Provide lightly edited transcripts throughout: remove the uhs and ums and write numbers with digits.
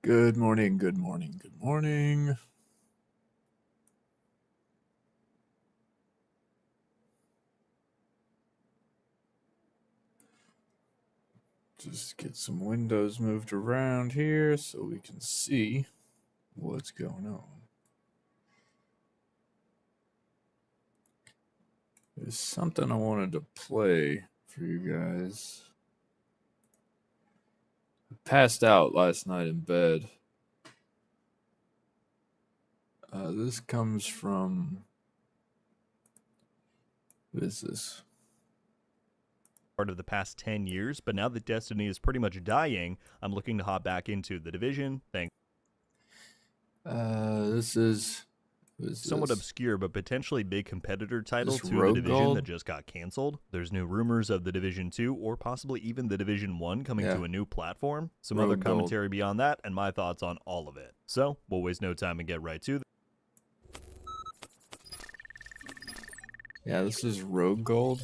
Good morning, good morning, good morning. Just get some windows moved around here so we can see what's going on. There's something I wanted to play for you guys. I passed out last night in bed. This comes from. What is this? Part of the past 10 years, but now that Destiny is pretty much dying, I'm looking to hop back into The Division. Thanks. This is. What is Somewhat this? obscure, but potentially big competitor title This to The Rogue Division Gold? that just got canceled. There's new rumors of The Division 2 or possibly even The Division 1 coming Yeah. to a new platform. Some Rogue other Gold. commentary beyond that, and my thoughts on all of it. So, we'll waste no time and get right to Yeah, this is Rogue Gold.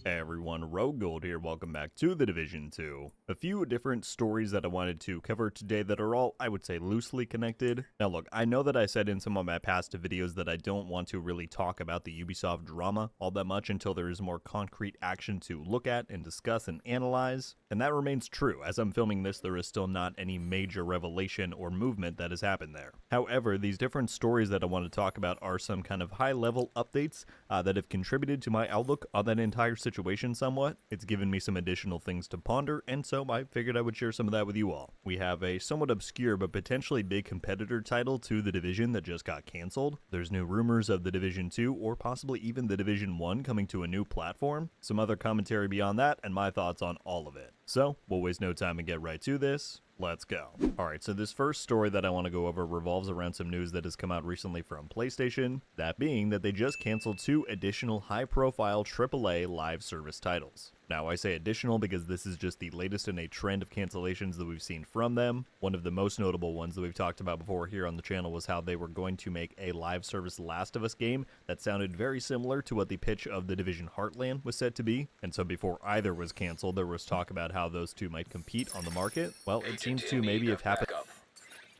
Hey everyone, Rogue Gold here, welcome back to The Division 2. A few different stories that I wanted to cover today that are all, I would say, loosely connected. Now look, I know that I said in some of my past videos that I don't want to really talk about the Ubisoft drama all that much until there is more concrete action to look at and discuss and analyze, and that remains true. As I'm filming this, there is still not any major revelation or movement that has happened there. However, these different stories that I want to talk about are some kind of high-level updates that have contributed to my outlook on that entire situation somewhat. It's given me some additional things to ponder, and so I figured I would share some of that with you all. We have a somewhat obscure but potentially big competitor title to The Division that just got canceled. There's new rumors of The Division 2 or possibly even The Division 1 coming to a new platform. Some other commentary beyond that, and my thoughts on all of it. So, we'll waste no time and get right to this. Let's go. Alright, so this first story that I want to go over revolves around some news that has come out recently from PlayStation, that being that they just canceled 2 additional high-profile AAA live service titles. Now, I say additional because this is just the latest in a trend of cancellations that we've seen from them. One of the most notable ones that we've talked about before here on the channel was how they were going to make a live service Last of Us game that sounded very similar to what the pitch of The Division Heartland was said to be. And so before either was canceled, there was talk about how those two might compete on the market. Well, it seems to maybe have happened.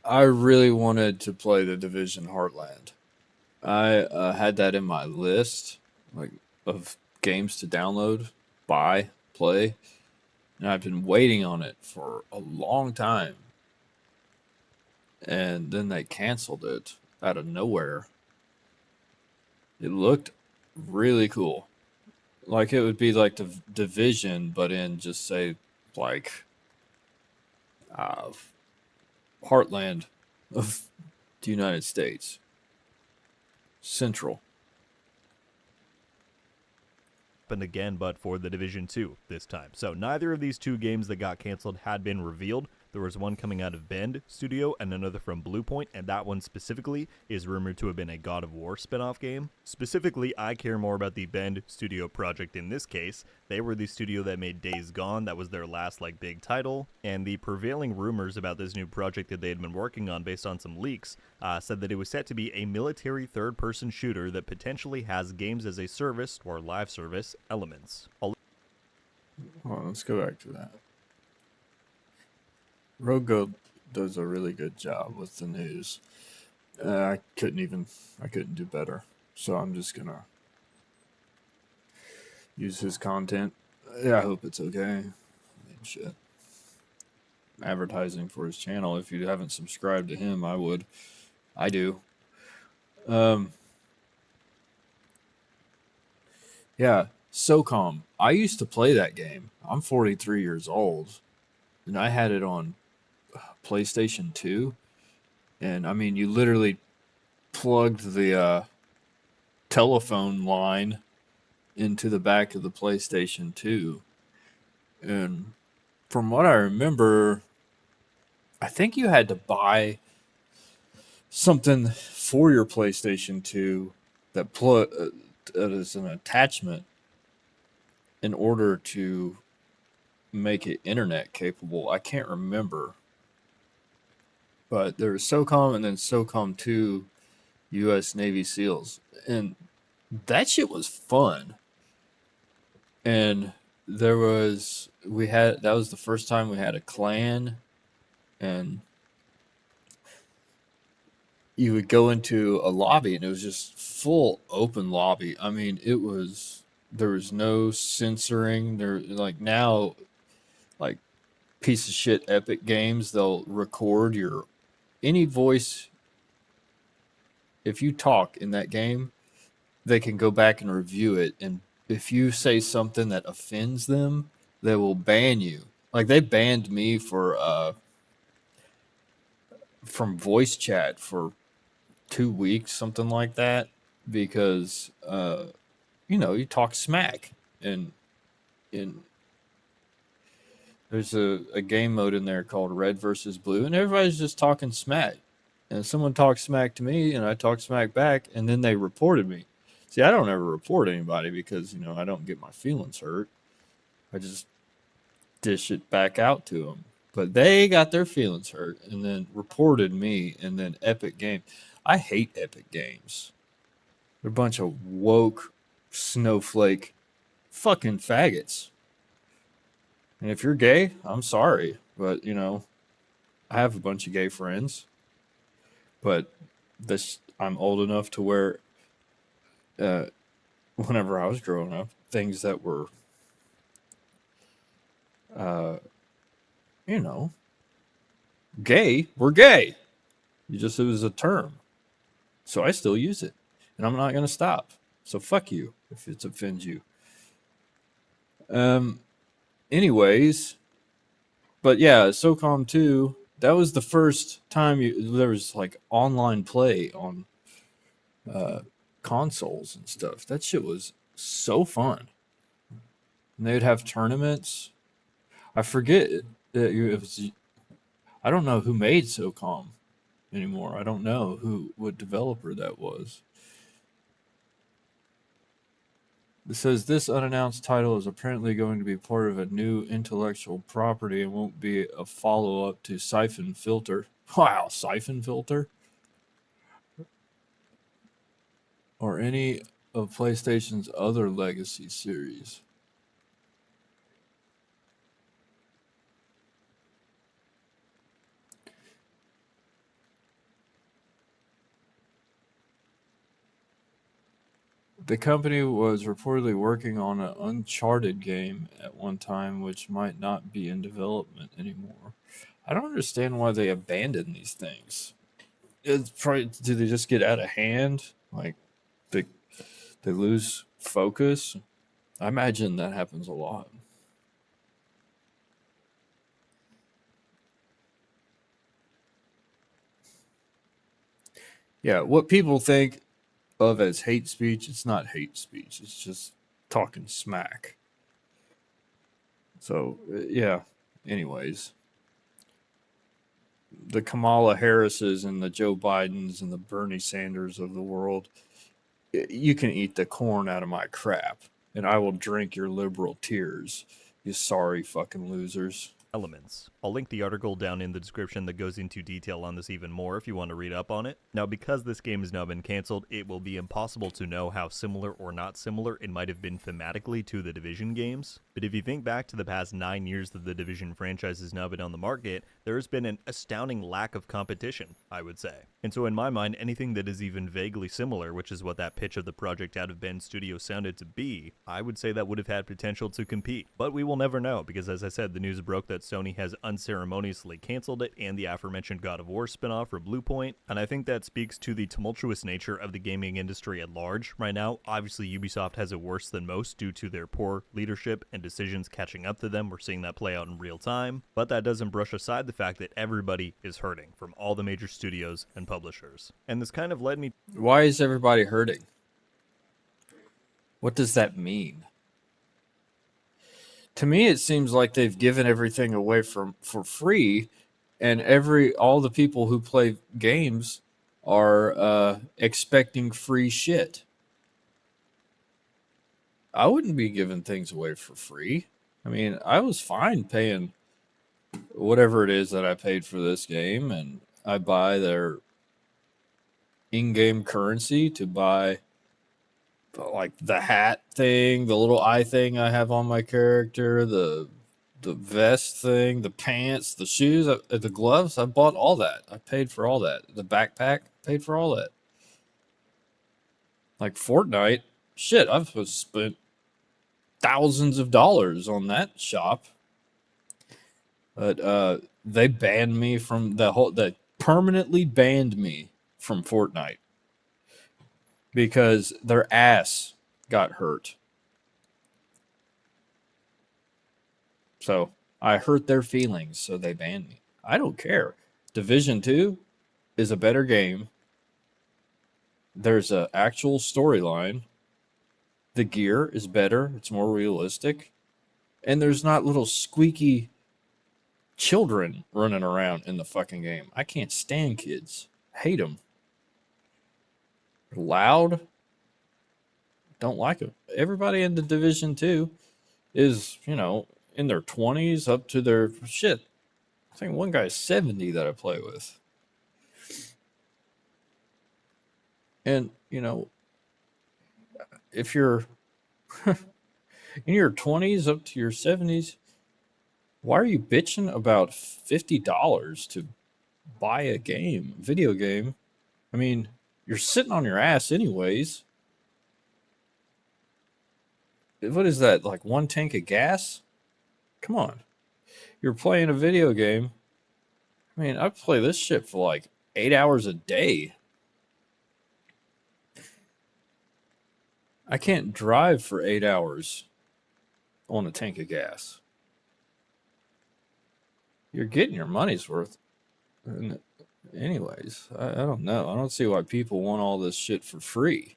I really wanted to play The Division Heartland. I had that in my list, like, of games to download, buy, play, and I've been waiting on it for a long time. And then they canceled it out of nowhere. It looked really cool. Like it would be like the Division, but in just say like uh, Heartland of the United States. Central. Again, but for The Division 2 this time. So neither of these two games that got canceled had been revealed. There was one coming out of Bend Studio and another from Bluepoint, and that one specifically is rumored to have been a God of War spin-off game. Specifically, I care more about the Bend Studio project in this case. They were the studio that made Days Gone, that was their last big title, and the prevailing rumors about this new project that they had been working on based on some leaks said that it was set to be a military third-person shooter that potentially has games as a service or live service elements. Hold on, let's go back to that. Rogo does a really good job with the news. I couldn't do better. So I'm just gonna use his content. Yeah, I hope it's okay. I mean, shit. Advertising for his channel. If you haven't subscribed to him, I would. I do. Yeah, SOCOM. I used to play that game. I'm 43 years old, and I had it on PlayStation 2. And I mean, you literally plugged the telephone line into the back of the PlayStation 2. And from what I remember, I think you had to buy something for your PlayStation 2 that is an attachment in order to make it internet capable. I can't remember. But there was SOCOM and then SOCOM 2 U.S. Navy SEALs. And that shit was fun. And that was the first time we had a clan. And you would go into a lobby and it was just full open lobby. I mean, there was no censoring. There, like now, like piece of shit Epic Games, they'll record your any voice. If you talk in that game, they can go back and review it, and if you say something that offends them, they will ban you. Like they banned me for from voice chat for 2 weeks, something like that, because you talk smack, and in there's a game mode in there called Red versus Blue, and everybody's just talking smack. And someone talks smack to me, and I talk smack back, and then they reported me. See, I don't ever report anybody because I don't get my feelings hurt. I just dish it back out to them. But they got their feelings hurt and then reported me, and then Epic Games. I hate Epic Games. They're a bunch of woke, snowflake, fucking faggots. And if you're gay, I'm sorry, but I have a bunch of gay friends. But I'm old enough to where, whenever I was growing up, things that were, gay were gay. It was a term. So I still use it, and I'm not going to stop. So fuck you if it offends you. Anyways, but yeah, SOCOM 2, that was the first time there was like online play on consoles and stuff. That shit was so fun. And they would have tournaments. I forget I don't know who made SOCOM anymore. I don't know what developer that was. It says this unannounced title is apparently going to be part of a new intellectual property and won't be a follow-up to Siphon Filter. Wow, Siphon Filter? Or any of PlayStation's other legacy series. The company was reportedly working on an Uncharted game at one time, which might not be in development anymore. I don't understand why they abandon these things. It's probably, do they just get out of hand? Like they lose focus? I imagine that happens a lot. Yeah, what people think of as hate speech, it's not hate speech. It's just talking smack. So, yeah. Anyways, the Kamala Harrises and the Joe Bidens and the Bernie Sanders of the world, you can eat the corn out of my crap, and I will drink your liberal tears, you sorry fucking losers. Elements. I'll link the article down in the description that goes into detail on this even more if you want to read up on it. Now, because this game has now been cancelled, it will be impossible to know how similar or not similar it might have been thematically to the Division games. But if you think back to the past 9 years that the Division franchise has now been on the market, there has been an astounding lack of competition, I would say. And so in my mind, anything that is even vaguely similar, which is what that pitch of the project out of Bend Studios sounded to be, I would say that would have had potential to compete. But we will never know, because as I said, the news broke that Sony has unceremoniously canceled it and the aforementioned God of War spinoff for Bluepoint, and I think that speaks to the tumultuous nature of the gaming industry at large right now. Obviously, Ubisoft has it worse than most due to their poor leadership and decisions catching up to them. We're seeing that play out in real time, but that doesn't brush aside the fact that everybody is hurting from all the major studios and publishers. And this kind of led me... Why is everybody hurting? What does that mean? To me, it seems like they've given everything away for free, and all the people who play games are expecting free shit. I wouldn't be giving things away for free. I mean, I was fine paying whatever it is that I paid for this game, and I buy their in-game currency to buy like the hat thing, the little eye thing I have on my character, the vest thing, the pants, the shoes, the gloves. I bought all that. I paid for all that. The backpack. Paid for all that. Like Fortnite, shit, I've spent thousands of dollars on that shop. But they banned me from they permanently banned me from Fortnite because their ass got hurt. So I hurt their feelings, so they banned me. I don't care. Division 2 is a better game. There's an actual storyline. The gear is better. It's more realistic. And there's not little squeaky children running around in the fucking game. I can't stand kids. Hate them. Loud. Don't like them. Everybody in the Division 2 is, in their 20s up to their shit. I think one guy's 70 that I play with. And, if you're in your 20s up to your 70s, why are you bitching about $50 to buy a video game? I mean, you're sitting on your ass anyways. What is that, like 1 tank of gas? Come on. You're playing a video game. I mean, I play this shit for like 8 hours a day. I can't drive for 8 hours on a tank of gas. You're getting your money's worth. Anyways, I don't know. I don't see why people want all this shit for free.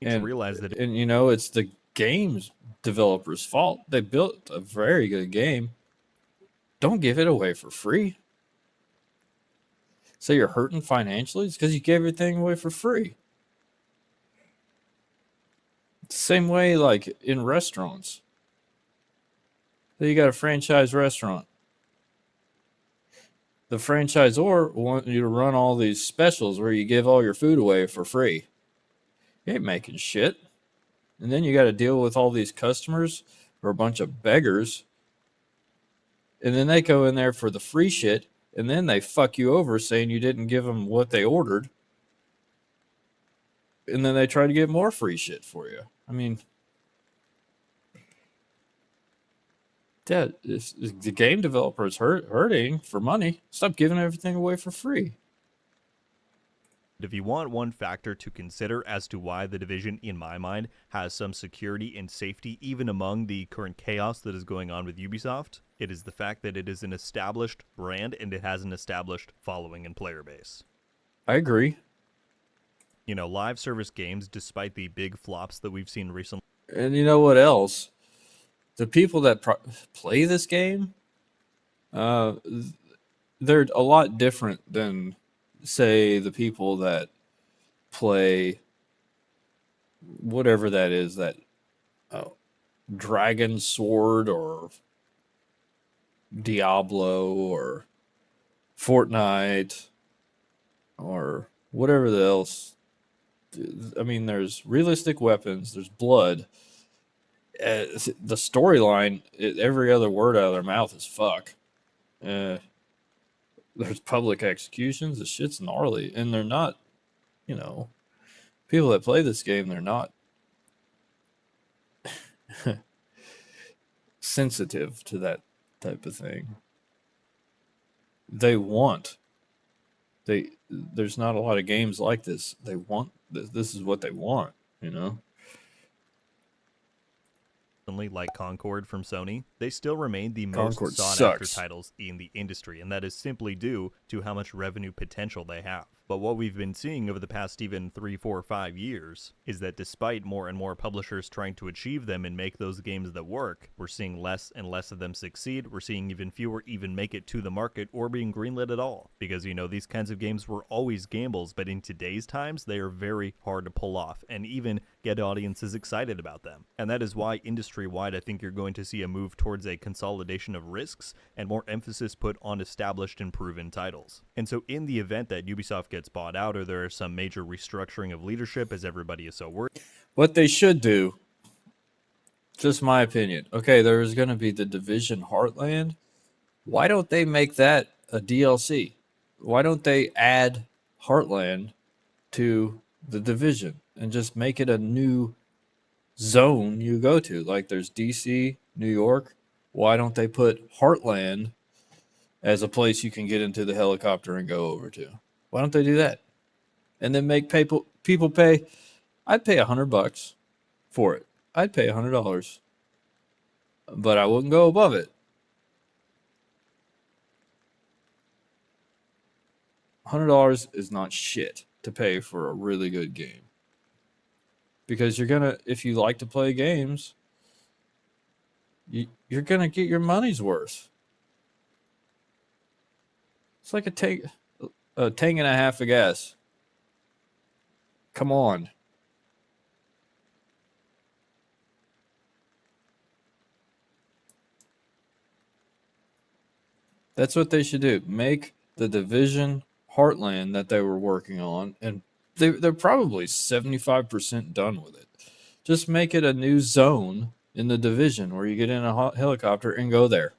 And realize that, it's the games developers' fault. They built a very good game. Don't give it away for free. So you're hurting financially? It's because you gave everything away for free. Same way, like in restaurants. So you got a franchise restaurant. The franchisor wants you to run all these specials where you give all your food away for free. You ain't making shit. And then you got to deal with all these customers who are a bunch of beggars. And then they go in there for the free shit. And then they fuck you over saying you didn't give them what they ordered. And then they try to get more free shit for you. I mean, Dad, if the game developer is hurting for money, stop giving everything away for free. if you want one factor to consider as to why the Division, in my mind, has some security and safety even among the current chaos that is going on with Ubisoft, it is the fact that it is an established brand and it has an established following and player base. I agree. Live service games, despite the big flops that we've seen recently. And you know what else? The people that play this game, they're a lot different than, say, the people that play whatever that is, that Dragon Sword or Diablo or Fortnite or whatever else. I mean, there's realistic weapons, there's blood. The storyline, every other word out of their mouth is fuck. There's public executions. The shit's gnarly, and they're not, people that play this game, they're not sensitive to that type of thing. There's not a lot of games like this. They want this is what they want, like Concord from Sony, they still remain the Concord most sought-after sucks. titles in the industry, and that is simply due to how much revenue potential they have. But what we've been seeing over the past even 3, 4, 5 years is that despite more and more publishers trying to achieve them and make those games that work, we're seeing less and less of them succeed. We're seeing even fewer even make it to the market or being greenlit at all. Because, these kinds of games were always gambles, but in today's times, they are very hard to pull off and even get audiences excited about them. And that is why industry-wide, I think you're going to see a move towards a consolidation of risks and more emphasis put on established and proven titles. And so in the event that Ubisoft gets bought out or there is some major restructuring of leadership as everybody is so worried, what they should do, just my opinion, okay, there's going to be the Division Heartland. Why don't they make that a DLC? Why don't they add Heartland to the Division and just make it a new zone you go to. Like there's DC, New York. Why don't they put Heartland as a place you can get into the helicopter and go over to? Why don't they do that? And then make people pay. I'd pay $100 for it. I'd pay $100, but I wouldn't go above it. $100 is not shit to pay for a really good game. Because if you like to play games, you're gonna get your money's worth. It's like a tank and a half of gas. Come on. That's what they should do. Make the Division Heartland that they were working on, and they're probably 75% done with it. Just make it a new zone in the Division where you get in a helicopter and go there.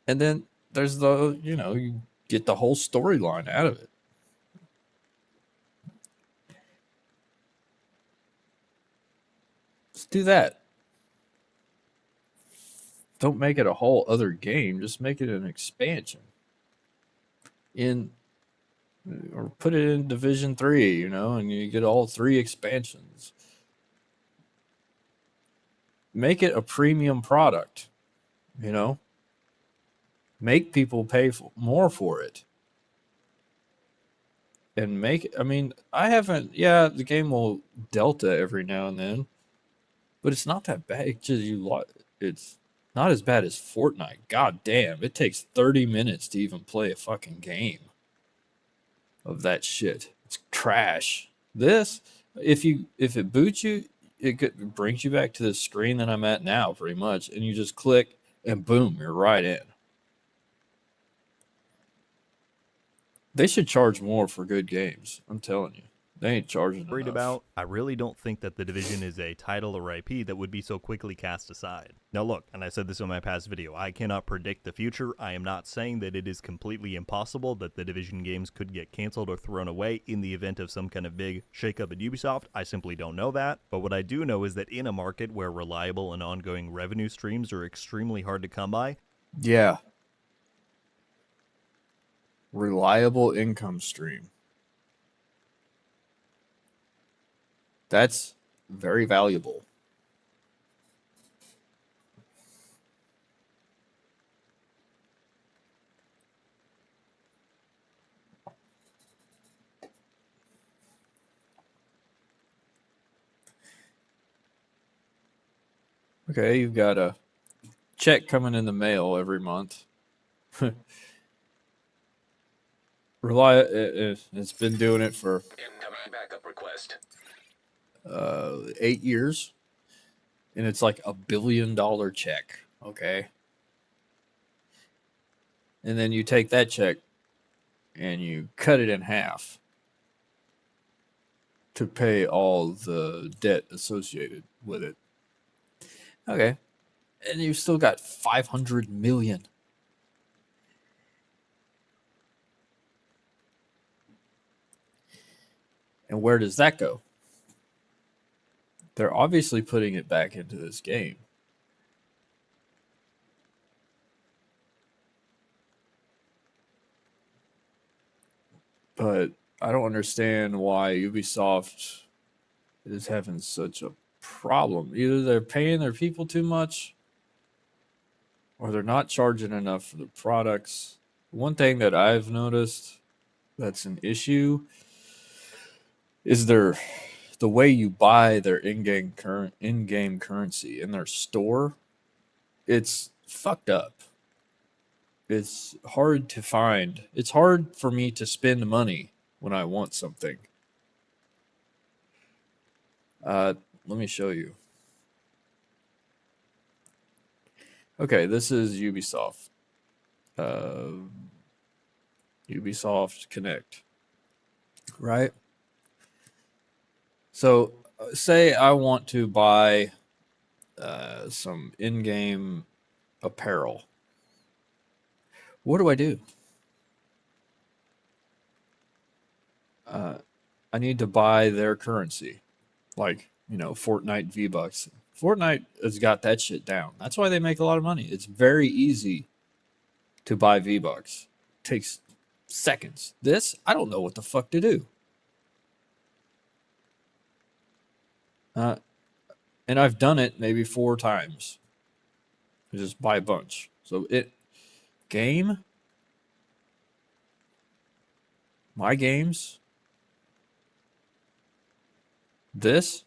And then there's you get the whole storyline out of it. Let's do that. Don't make it a whole other game. Just make it an expansion. Or put it in Division 3, and you get all 3 expansions. Make it a premium product, Make people pay more for it. And the game will delta every now and then, but it's not that bad. It's not as bad as Fortnite. God damn, it takes 30 minutes to even play a fucking game of that shit. It's trash. This, if it boots you, it brings you back to the screen that I'm at now, pretty much, and you just click and boom, you're right in. They should charge more for good games. I'm telling you. They ain't charging Worried enough. about, I really don't think that The Division is a title or IP that would be so quickly cast aside. Now look, and I said this in my past video, I cannot predict the future. I am not saying that it is completely impossible that The Division games could get canceled or thrown away in the event of some kind of big shakeup at Ubisoft. I simply don't know that. But what I do know is that in a market where reliable and ongoing revenue streams are extremely hard to come by. Yeah. Reliable income stream. That's very valuable. Okay, you've got a check coming in the mail every month. It's been doing it for Incoming backup request. 8 years, and it's like $1 billion check. Okay, and then you take that check and you cut it in half to pay all the debt associated with it. Okay, and you've still got 500 million. And where does that go? They're obviously putting it back into this game. But I don't understand why Ubisoft is having such a problem. Either they're paying their people too much, or they're not charging enough for the products. One thing that I've noticed that's an issue is the way you buy their in-game currency in their store. It's fucked up. It's hard to find. It's hard for me to spend money when I want something. Let me show you. Okay, this is Ubisoft. Ubisoft Connect. Right? So, say I want to buy some in-game apparel. What do I do? I need to buy their currency, like, you know, Fortnite V-Bucks. Fortnite has got that shit down. That's why they make a lot of money. It's very easy to buy V-Bucks. Takes seconds. This, I don't know what the fuck to do. And I've done it maybe 4 times. I just buy a bunch. So my games, this,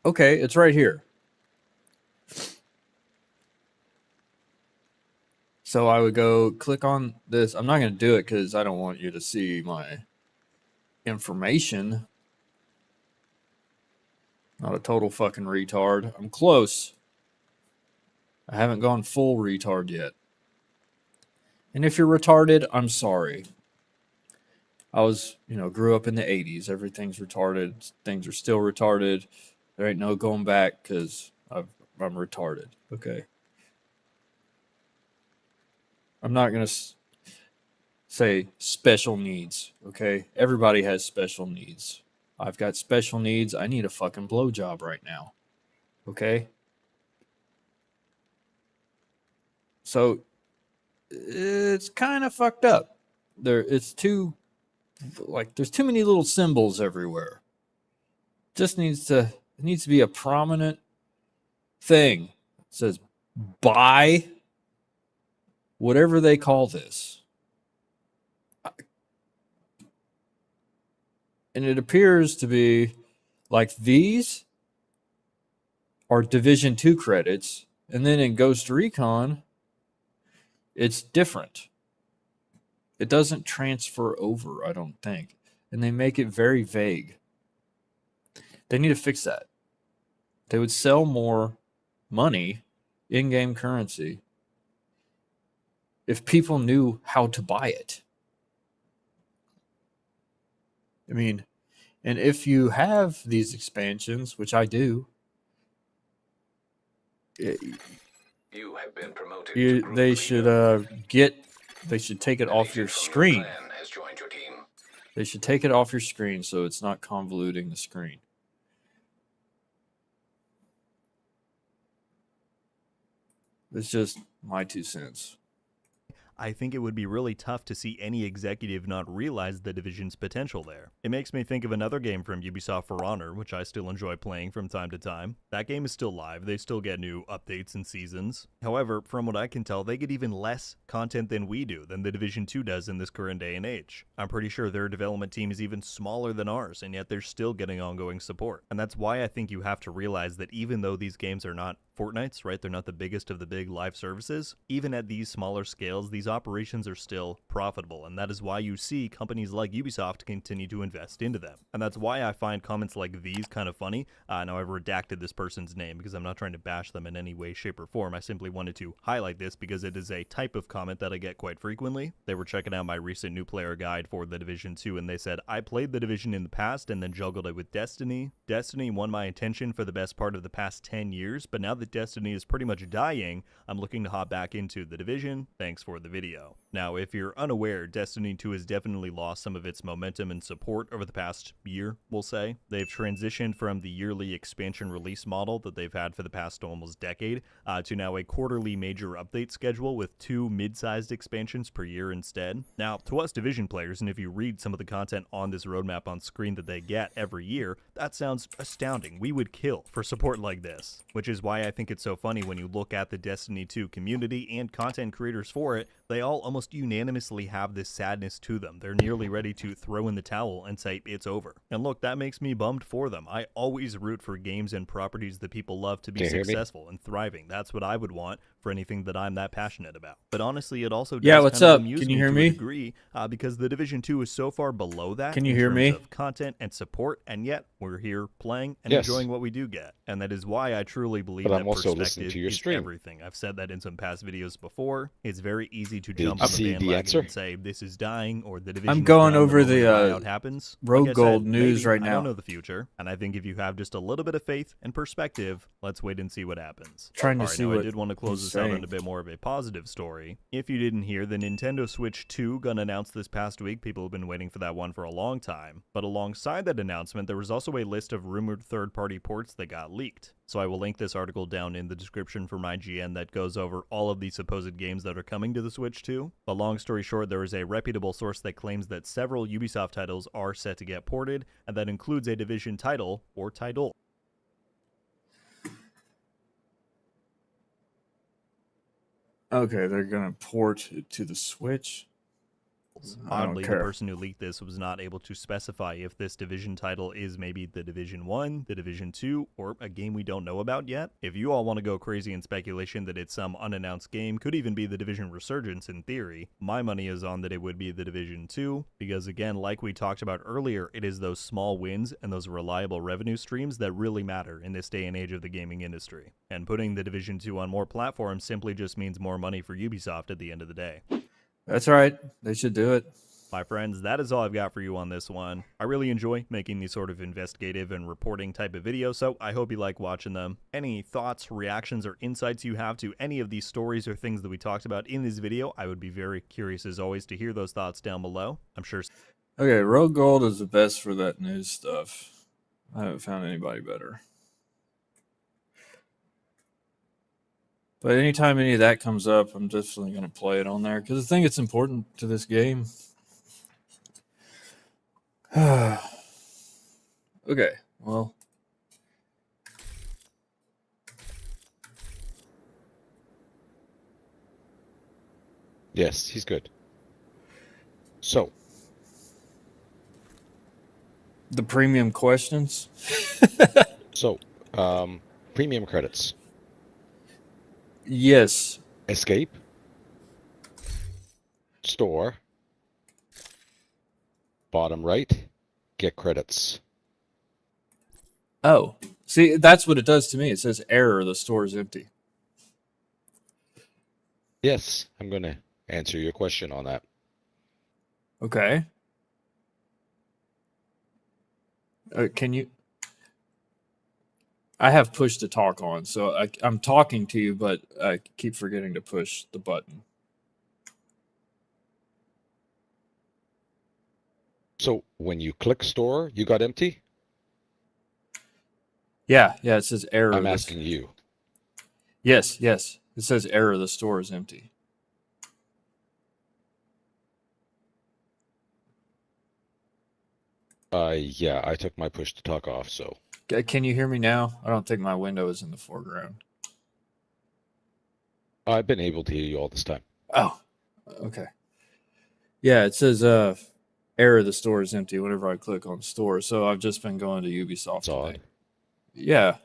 okay, it's right here. So I would go click on this. I'm not going to do it because I don't want you to see my information. Not a total fucking retard. I'm close. I haven't gone full retard yet. And if you're retarded, I'm sorry. I was, grew up in the 80s. Everything's retarded. Things are still retarded. There ain't no going back because I'm retarded. Okay. I'm not going to say special needs. Okay. Everybody has special needs. I've got special needs. I need a fucking blowjob right now. Okay. So it's kind of fucked up. There's too many little symbols everywhere. It needs to be a prominent thing. It says buy whatever they call this. And it appears to be like these are Division 2 credits, and then in Ghost Recon it's different. It doesn't transfer over, I don't think. And they make it very vague. They need to fix that. They would sell more money, in-game currency, if people knew how to buy it. I mean, and if you have these expansions, which I do, You have been promoted to group they leader. should take it A off your agent from screen. clan has joined your team. They should take it off your screen so it's not convoluting the screen. It's just my 2 cents. I think it would be really tough to see any executive not realize the division's potential there. It makes me think of another game from Ubisoft, For Honor, which I still enjoy playing from time to time. That game is still live, they still get new updates and seasons. However, from what I can tell, they get even less content than we do, than the Division 2 does in this current day and age. I'm pretty sure their development team is even smaller than ours, and yet they're still getting ongoing support. And that's why I think you have to realize that even though these games are not Fortnites, right? They're not the biggest of the big live services. Even at these smaller scales, these operations are still profitable, and that is why you see companies like Ubisoft continue to invest into them. And that's why I find comments like these kind of funny. Now I've redacted this person's name because I'm not trying to bash them in any way, shape, or form. I simply wanted to highlight this because it is a type of comment that I get quite frequently. They were checking out my recent new player guide for The Division 2, and they said, I played The Division in the past and then juggled it with Destiny. Destiny won my attention for the best part of the past 10 years, but now that Destiny is pretty much dying, I'm looking to hop back into The Division. Thanks for the video. Now, if you're unaware, Destiny 2 has definitely lost some of its momentum and support over the past year, we'll say. They've transitioned from the yearly expansion release model that they've had for the past almost decade to now a quarterly major update schedule with 2 mid-sized expansions per year instead. Now, to us Division players, and if you read some of the content on this roadmap on screen that they get every year, that sounds astounding. We would kill for support like this, which is why I think it's so funny when you look at the Destiny 2 community and content creators for it. They all almost unanimously have this sadness to them. They're nearly ready to throw in the towel and say it's over. And look, that makes me bummed for them. I always root for games and properties that people love to be successful and thriving. That's what I would want for anything that I'm that passionate about. But honestly, it also does what's kind of up? amuse Can me you hear to me? a degree because the Division 2 is so far below that Can you in hear terms me? of content and support, and yet we're here playing and Yes. enjoying what we do get. And that is why I truly believe But that I'm also listening perspective to your is stream. everything. I've said that in some past videos before. It's very easy to Did jump you on the see the bandwagon answer? and say this is dying or the division I'm is going done over the the moment buyout happens. Rogue Like I Gold said, news maybe, right I now. don't know the future, and I think if you have just a little bit of faith and perspective, let's wait and see what happens. Trying to All right, see now what I did want to close he's this out on saying. a bit more of a positive story. If you didn't hear, the Nintendo Switch 2 got announced this past week. People have been waiting for that one for a long time. But alongside that announcement, there was also a list of rumored third-party ports that got leaked. So I will link this article down in the description from IGN that goes over all of the supposed games that are coming to the Switch 2. But long story short, there is a reputable source that claims that several Ubisoft titles are set to get ported, and that includes a Division title or title. Okay, they're gonna port it to the Switch. I don't Oddly, the care. person who leaked this was not able to specify if this Division title is maybe the Division 1, the Division 2, or a game we don't know about yet. If you all want to go crazy in speculation that it's some unannounced game, could even be the Division Resurgence in theory, my money is on that it would be the Division 2, because again, like we talked about earlier, it is those small wins and those reliable revenue streams that really matter in this day and age of the gaming industry. And putting the Division 2 on more platforms simply just means more money for Ubisoft at the end of the day. That's right. They should do it. My friends, that is all I've got for you on this one. I really enjoy making these sort of investigative and reporting type of videos, so I hope you like watching them. Any thoughts, reactions, or insights you have to any of these stories or things that we talked about in this video, I would be very curious as always to hear those thoughts down below. I'm sure. Okay, Rogue Gold is the best for that news stuff. I haven't found anybody better. But anytime any of that comes up, I'm definitely going to play it on there because I think it's important to this game. Okay, well. Yes, he's good. So, The premium questions. premium credits. Yes. Escape. Store. Bottom right. Get credits. Oh, see, that's what it does to me. It says error, the store is empty. Yes, I'm going to answer your question on that. Okay. Can you? I have push to talk on, so I'm talking to you, but I keep forgetting to push the button. So when you click store, you got empty? Yeah, it says error. I'm asking you. Yes. It says error, the store is empty. Yeah, I took my push to talk off, so. Can you hear me now? I don't think my window is in the foreground. I've been able to hear you all this time. Oh, okay. Yeah, it says error, the store is empty whenever I click on store. So I've just been going to Ubisoft It's odd. today. Yeah.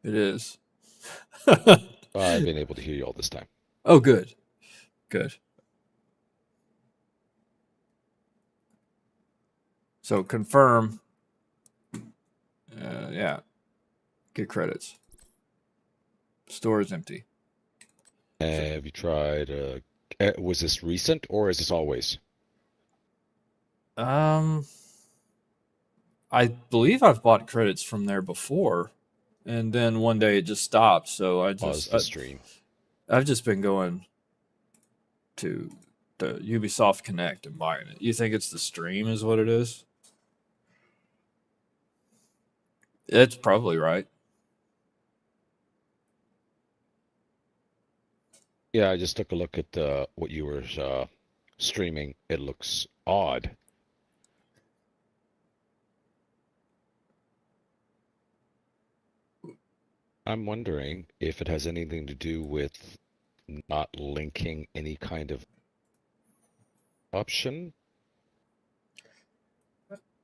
It is. I've been able to hear you all this time. Oh, good. So confirm. Yeah. Get credits. Store is empty. Have you tried, was this recent or is this always? I believe I've bought credits from there before, and then one day it just stopped. So I Pause just the stream. I've just been going to the Ubisoft Connect and buying it. You think it's the stream is what it is? It's probably right. Yeah, I just took a look at what you were streaming. It looks odd. I'm wondering if it has anything to do with not linking any kind of option.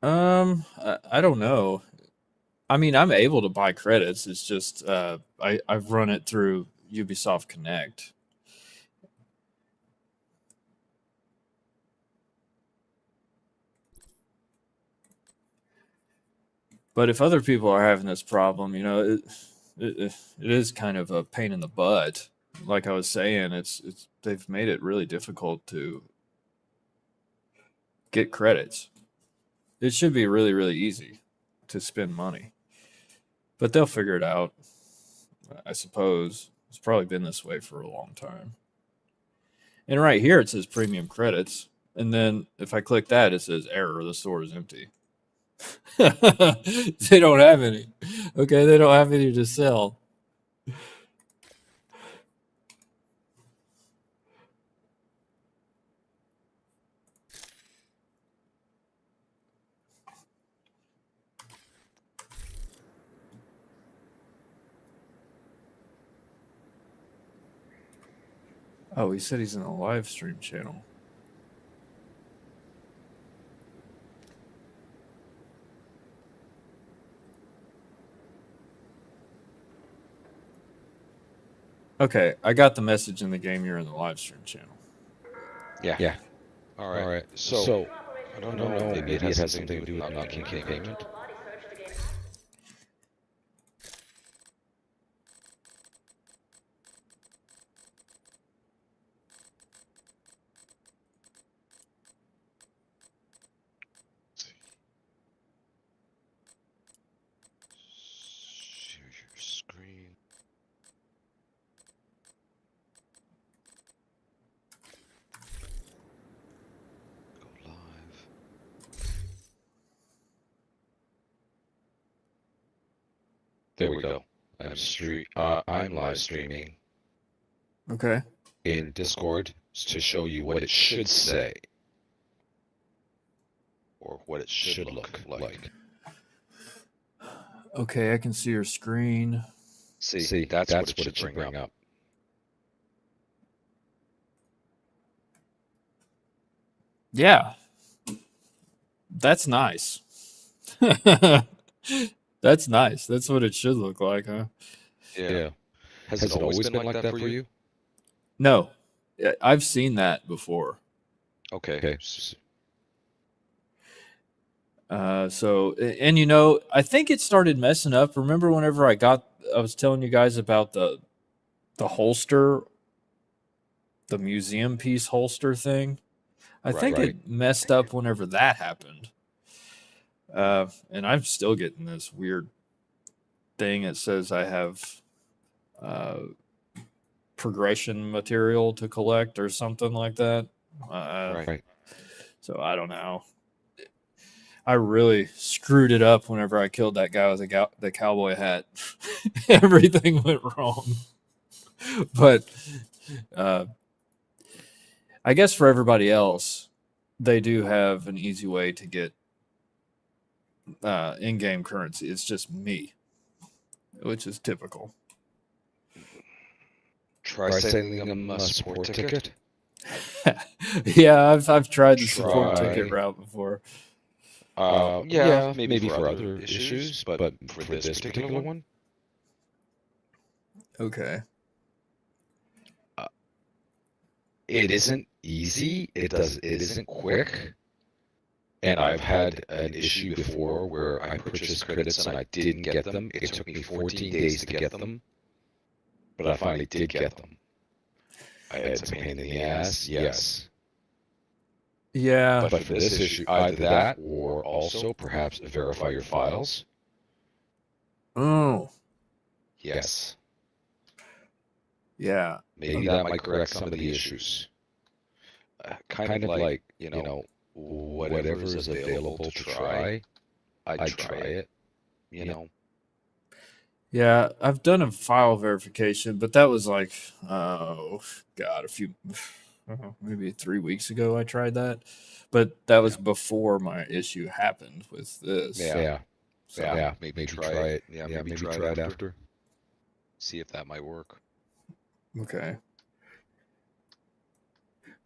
I don't know. I mean, I'm able to buy credits. It's just I've run it through Ubisoft Connect. But if other people are having this problem, it is kind of a pain in the butt. Like I was saying, it's they've made it really difficult to get credits. It should be really, really easy to spend money, but they'll figure it out. I suppose it's probably been this way for a long time. And right here it says premium credits, and then if I click that, it says error. The store is empty. They don't have any. Okay, they don't have any to sell. Oh, he said he's in a live stream channel. Okay, I got the message in the game. You're in the live stream channel. Yeah. All right. So I don't know. Maybe it has something to do with not making payment. Share your screen. Go live. There we go. I'm live streaming Okay. in Discord to show you what it should say or what it should look like. Okay, I can see your screen. See, that's what it should bring up. Yeah. That's nice. That's nice. That's what it should look like, huh? Yeah. Has it always been like that for you? No. I've seen that before. Okay. So, and I think it started messing up. Remember whenever I was telling you guys about the holster, the museum piece holster thing? I think it messed up whenever that happened. And I'm still getting this weird thing that says I have progression material to collect or something like that. Right. So I don't know. I really screwed it up whenever I killed that guy with the cowboy hat. Everything went wrong. But I guess for everybody else, they do have an easy way to get in-game currency. It's just me, which is typical. Try sending them a support ticket. Yeah, I've tried the support ticket route before. Yeah, maybe for other issues, but for this particular one? Okay. It isn't easy. It isn't quick. And I've had an issue before where I purchased credits and I didn't get them. It took me 14 days to get them, but I finally did get them. It's a pain in the ass, yes. Yeah. But for this issue, either that or also perhaps verify your files. Oh. Yes. Yeah. Maybe that might correct some of the issues. Kind of like, whatever is available to try, I'd try it, Yeah, I've done a file verification, but that was like, maybe 3 weeks ago I tried that. But that was before my issue happened with this. Yeah. So, Maybe try it. Yeah, maybe try it after. See if that might work. Okay.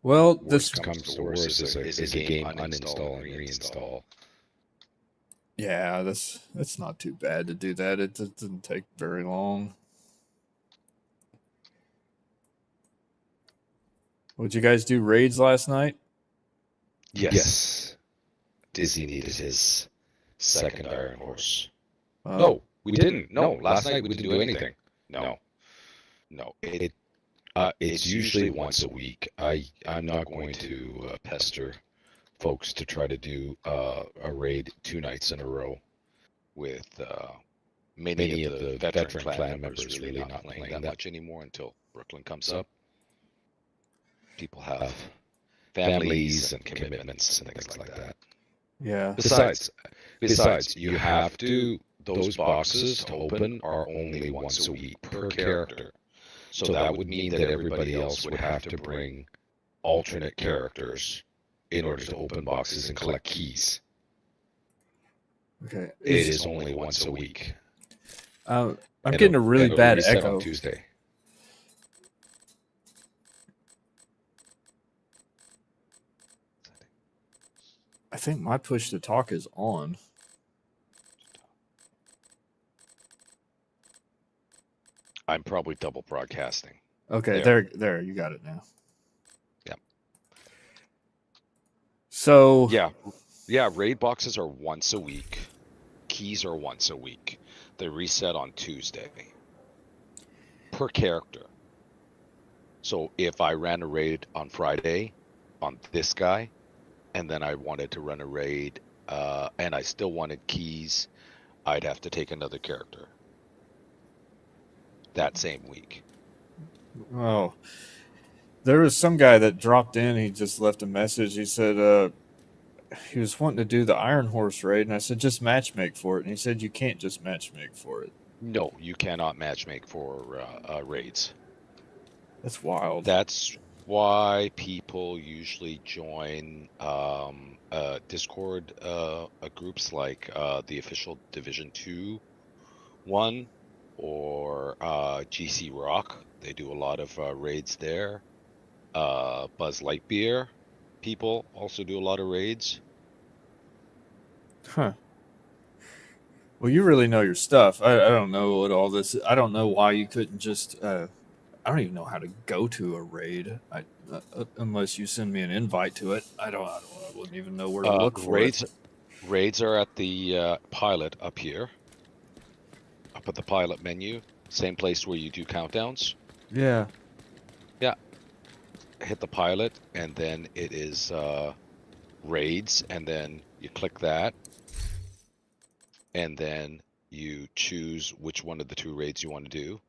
Well, This comes to worse is a game uninstall and reinstall. Yeah, that's not too bad to do that. It doesn't take very long. Would you guys do raids last night? Yes. Dizzy needed his second Iron Horse. Oh. No, We didn't. No, last night we didn't do anything. No. It's usually once a week. I'm not going to pester folks to try to do a raid 2 nights in a row with many of the veteran clan members really not playing that much anymore until Brooklyn comes up. People have families and commitments and things like that. Yeah. Besides, you have to. Those boxes to open are only once a week per character. So that would mean that everybody else would have to bring alternate characters in order to open boxes and collect keys. Okay. It is only once a week. I'm getting a really bad echo. On Tuesday. I think my push to talk is on. I'm probably double broadcasting. Okay, there, you got it now. Yep. So yeah, raid boxes are once a week. Keys are once a week. They reset on Tuesday per character. So if I ran a raid on Friday on this guy, and then I wanted to run a raid, and I still wanted keys, I'd have to take another character that same week. Oh, there was some guy that dropped in. He just left a message. He said he was wanting to do the Iron Horse raid, and I said just matchmake for it. And he said you can't just matchmake for it. No, you cannot matchmake for raids. That's wild. That's why people usually join Discord groups like the official Division 2 one or GC Rock. They do a lot of raids there. Buzz Lightyear people also do a lot of raids. Huh. Well, you really know your stuff. I don't know what all this. I don't know why you couldn't just. I don't even know how to go to a raid. Unless you send me an invite to it. I wouldn't even know where to look for raids. it. Raids are at the pilot up here. Up at the pilot menu, same place where you do countdowns. Yeah. Hit the pilot, and then it is raids, and then you click that, and then you choose which one of the 2 raids you want to do,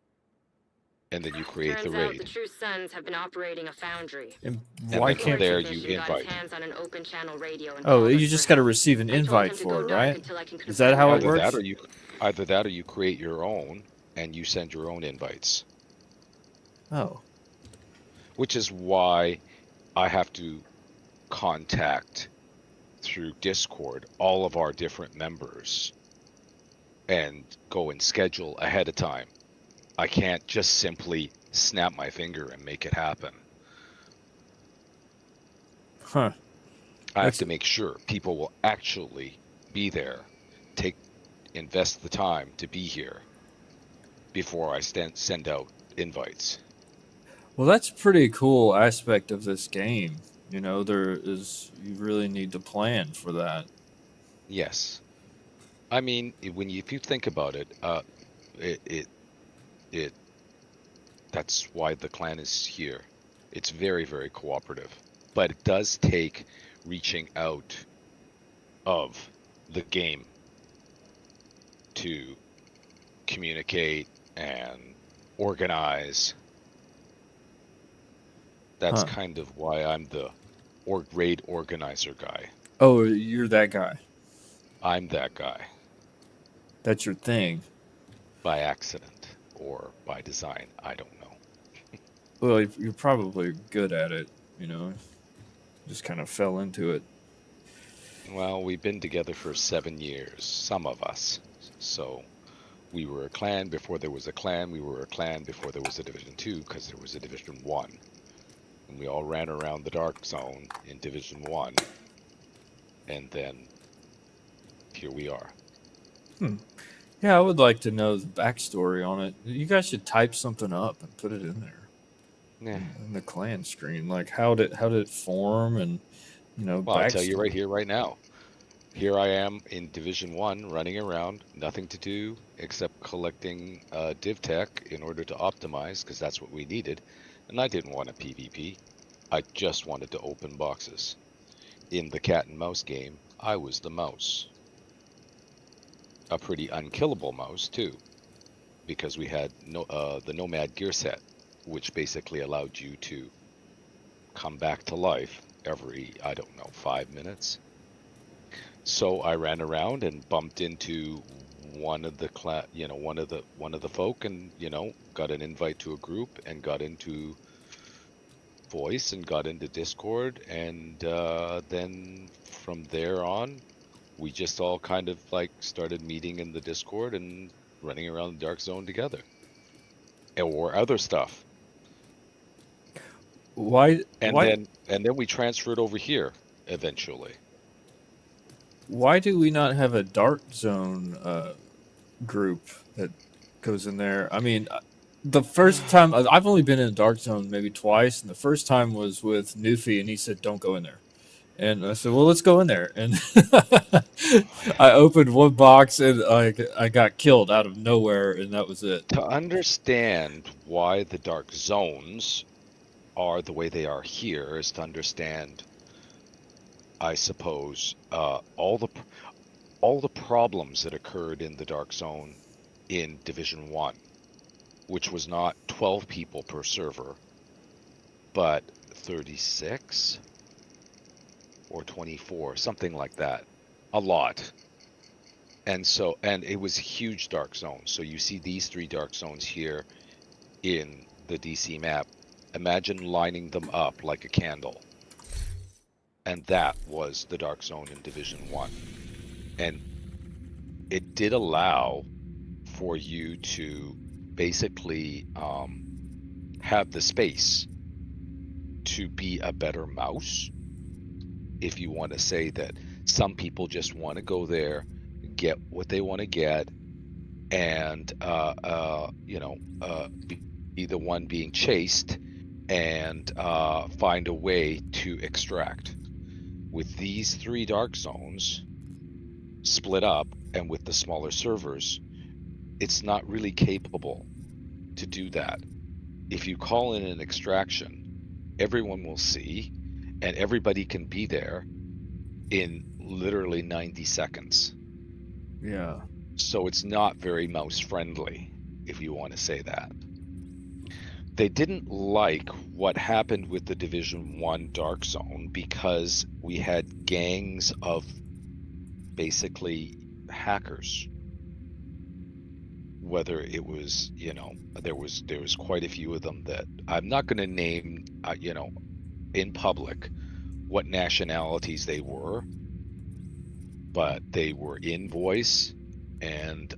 and then you create the Turns out raid. the True Sons have been operating a foundry. And And why then can't? there Division you got invite. his hands on an open channel radio and Oh, called you us just for got to help. receive an I told invite him to for go it, dark right? until I can Is that how it confirm works? Either that or you create your own, and you send your own invites. Oh. Which is why I have to contact through Discord all of our different members and go and schedule ahead of time. I can't just simply snap my finger and make it happen. Huh. I have to make sure people will actually be there, invest the time to be here before I send out invites. Well, that's a pretty cool aspect of this game. You know, you really need to plan for that. Yes. I mean, if you think about it, that's why the clan is here. It's very, very cooperative, but it does take reaching out of the game to communicate and organize. That's kind of why I'm the raid organizer guy. Oh, you're that guy. I'm that guy. That's your thing. By accident or by design, I don't know. Well, you're probably good at it, you know. Just kind of fell into it. Well, we've been together for 7 years, some of us. So we were a clan before there was a clan. We were a clan before there was a Division 2 because there was a Division 1. And we all ran around the Dark Zone in Division 1. And then here we are. Yeah, I would like to know the backstory on it. You guys should type something up and put it in there. Yeah. In the clan screen. Like how did it form and Well, I'll tell you right here, right now. here I am in Division 1 running around, nothing to do except collecting div tech in order to optimize, because that's what we needed. And I didn't want a PvP. I just wanted to open boxes. In the cat and mouse game, I was the mouse. A pretty unkillable mouse, too, because we had the Nomad gear set, which basically allowed you to come back to life every, I don't know, 5 minutes. So I ran around and bumped into one of the one of the folk, and got an invite to a group, and got into voice, and got into Discord, and then from there on, we just all kind of like started meeting in the Discord and running around the Dark Zone together, or other stuff. Why? And then we transferred over here eventually. Why do we not have a Dark Zone group that goes in there? I mean, the first time I've only been in a Dark Zone maybe twice, and the first time was with Newfie, and he said, "Don't go in there." And I said, "Well, let's go in there." And I opened one box, and I got killed out of nowhere, and that was it. To understand why the Dark Zones are the way they are here is to understand, I suppose, all the problems that occurred in the Dark Zone in Division 1, which was not 12 people per server, but 36 or 24, something like that. A lot. And it was a huge Dark Zone. So you see these 3 Dark Zones here in the DC map. Imagine lining them up like a candle. And that was the Dark Zone in Division 1. And it did allow for you to basically have the space to be a better mouse. If you want to say that some people just want to go there, get what they want to get, and be the one being chased, and find a way to extract. With these 3 Dark Zones split up, and with the smaller servers, it's not really capable to do that. If you call in an extraction, everyone will see, and everybody can be there in literally 90 seconds. Yeah. So it's not very mouse friendly, if you want to say that. They didn't like what happened with the Division 1 Dark Zone because we had gangs of basically hackers. Whether it was, there was quite a few of them that I'm not going to name, in public what nationalities they were, but they were in voice, and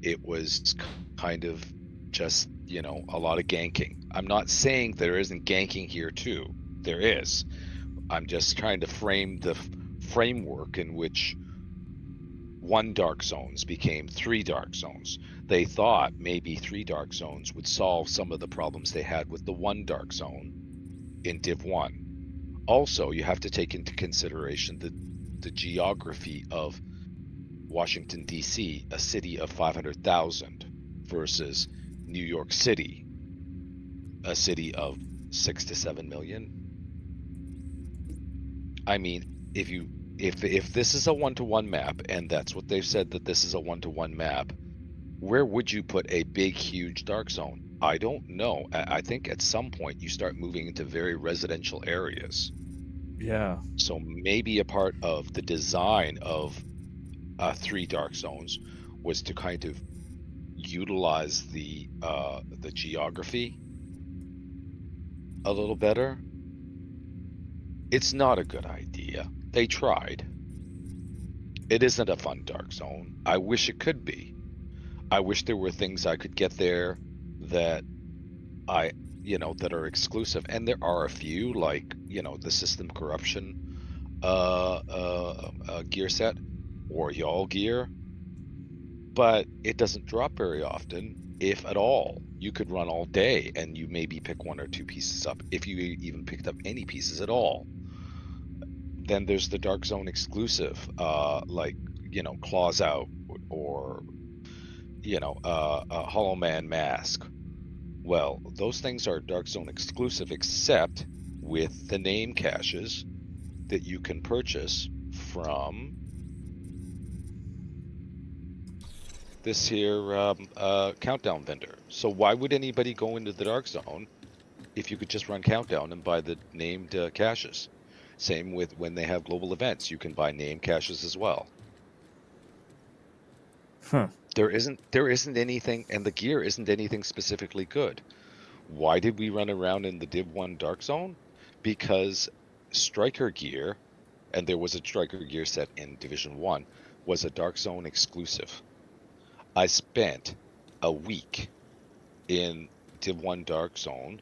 it was kind of just, a lot of ganking. I'm not saying there isn't ganking here too. There is. I'm just trying to frame the framework in which 1 Dark Zones became 3 Dark Zones. They thought maybe 3 Dark Zones would solve some of the problems they had with the 1 Dark Zone in Div 1. Also, you have to take into consideration the geography of Washington, D.C., a city of 500,000, versus New York City, a city of 6 to 7 million. I mean, if this is a 1-to-1 map, and that's what they've said, that this is a 1-to-1 map, where would you put a big, huge Dark Zone? I don't know. I think at some point you start moving into very residential areas. Yeah. So maybe a part of the design of 3 Dark Zones was to kind of utilize the geography a little better. It's not a good idea. They tried. It isn't a fun Dark Zone. I wish it could be. I wish there were things I could get there that that are exclusive, and there are a few, like the System Corruption gear set, or Y'all gear, but it doesn't drop very often, if at all. You could run all day and you maybe pick 1 or 2 pieces up, if you even picked up any pieces at all. then there's the Dark Zone exclusive, like, Claws Out, or Hollow Man Mask. Well, those things are Dark Zone exclusive, except with the name caches that you can purchase from this here Countdown vendor. So why would anybody go into the Dark Zone if you could just run Countdown and buy the named caches? Same with when they have global events, you can buy name caches as well. Huh. There isn't anything, and the gear isn't anything specifically good. Why did we run around in the Div 1 Dark Zone? Because Striker gear, and there was a Striker gear set in Division 1, was a Dark Zone exclusive. I spent a week in Div 1 Dark Zone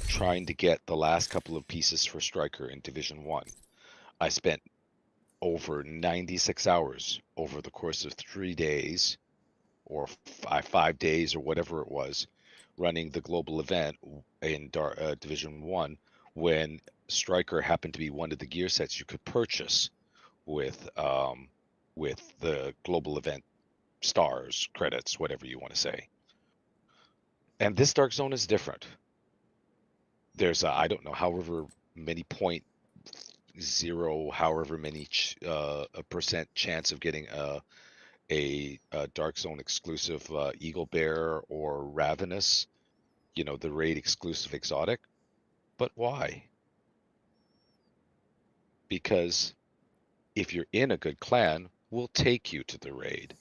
trying to get the last couple of pieces for Striker in Division 1. I spent over 96 hours over the course of 3 days, or 5 days, or whatever it was, running the global event in Division 1, when Striker happened to be one of the gear sets you could purchase with the global event stars, credits, whatever you want to say. And this Dark Zone is different. There's I don't know, however many however many a percent chance of getting a Dark Zone exclusive Eagle Bear or Ravenous, the raid exclusive exotic. But why? Because if you're in a good clan, we'll take you to the raid.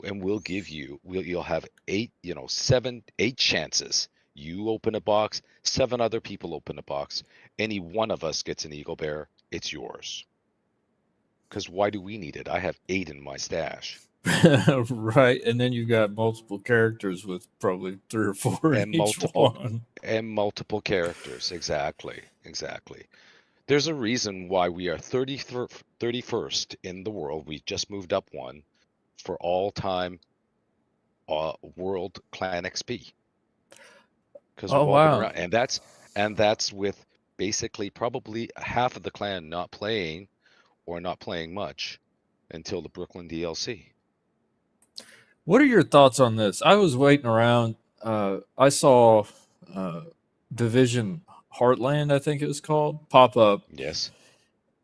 And you'll have 8 chances. You open a box, 7 other people open a box. Any one of us gets an Eagle Bear, it's yours. Because why do we need it? I have 8 in my stash. Right, and then you got multiple characters with probably 3 or 4 in each one. And multiple characters, exactly. There's a reason why we are 31st in the world. We just moved up one for all-time World Clan XP. Because we've all been around, and that's with basically probably half of the clan not playing, or not playing much, until the Brooklyn DLC. What are your thoughts on this? I was waiting around. I saw Division Heartland, I think it was called, pop up. Yes.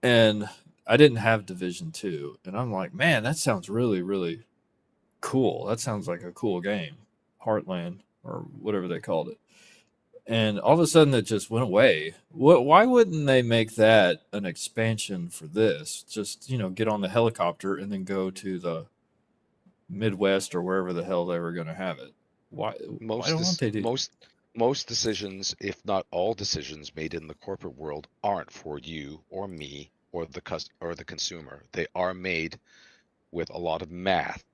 And I didn't have Division 2. And I'm like, man, that sounds really, really cool. That sounds like a cool game. Heartland, or whatever they called it. And all of a sudden it just went away. Why wouldn't they make that an expansion for this? Just, get on the helicopter and then go to the Midwest or wherever the hell they were going to have it. Why don't they do? Most decisions, if not all decisions made in the corporate world, aren't for you or me or the consumer. They are made with a lot of math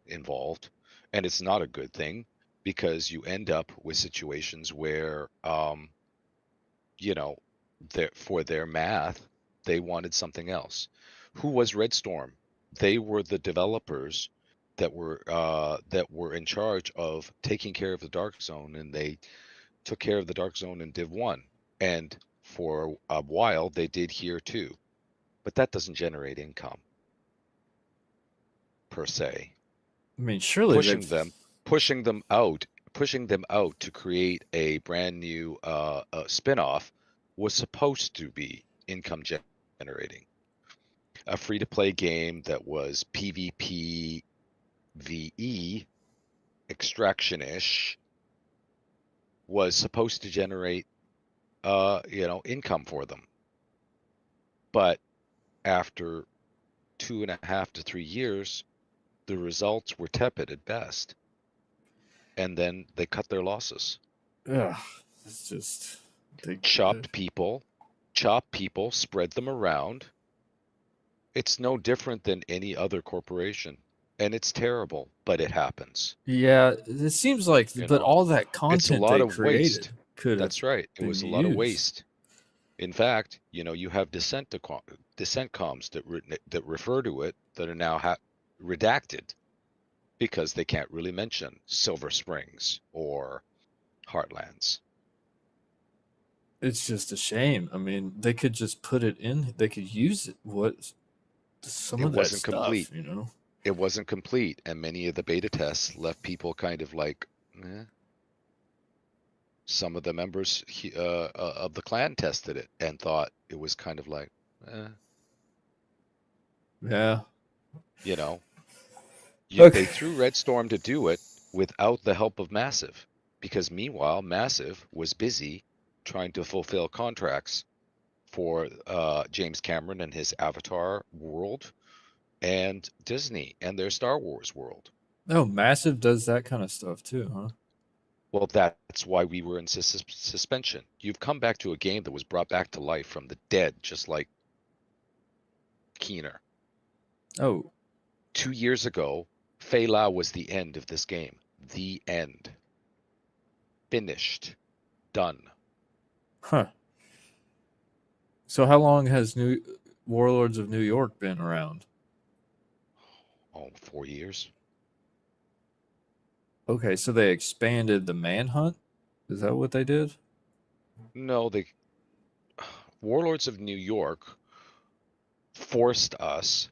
involved, and it's not a good thing, because you end up with situations where for their math they wanted something else. Who was Red Storm? They were the developers that were in charge of taking care of the Dark Zone, and they took care of the Dark Zone in Div 1, and for a while they did here too, but that doesn't generate income per se. I mean, surely pushing them out to create a brand new spin-off was supposed to be income generating. A free-to-play game that was PvP VE extraction-ish was supposed to generate income for them. But after 2.5 to 3 years, the results were tepid at best. And then they cut their losses. Yeah, it's just chopped people, spread them around. It's no different than any other corporation, and it's terrible, but it happens. Yeah, it seems like, but all that content it's a lot they of created waste. That's right. It was a lot of waste. In fact, you have dissent comms that refer to it that are now redacted, because they can't really mention Silver Springs or Heartlands. It's just a shame. I mean, they could just put it in. They could use it. What some It of that wasn't stuff, complete. you know? It wasn't complete, and many of the beta tests left people kind of like, eh. Some of the members of the clan tested it and thought it was kind of like, eh, Yeah. you know. Okay. They threw Red Storm to do it without the help of Massive, because meanwhile, Massive was busy trying to fulfill contracts for James Cameron and his Avatar world and Disney and their Star Wars world. Oh, Massive does that kind of stuff too, huh? Well, that's why we were in suspension. You've come back to a game that was brought back to life from the dead, just like Keener. Oh, 2 years ago, Fei Lao was the end of this game. The end. Finished. Done. huh. So how long has New Warlords of New York been around? Oh, 4 years. Okay, so they expanded the manhunt? Is that what they did? No, Warlords of New York forced us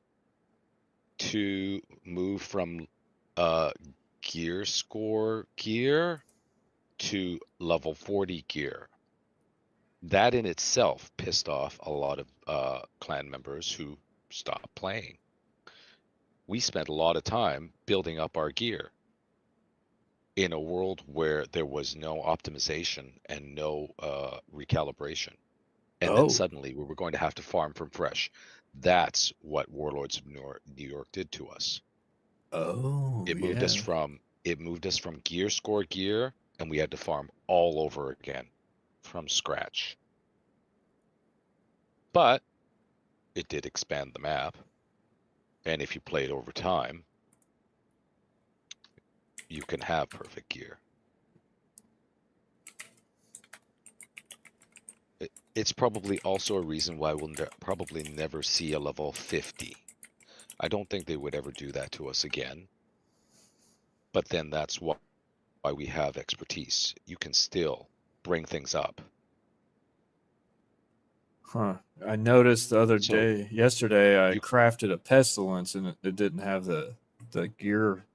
to move from gear score gear to level 40 gear. That in itself pissed off a lot of clan members who stopped playing. We spent a lot of time building up our gear in a world where there was no optimization and no recalibration. And Oh. then suddenly we were going to have to farm from fresh. That's what Warlords of New York did to us. Oh, It moved us from gear score gear, and we had to farm all over again from scratch. But it did expand the map. And if you play it over time, you can have perfect gear. It's probably also a reason why we'll probably never see a level 50. I don't think they would ever do that to us again. But then that's why we have expertise. You can still bring things up. Huh. I noticed the other So, day, yesterday, I you- crafted a pestilence and it didn't have the gear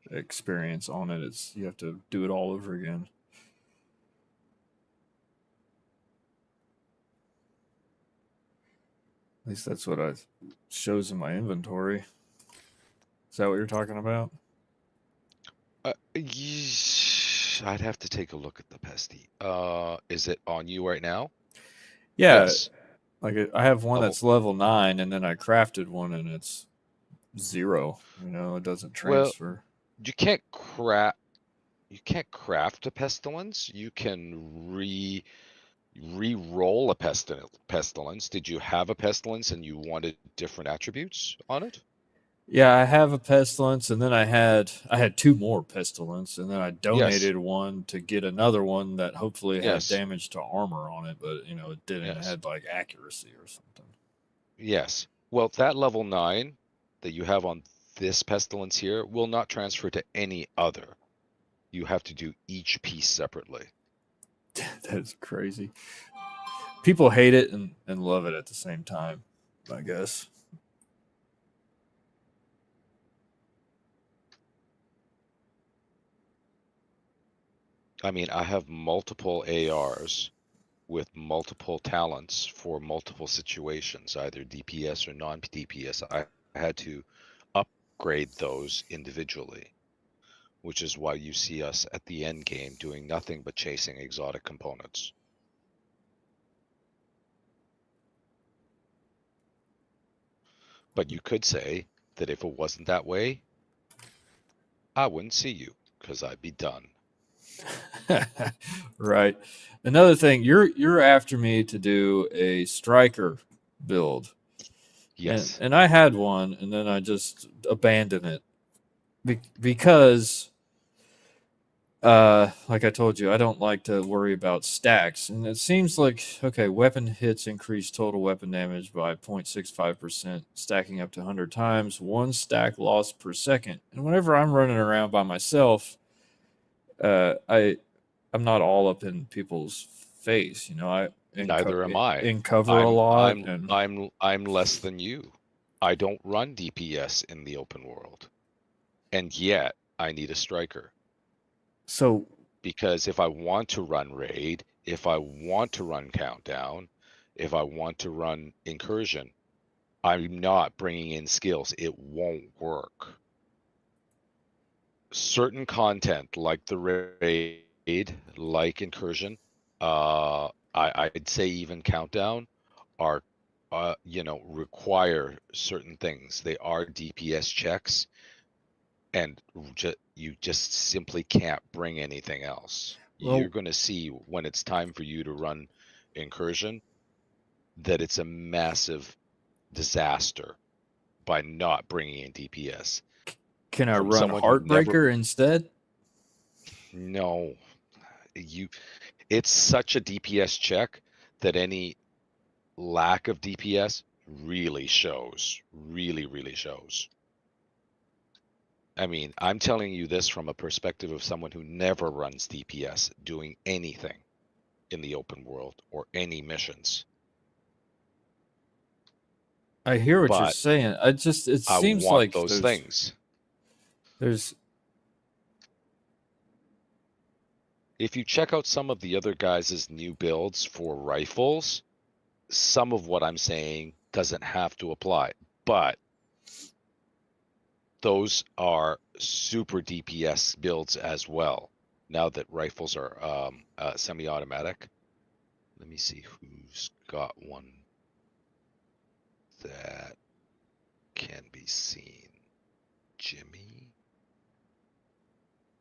experience on it. It's you have to do it all over again. At least that's what I shows in my inventory. Is that what you're talking about? I'd have to take a look at the pesty. Is it on you right now? Yeah, Yes. like I have one Level- that's level 9, and then I crafted one and it's 0. You know, it doesn't Well, transfer. You can't craft. You can't craft a pestilence. You can re-roll a pestilence. Did you have a pestilence and you wanted different attributes on it? Yeah, I have a pestilence, and then I had 2 more pestilence, and then I donated one to get another one that hopefully had Yes. damage to armor on it, but you know it didn't. It Yes. had like accuracy or something. Yes. Well, that level 9 that you have on this pestilence here will not transfer to any other. You have to do each piece separately. That's crazy. People hate it and love it at the same time, I guess. I mean, I have multiple ARs with multiple talents for multiple situations, either DPS or non-DPS. I had to upgrade those individually, which is why you see us at the end game doing nothing but chasing exotic components. But you could say that if it wasn't that way, I wouldn't see you, because I'd be done. Right. Another thing, you're after me to do a striker build. Yes. And I had one, and then I just abandoned it because, like I told you, I don't like to worry about stacks. And it seems like, okay, weapon hits increase total weapon damage by 0.65%, stacking up to 100 times, 1 stack loss per second. And whenever I'm running around by myself, I'm not all up in people's face. You know, Neither am I. in cover a lot. And I'm less than you. I don't run DPS in the open world, and yet I need a striker. so Because if I want to run raid, if I want to run countdown, if I want to run incursion, I'm not bringing in skills. It won't work. Certain content like the raid, like incursion, I'd say even countdown are, require certain things. They are DPS checks, and you just simply can't bring anything else. Well- You're going to see when it's time for you to run incursion that it's a massive disaster by not bringing in DPS. can I from run someone who never- Heartbreaker instead? No, it's such a DPS check that any lack of DPS really shows, really shows. I mean, I'm telling you this from a perspective of someone who never runs DPS doing anything in the open world or any missions. I hear what you're But saying. It I seems want like those things. There's If you check out some of the other guys' new builds for rifles, some of what I'm saying doesn't have to apply, but those are super DPS builds as well. Now that rifles are semi-automatic, let me see who's got one that can be seen. Jimmy,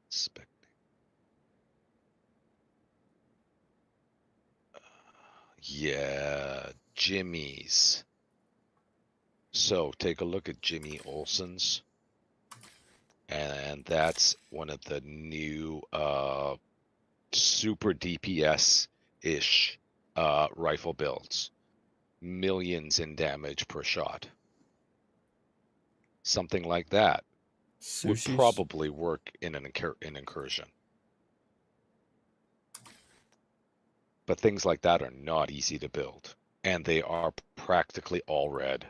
inspecting. Yeah, Jimmy's. So take a look at Jimmy Olsen's. And that's one of the new super DPS-ish rifle builds. Millions in damage per shot. Something like that would sushis. probably work in an incursion. But things like that are not easy to build. And they are practically all red.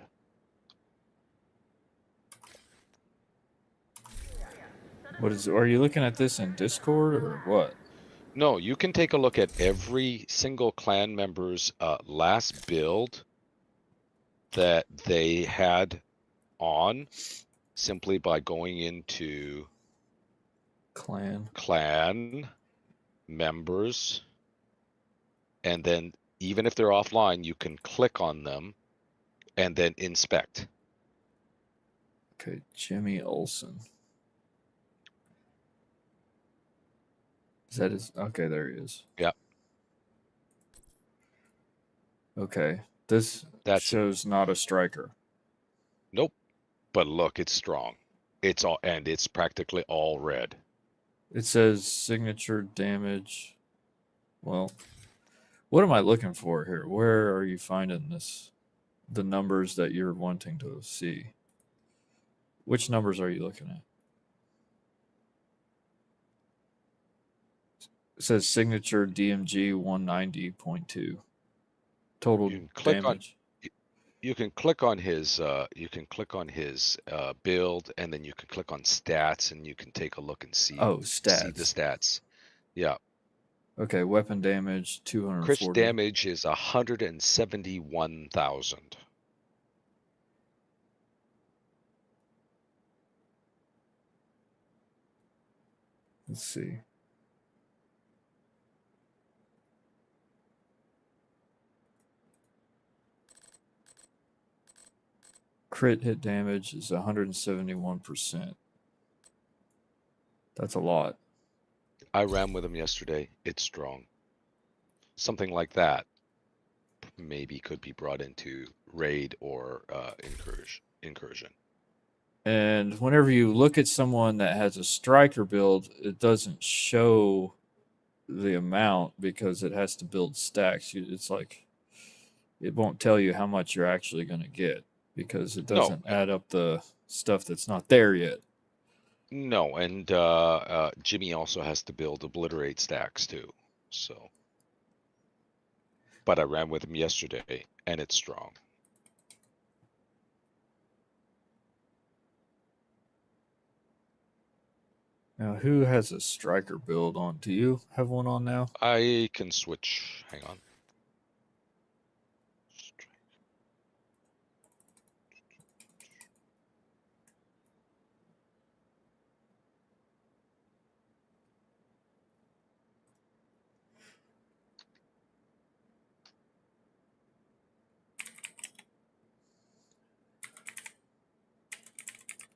Are you looking at this in Discord or what? No, you can take a look at every single clan member's last build that they had on simply by going into Clan. members, and then even if they're offline, you can click on them and then inspect. Okay, Jimmy Olsen. Is that his? Okay, there he is. Yeah. Okay, this That's- shows not a striker. Nope. But look, it's strong. It's practically all red. It says signature damage. Well, what am I looking for here? Where are you finding this? The numbers that you're wanting to see. Which numbers are you looking at? It says signature DMG 190.2. Total You can click on- damage. You can click on his build, and then you can click on stats, and you can take a look and see Oh, see the stats. stats. Yeah. Okay, weapon damage Crit 240. damage is 171,000. Let's see. Crit hit damage is 171%. That's a lot. I ran with him yesterday. It's strong. Something like that maybe could be brought into raid or incursion. And whenever you look at someone that has a striker build, it doesn't show the amount because it has to build stacks. It's like it won't tell you how much you're actually going to get because it No. doesn't add up the stuff that's not there yet. No, and Jimmy also has to build obliterate stacks too. So but I ran with him yesterday, and it's strong. Now, who has a striker build on? Do you have one on now? I can switch. Hang on.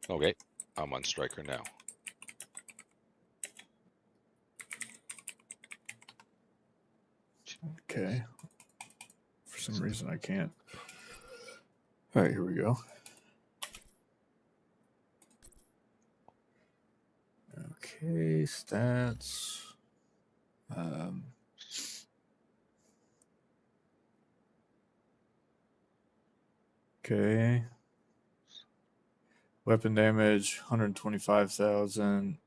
Okay, I'm on striker now. Okay. For some reason, I can't. All right, here we go. Okay, stats. Okay. Weapon damage 125,000.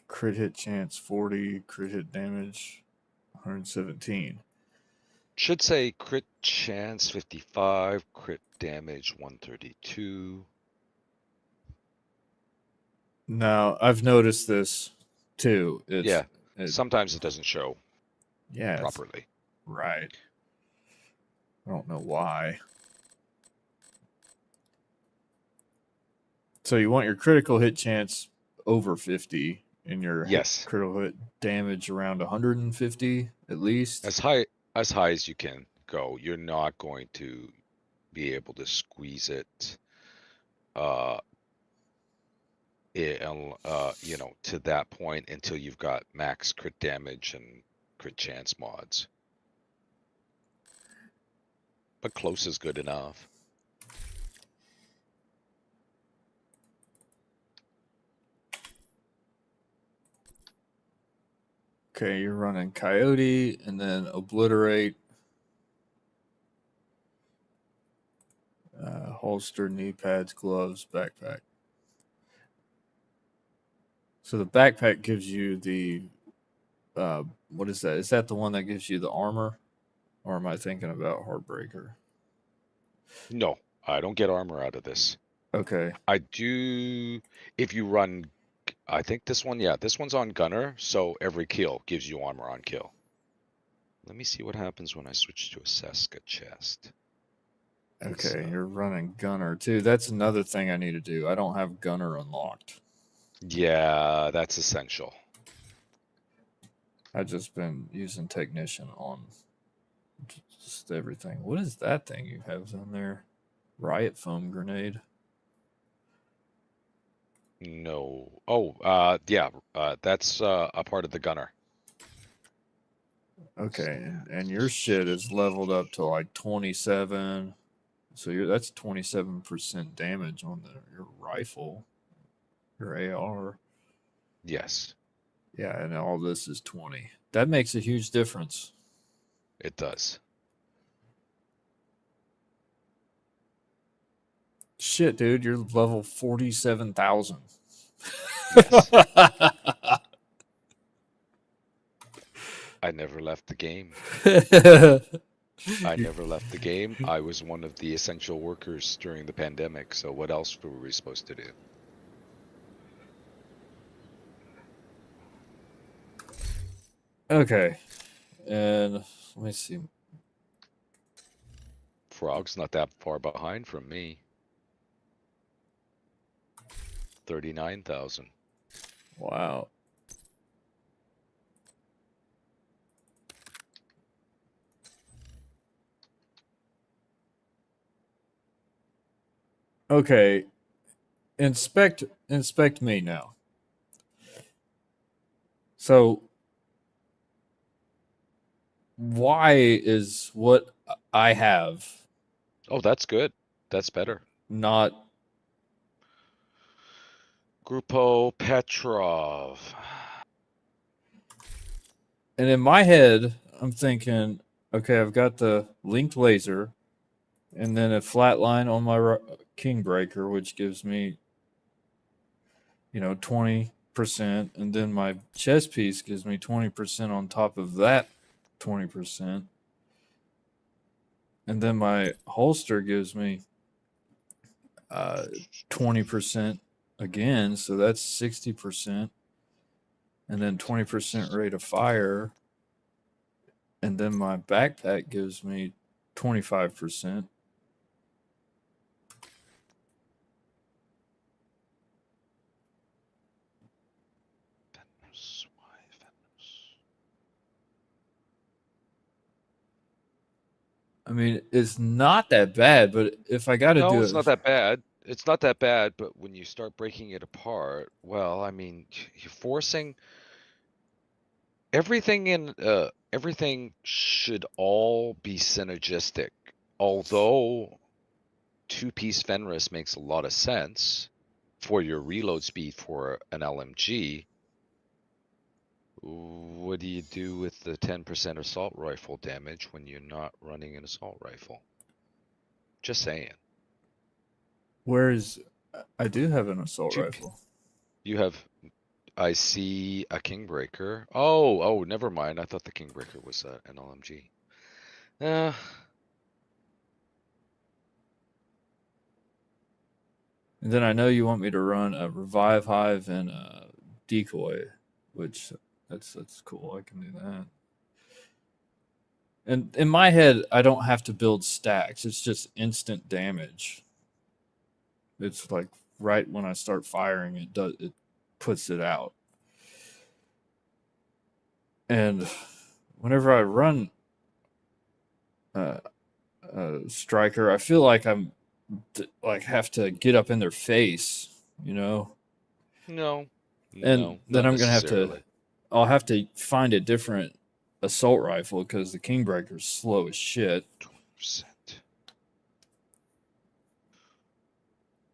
Crit hit chance 40. Crit hit damage 117. Should say crit chance 55, crit damage 132. Now, I've noticed this too. Yeah, It, sometimes it doesn't show yeah, it's- properly. right. I don't know why. So you want your critical hit chance over 50 and your Yes. critical hit damage around 150 at least. As high as you can go. You're not going to be able to squeeze it you know, to that point until you've got max crit damage and crit chance mods. But close is good enough. Okay, you're running Coyote and then Obliterate. Holster, knee pads, gloves, backpack. So the backpack gives you the what is that? Is that the one that gives you the armor? Or am I thinking about Heartbreaker? No, I don't get armor out of this. Okay. I do if you run I think this one, yeah, this one's on Gunner, so every kill gives you armor on kill. Let me see what happens when I switch to a Seska chest. Okay, you're running Gunner too. That's another thing I need to do. I don't have Gunner unlocked. Yeah, that's essential. I've just been using Technician on just everything. What is that thing you have on there? Riot foam grenade. No. Oh, yeah, that's a part of the Gunner. Okay, and your shit is leveled up to like 27. So that's 27% damage on your rifle, your AR. Yes, Yeah, and all this is 20. That makes a huge difference. it does. Shit, dude, you're level 47,000. Yes. I never left the game. I never left the game. I was one of the essential workers during the pandemic, so what else were we supposed to do? Okay, and let me see. Frog's not that far behind from me. 39,000. Wow. Okay, inspect me now. So why is what I have Oh, that's good. That's better. not Grupo Petrov. and in my head I'm thinking, okay, I've got the linked laser and then a flat line on my King Breaker, which gives me 20%, and then my chest piece gives me 20% on top of that 20%. And then my holster gives me 20% again, so that's 60%. And then 20% rate of fire. And then my backpack gives me 25%. Why Venus? I mean, it's not that bad, but if I got to No, do it's it, not that bad. It's not that bad, but when you start breaking it apart, well, I mean, you're forcing everything should all be synergistic. Although two-piece Fenris makes a lot of sense for your reload speed for an LMG, what do you do with the 10% assault rifle damage when you're not running an assault rifle? Just saying. whereas I do have an assault Two- rifle. You have, I see a Kingbreaker. Oh, never mind. I thought the Kingbreaker was an LMG. And then I know you want me to run a revive hive and a decoy, which that's cool. I can do that. And in my head, I don't have to build stacks. It's just instant damage. It's like right when I start firing, it puts it out. And whenever I run striker, I feel like I'm like have to get up in their face, you know. No. And No, then not I'm gonna have to. necessarily. I'll have to find a different assault rifle because the Kingbreaker's slow as shit. 20%.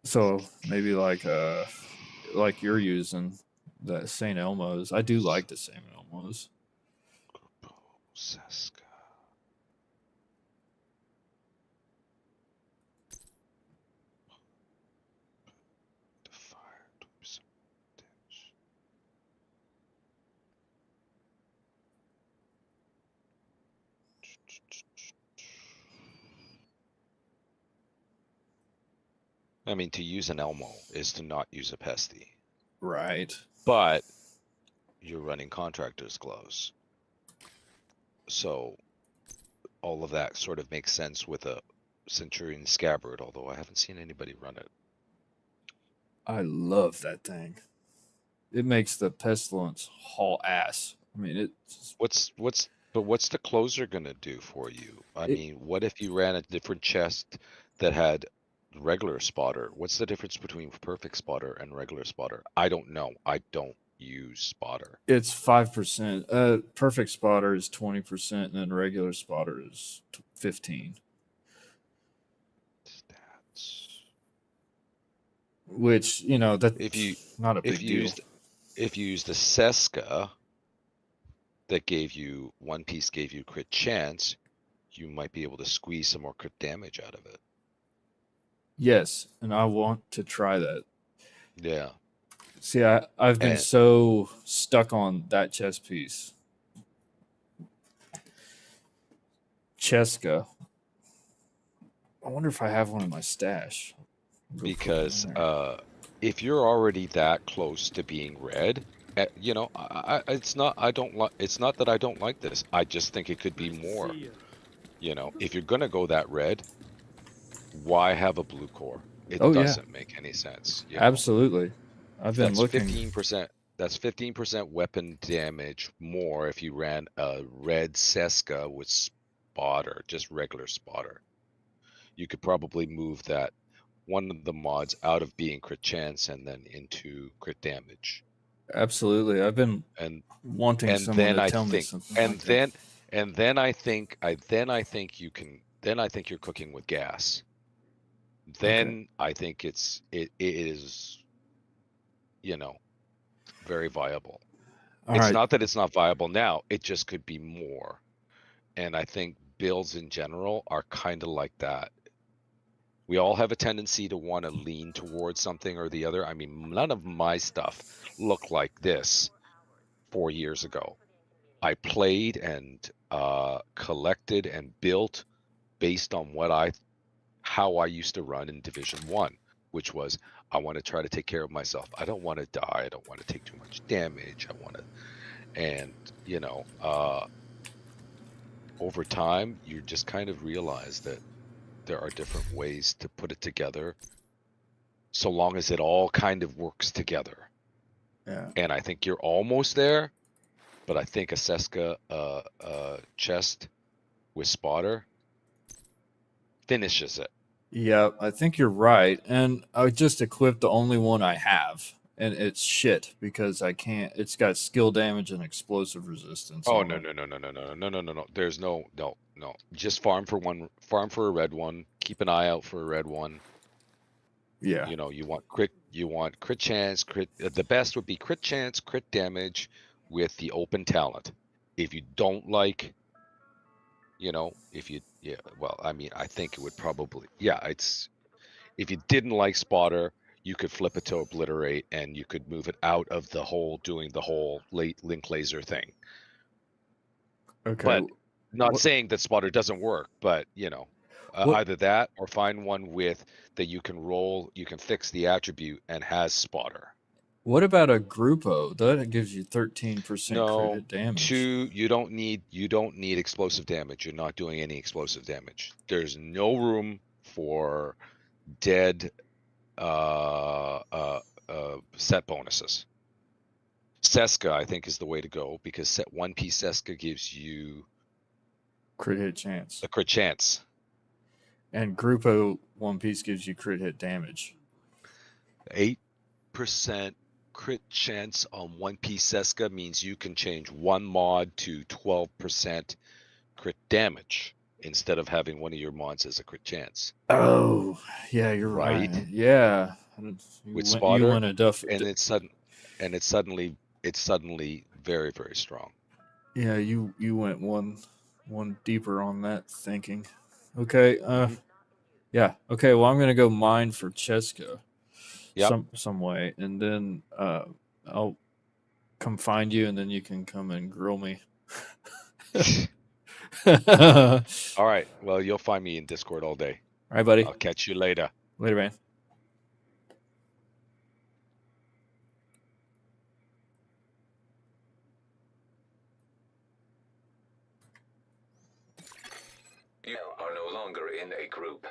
So maybe like you're using the St. Elmo's. I do like the St. Elmo's. Seska. The fire 20% damage. I mean, to use an Elmo is to not use a Pesty, Right. but you're running contractor's gloves. So all of that sort of makes sense with a Centurion Scabbard, although I haven't seen anybody run it. I love that thing. It makes the pestilence haul ass. I mean, it's What's the closer gonna do for you? I mean, what if you ran a different chest that had regular spotter? What's the difference between perfect spotter and regular spotter? I don't know. I don't use spotter. it's 5%. Perfect spotter is 20%, and then regular spotter is 15. Stats. Which that If you not a big if you deal. used a Seska that gave you one piece gave you crit chance, you might be able to squeeze some more crit damage out of it. Yes, and I want to try that. Yeah. See, I've been And- so stuck on that chess piece. Cheska. I wonder if I have one in my stash. Go put it in Because there. if you're already that close to being red, it's not that I don't like this. I just think it could be more. If you're gonna go that red, why have a blue core? It Oh, yeah. doesn't make any sense. Absolutely. I've been That's looking. 15%. That's 15% weapon damage more if you ran a red Seska with spotter, just regular spotter. You could probably move that one of the mods out of being crit chance and then into crit damage. Absolutely. I've been And wanting and someone then to I tell me think something and like then that. and then I think you're cooking with gas. Then I think it is very viable. All It's right. not that it's not viable now, it just could be more. And I think builds in general are kind of like that. We all have a tendency to want to lean towards something or the other. I mean, none of my stuff looked like this 4 years ago. I played and collected and built based on how I used to run in Division 1, which was I want to try to take care of myself. I don't want to die. I don't want to take too much damage. I want to, and over time, you just kind of realize that there are different ways to put it together, so long as it all kind of works together. Yeah. And I think you're almost there, but I think a Seska chest with spotter finishes it. Yeah, I think you're right. And I just equipped the only one I have. And it's shit because I can't. It's got skill damage and explosive resistance. Oh on no it. no. There's no. Just farm for a red one. Keep an eye out for a red one. Yeah. You know, you want crit chance, the best would be crit chance, crit damage with the open talent. If you don't like, well, I mean, I think it would probably, if you didn't like spotter, you could flip it to obliterate and you could move it out of the whole, doing the whole link laser thing. Okay. But not What- saying that spotter doesn't work, but What- either that or find one with that you can fix the attribute and has spotter. What about a Grupo? That gives you 13% No, crit damage. you don't need explosive damage. You're not doing any explosive damage. There's no room for dead set bonuses. Seska, I think, is the way to go because set 1-piece Seska gives you Crit hit chance. a crit chance. And Grupo one piece gives you crit hit damage. 8% crit chance on 1-piece Seska means you can change one mod to 12% crit damage instead of having one of your mods as a crit chance. Oh, yeah, you're right. Right? Yeah. With spotter, went a duff. and it's suddenly very, very strong. Yeah, you went one deeper on that thinking. Okay. Yeah. Okay. Well, I'm gonna go mine for Cheska. Yep. Some way, and then I'll come find you, and then you can come and grill me. All All right. Well, you'll find me in Discord all day. right, buddy. I'll catch you later. Later, man. You are no longer in a group.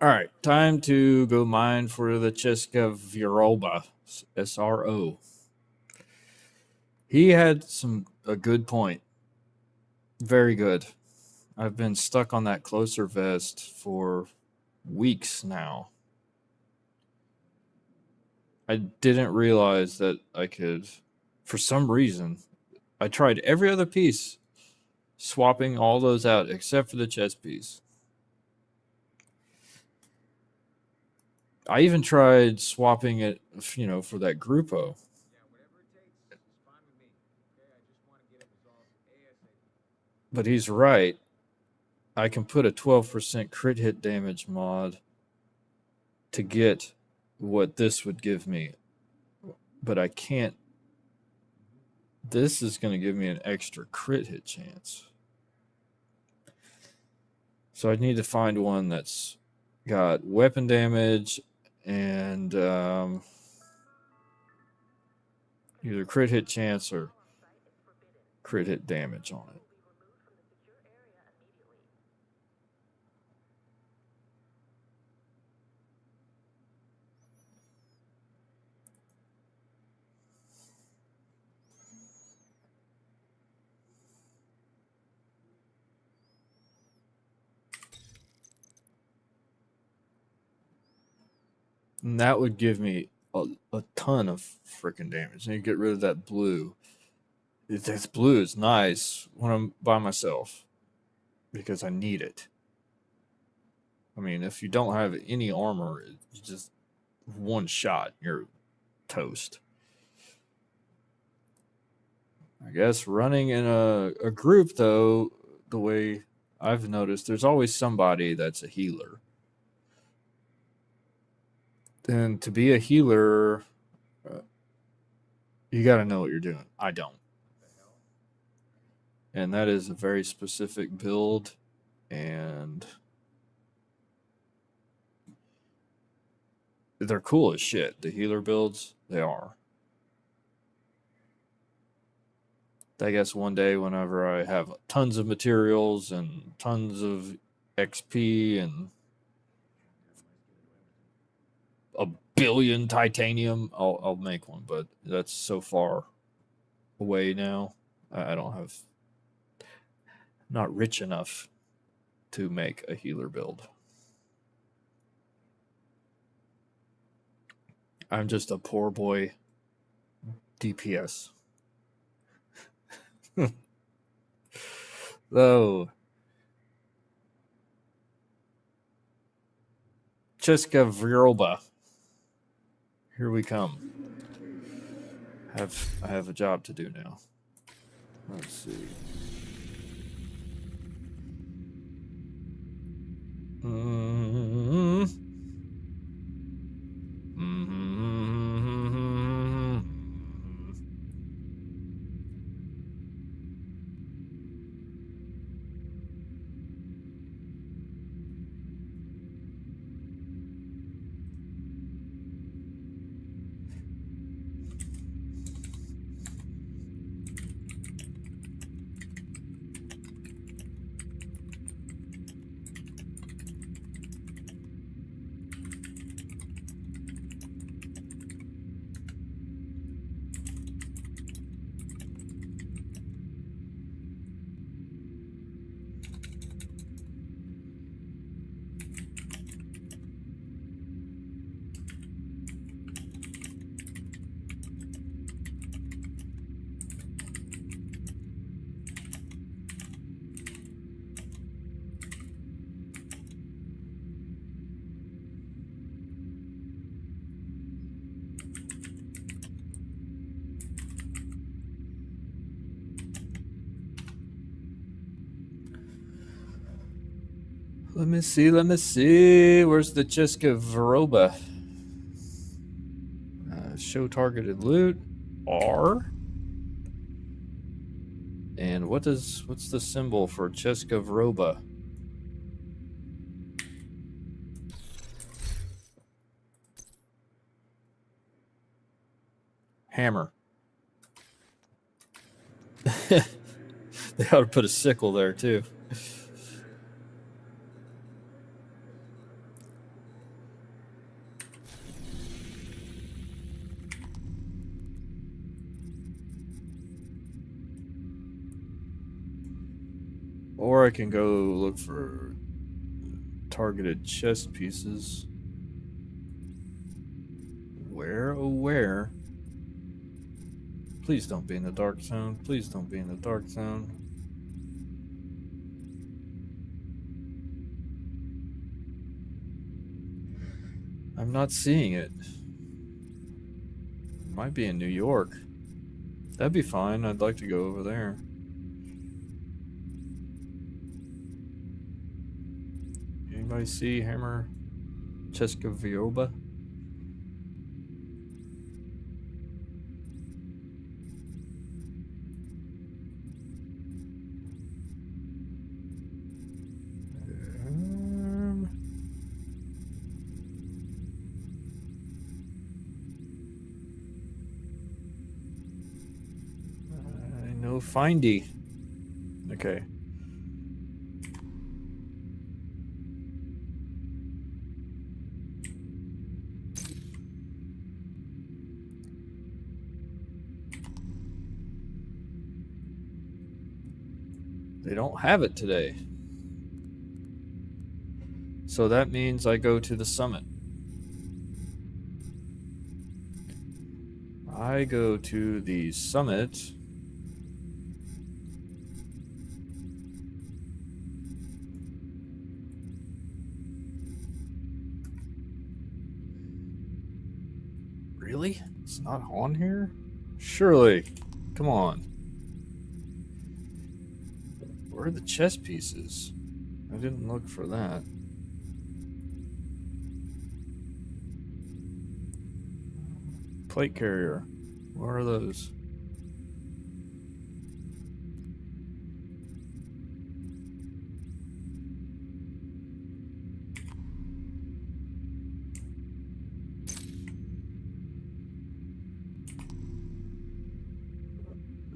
All right, time to go mine for the Cheska Viroba SRO. He had a good point. Very good. I've been stuck on that closer vest for weeks now. I didn't realize that I could, for some reason, I tried every other piece, swapping all those out except for the chest piece. I even tried swapping it, for that Grupo. But he's right. I can put a 12% crit hit damage mod to get what this would give me. But I can't. This is going to give me an extra crit hit chance. So I need to find one that's got weapon damage and either crit hit chance or crit hit damage on it. And that would give me a ton of freaking damage. And you get rid of that blue. That blue is nice when I'm by myself because I need it. I mean, if you don't have any armor, it's just one shot, you're toast. I guess running in a group, though, the way I've noticed, there's always somebody that's a healer. And to be a healer, you got to know what you're doing. I don't. And that is a very specific build. And they're cool as shit. The healer builds, they are. I guess one day, whenever I have tons of materials and tons of XP and a billion titanium, I'll make one. But that's so far away now. I don't have, not rich enough to make a healer build. I'm just a poor boy DPS. Though Cheska Vroba. Here we come. I have a job to do now. Let's see. Let me see. Where's the Cheska Vroba? Show targeted loot. R. And what's the symbol for Cheska Vroba? Hammer. They ought to put a sickle there too. Or I can go look for targeted chest pieces. Where, oh where? Please don't be in the dark zone. Please don't be in the dark zone. I'm not seeing it. Might be in New York. That'd be fine. I'd like to go over there. Anybody see Hammer Cheskavioba? I know Findy. Okay. They don't have it today. So that means I go to the summit. I go to the summit. Really? It's not on here? Surely. Come on. Where are the chess pieces? I didn't look for that. Plate carrier. Where are those?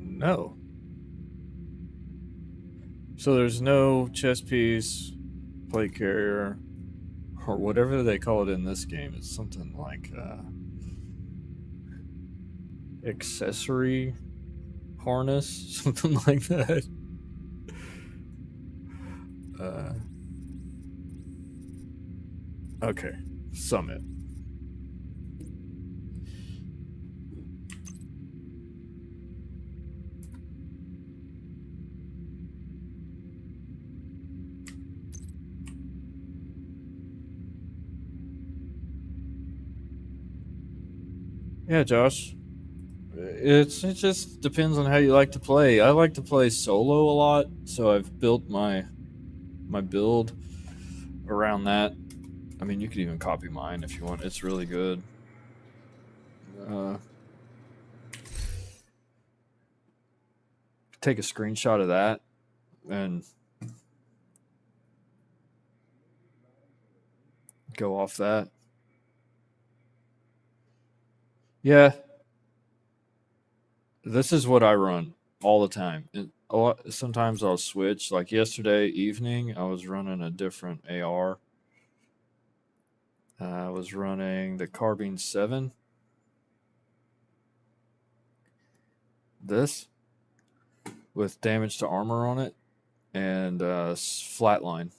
No. So there's no chess piece, plate carrier, or whatever they call it in this game. It's something like accessory harness, something like that. Okay, summit. Yeah, Josh. It just depends on how you like to play. I like to play solo a lot, so I've built my build around that. I mean, you could even copy mine if you want. It's really good. Take a screenshot of that and go off that. Yeah. This is what I run all the time. Sometimes I'll switch. Like yesterday evening, I was running a different AR. I was running the Carbine 7. This with damage to armor on it and flatline.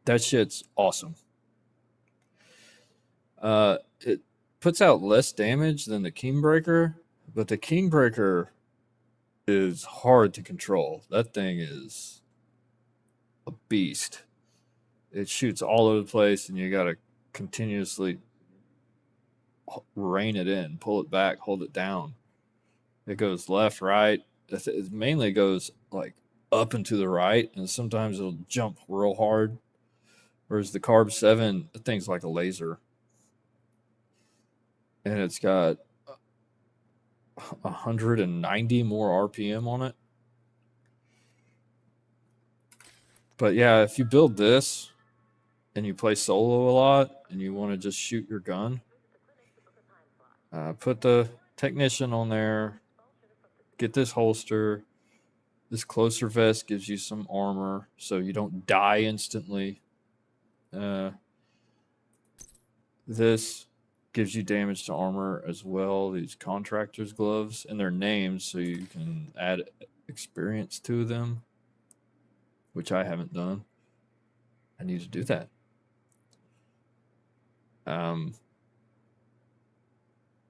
That shit's awesome. It puts out less damage than the Kingbreaker, but the Kingbreaker is hard to control. That thing is a beast. It shoots all over the place, and you got to continuously rein it in, pull it back, hold it down. It goes left, right. It mainly goes like up and to the right, and sometimes it'll jump real hard. Whereas the Carb 7, the thing's like a laser. And it's got 190 more RPM on it. But yeah, if you build this and you play solo a lot and you want to just shoot your gun, put the Technician on there, get this holster. This closer vest gives you some armor so you don't die instantly. This gives you damage to armor as well. These contractors gloves and their names so you can add experience to them, which I haven't done. I need to do that.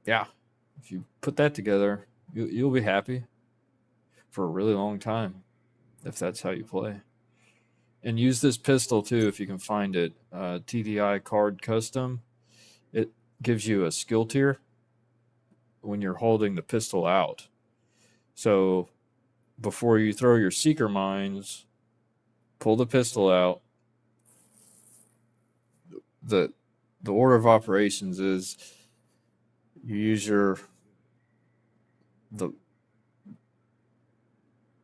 Yeah, if you put that together, you'll be happy for a really long time if that's how you play. And use this pistol too if you can find it. TDI Card Custom. It gives you a skill tier when you're holding the pistol out. So before you throw your seeker mines, pull the pistol out. The order of operations is you use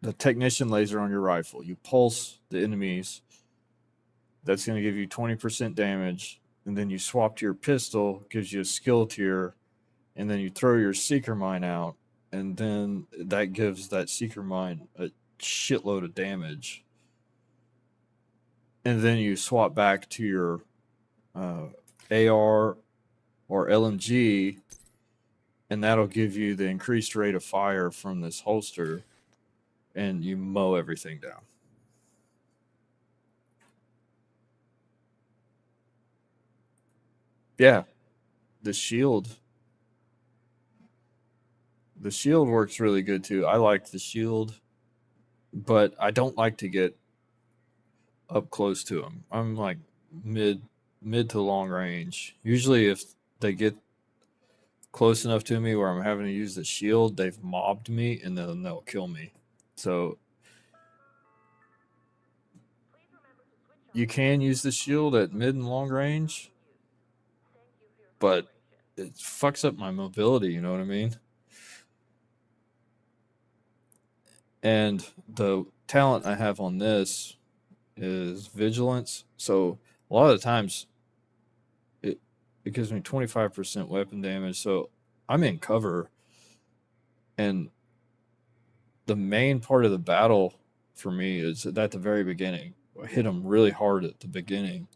the technician laser on your rifle. You pulse the enemies. That's going to give you 20% damage. And then you swap to your pistol, gives you a skill tier. And then you throw your seeker mine out. And then that gives that seeker mine a shitload of damage. And then you swap back to your AR or LMG. And that'll give you the increased rate of fire from this holster. And you mow everything down. Yeah, the shield works really good too. I like the shield, but I don't like to get up close to them. I'm like mid to long range. Usually if they get close enough to me where I'm having to use the shield, they've mobbed me and then they'll kill me. So you can use the shield at mid and long range, but it fucks up my mobility, you know what I mean? And the talent I have on this is vigilance. So a lot of the times it gives me 25% weapon damage. So I'm in cover, and the main part of the battle for me is at the very beginning. I hit them really hard at the beginning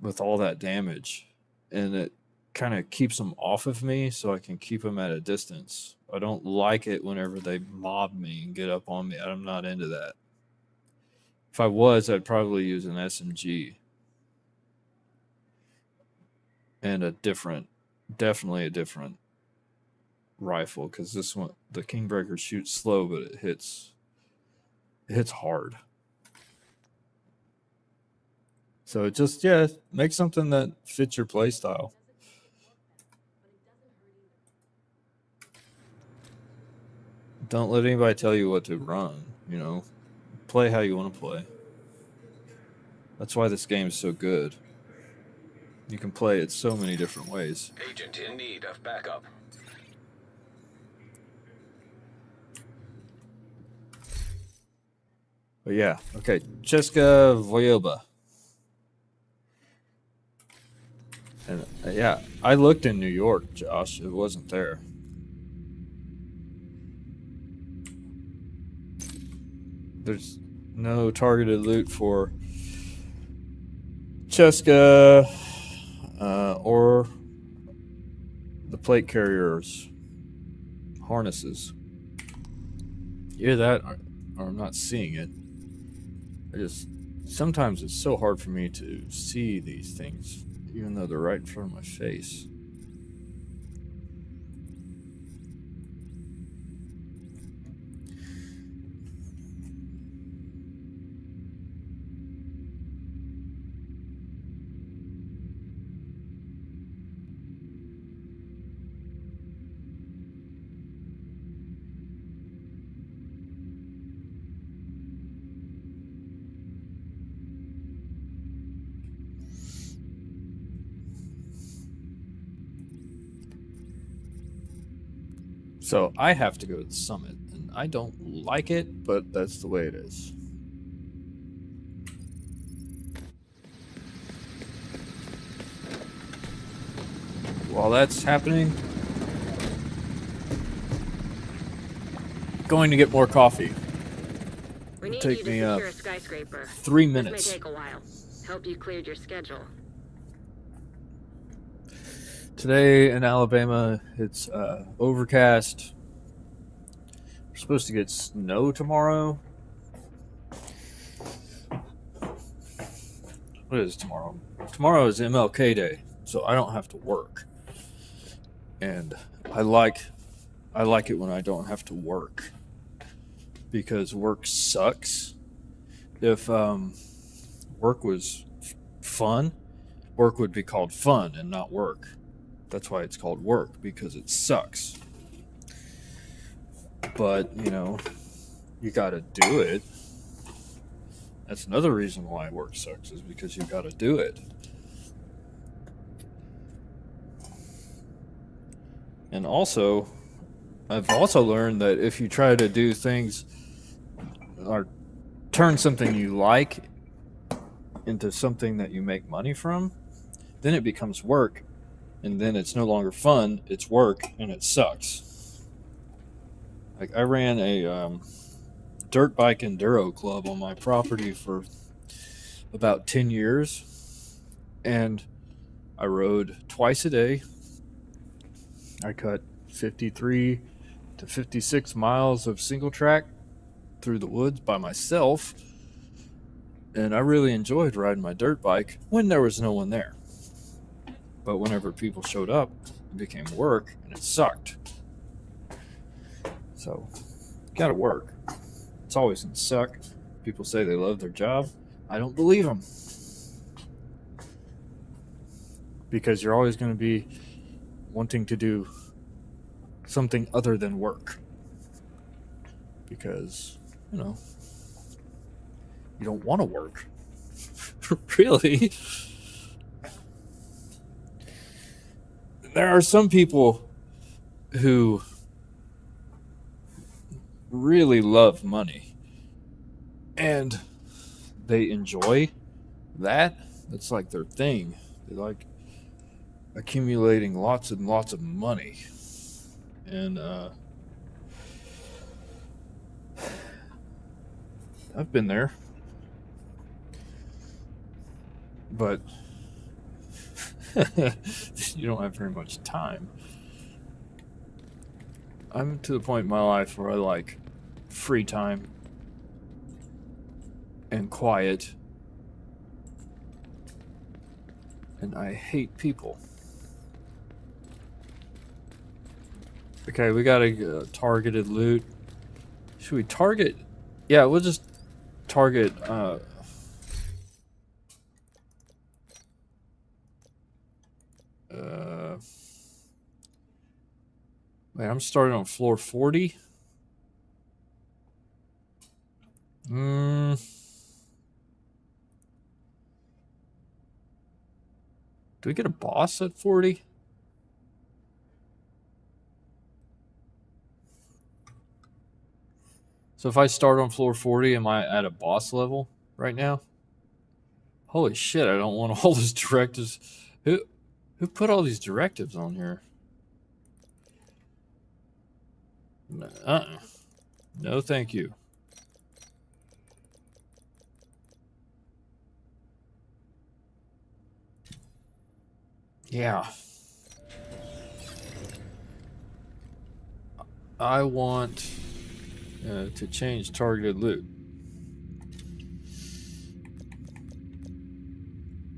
with all that damage, and it kind of keeps them off of me so I can keep them at a distance. I don't like it whenever they mob me and get up on me. I'm not into that. If I was, I'd probably use an SMG and definitely a different rifle, because this one, the Kingbreaker, shoots slow, but it hits hard. So just, yeah, make something that fits your play style. Don't let anybody tell you what to run, you know. Play how you want to play. That's why this game is so good. You can play it so many different ways. Agent in need of backup. But yeah, okay. Cheska Voyoba. And yeah, I looked in New York, Josh. It wasn't there. There's no targeted loot for Cheska or the plate carriers harnesses. Either that or I'm not seeing it. Sometimes it's so hard for me to see these things, even though they're right in front of my face. So I have to go to the summit, and I don't like it, but that's the way it is. While that's happening, going to get more coffee. We need Take you to me, secure a skyscraper. 3 This minutes. may take a while. Hope you cleared your schedule. Today in Alabama, it's overcast. We're supposed to get snow tomorrow. What is tomorrow? Tomorrow is MLK Day, so I don't have to work. And I like it when I don't have to work, because work sucks. if work was fun, work would be called fun and not work. That's why it's called work, because it sucks. But, you know, you got to do it. That's another reason why work sucks, is because you got to do it. And also, I've also learned that if you try to do things or turn something you like into something that you make money from, then it becomes work, and then it's no longer fun, it's work, and it sucks. Like, I ran a dirt bike enduro club on my property for about 10 years, and I rode twice a day. I cut 53 to 56 miles of single track through the woods by myself, and I really enjoyed riding my dirt bike when there was no one there. But whenever people showed up, it became work, and it sucked. So, gotta work. It's always gonna suck. People say they love their job. I don't believe them. Because you're always gonna be wanting to do something other than work. Because, you know, you don't want to work. Really. There are some people who really love money, and they enjoy that. It's like their thing. They like accumulating lots and lots of money. And I've been there. But you don't have very much time. I'm to the point in my life where I like free time and quiet, and I hate people. Okay, we got a targeted loot. Should we target? Yeah, we'll just target wait, I'm starting on floor 40. Do we get a boss at 40? So if I start on floor 40, am I at a boss level right now? Holy shit, I don't want all those directives. Who put all these directives on here? No, thank you. Yeah. I want to change targeted loot.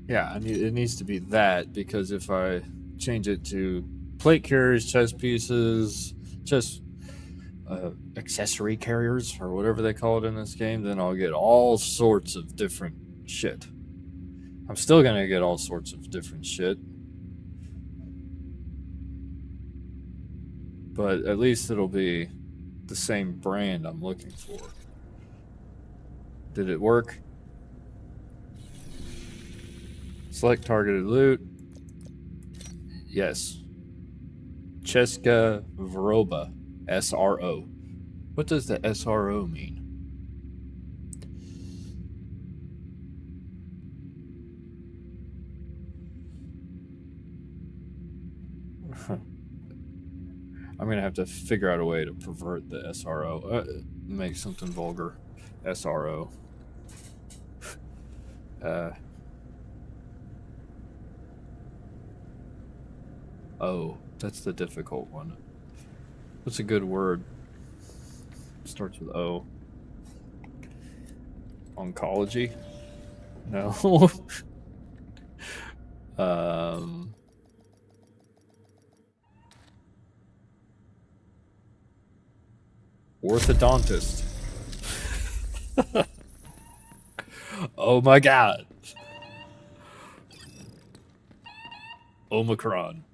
Yeah, it needs to be that, because if I change it to plate carriers, chest pieces, chest accessory carriers, or whatever they call it in this game, then I'll get all sorts of different shit. I'm still gonna get all sorts of different shit, but at least it'll be the same brand I'm looking for. Did it work? Select targeted loot. Yes. Cheska Vroba, SRO. What does the SRO mean? I'm gonna have to figure out a way to pervert the SRO. Make something vulgar. SRO. Oh, that's the difficult one. What's a good word? Starts with O. Oncology? No. Orthodontist. Oh my god. Omicron.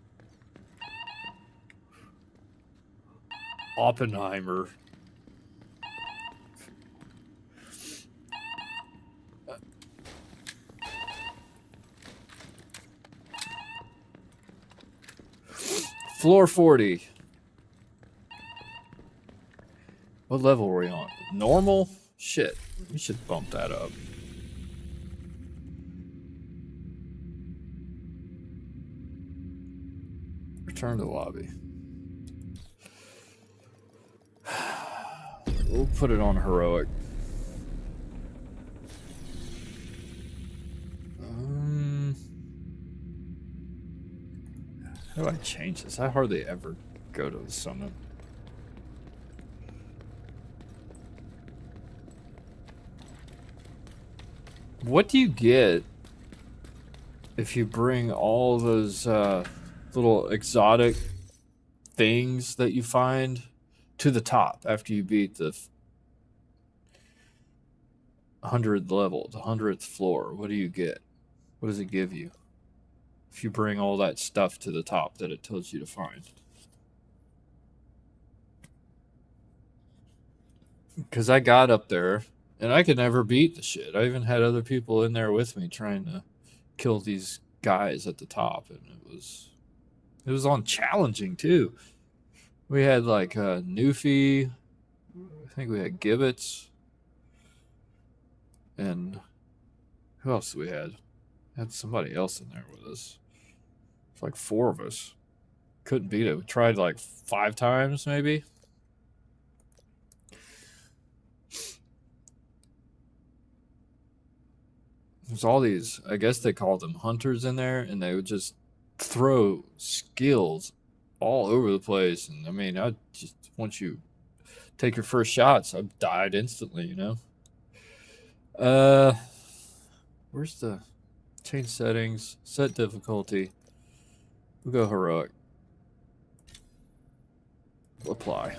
Oppenheimer. Floor 40. What level are we on? Normal? Shit. We should bump that up. Return to lobby. We'll put it on heroic. How do I change this? I hardly ever go to the summit. What do you get if you bring all those little exotic things that you find to the top after you beat the 100th level, the 100th floor? What do you get? What does it give you if you bring all that stuff to the top that it tells you to find? Because I got up there and I could never beat the shit. I even had other people in there with me trying to kill these guys at the top, and it was on challenging too. We had like Newfie, I think we had Gibbets, and who else we had? Had somebody else in there with us. It's like 4 of us. Couldn't beat it. We tried like 5 times maybe. There's all these, I guess they called them hunters in there, and they would just throw skills all over the place. And I mean, I just, once you take your first shots, I died instantly, you know? Where's the change settings, set difficulty? We'll go heroic. Apply.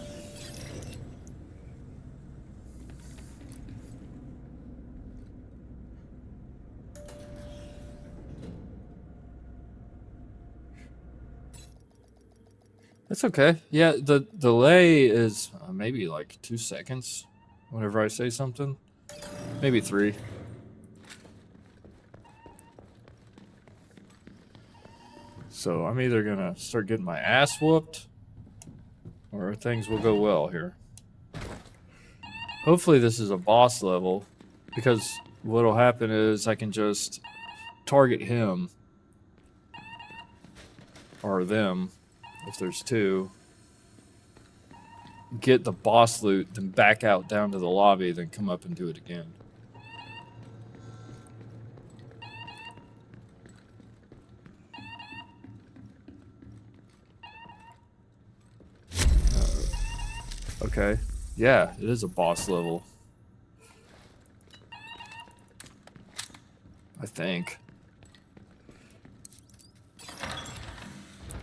That's okay. Yeah, the delay is maybe like 2 seconds whenever I say something. Maybe 3. So I'm either gonna start getting my ass whooped or things will go well here. Hopefully this is a boss level, because what'll happen is I can just target him or them if there's 2, get the boss loot, then back out down to the lobby, then come up and do it again. Okay. Yeah, it is a boss level. I think.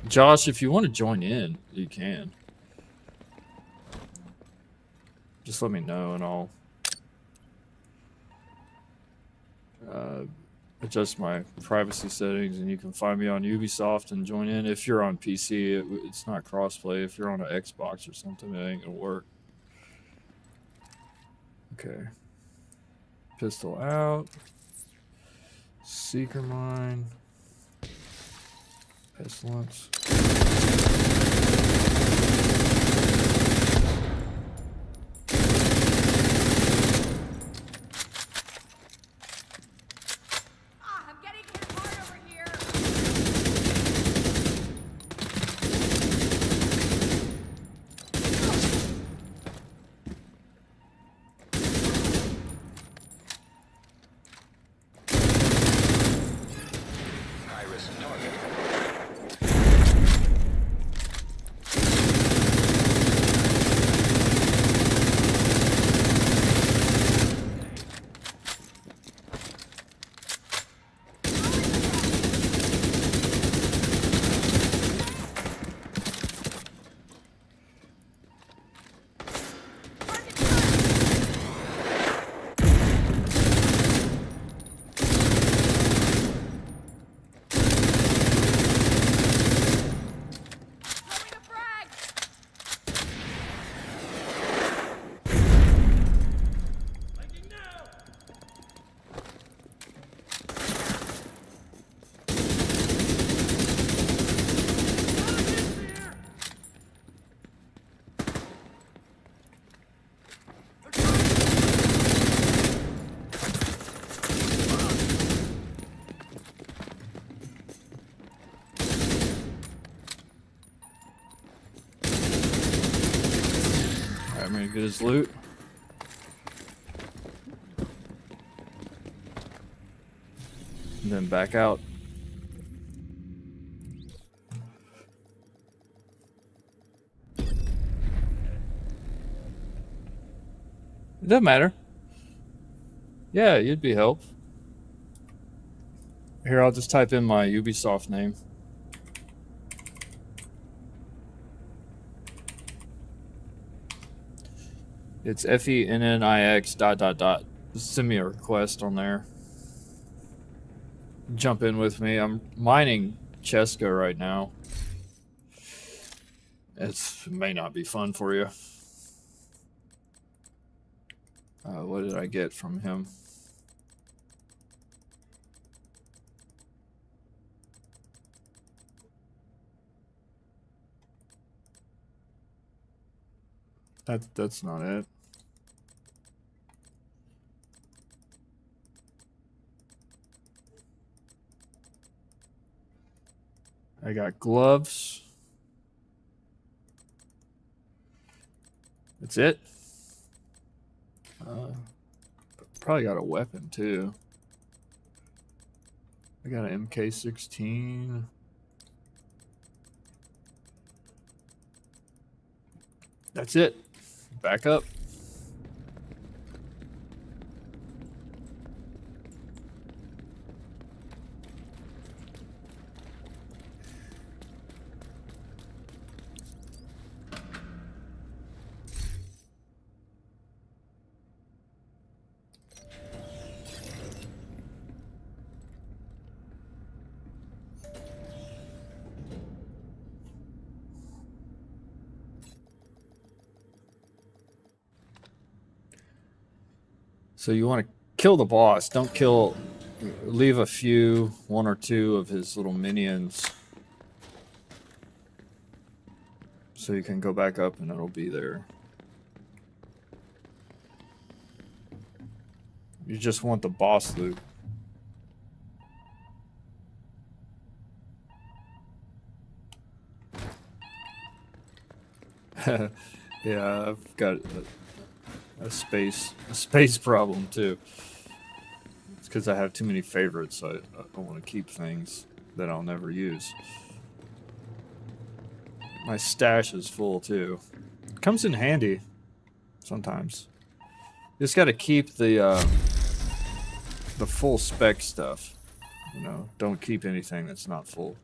Josh, if you want to join in, you can. Just let me know and I'll adjust my privacy settings, and you can find me on Ubisoft and join in. If you're on PC, it's not crossplay. If you're on an Xbox or something, it ain't gonna work. Okay. Pistol out. Seeker mine. Pestilence. I'm getting hit hard over here. High-risk target. Gonna get his loot. And then back out. It doesn't matter. Yeah, you'd be help. Here, I'll just type in my Ubisoft name. It's FENNIX ... Just send me a request on there. Jump in with me. I'm mining Cheska right now. It may not be fun for you. What did I get from him? That's not it. I got gloves. That's it. Probably got a weapon too. I got an MK16. That's it. Back up. So you want to kill the boss. Don't kill... Leave a few, one or two of his little minions. So you can go back up and it'll be there. You just want the boss loot. Yeah, I've got a space problem too. It's because I have too many favorites. I don't want to keep things that I'll never use. My stash is full too. Comes in handy sometimes. You just got to keep the full spec stuff. You know, don't keep anything that's not full.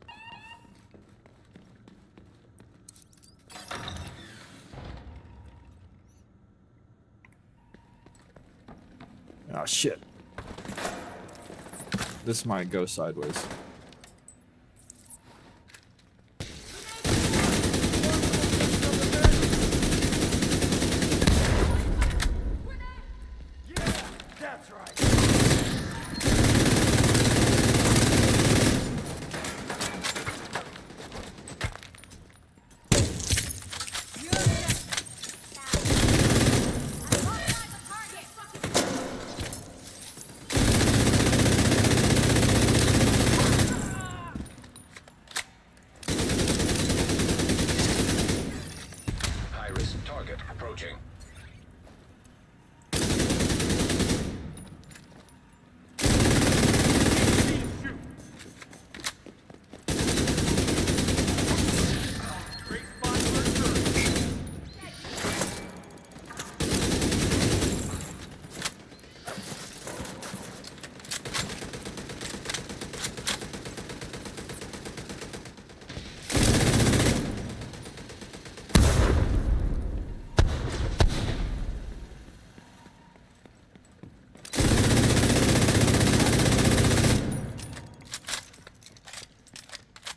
Oh shit. This might go sideways. High-risk target approaching.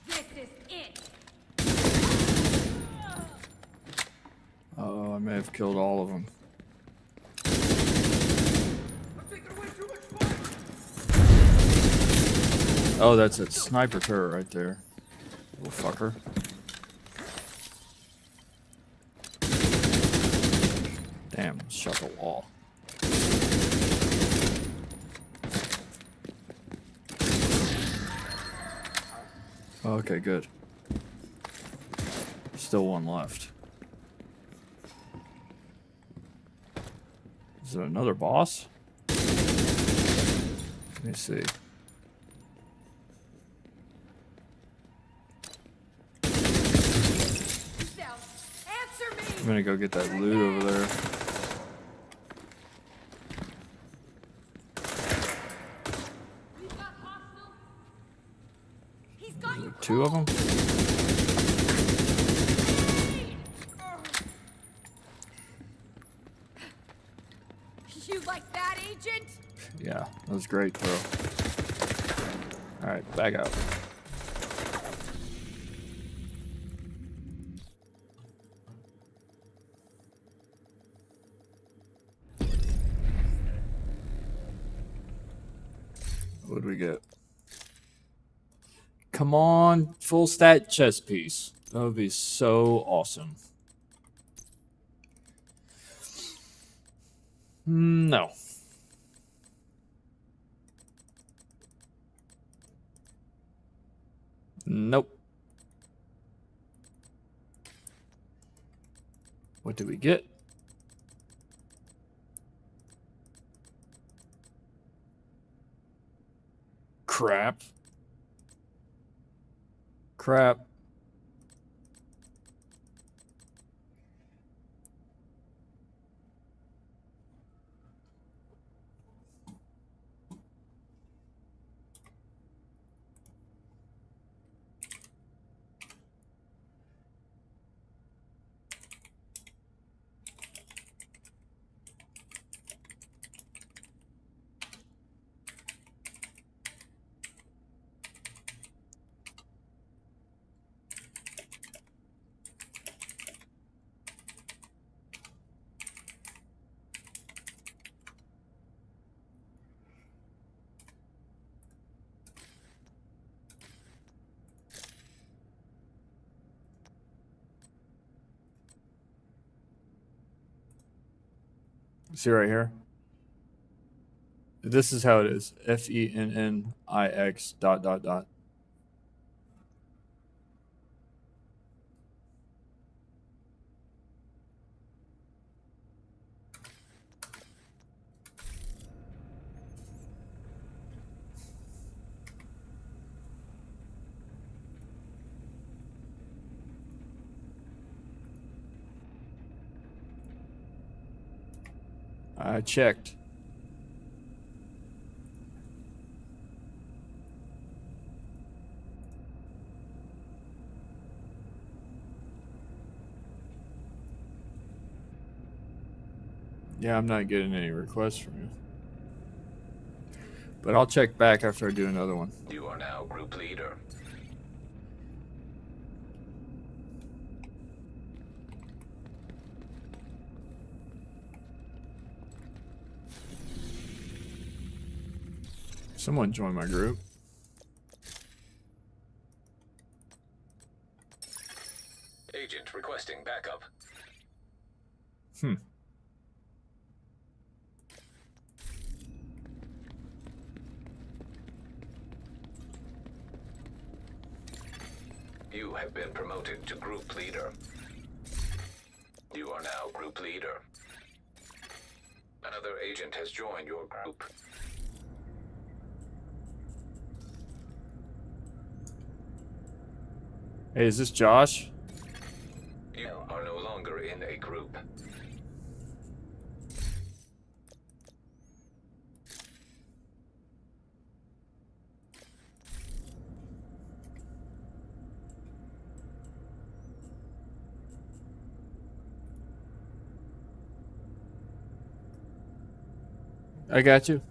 This is it. Oh, I may have killed all of them. Oh, that's a sniper turret right there. Little fucker. Damn, shut the wall. Okay, good. Still one left. Is it another boss? Let me see. Answer me! I'm gonna go get that loot over there. We've got hostile. He's got you. Two of them? You like that, Agent? Yeah, that was great, bro. Alright, back out. What do we get? Come on, full stat chest piece. That would be so awesome. No. Nope. What did we get? Crap. Crap. See right here? This is how it is. FENNIX ... I checked. Yeah, I'm not getting any requests from you. But I'll check back after I do another one. You are now group leader. Someone join my group. Agent requesting backup. You have been promoted to group leader. You are now group leader. Another agent has joined your group. Hey, is this Josh? You are no longer in a group. I got you.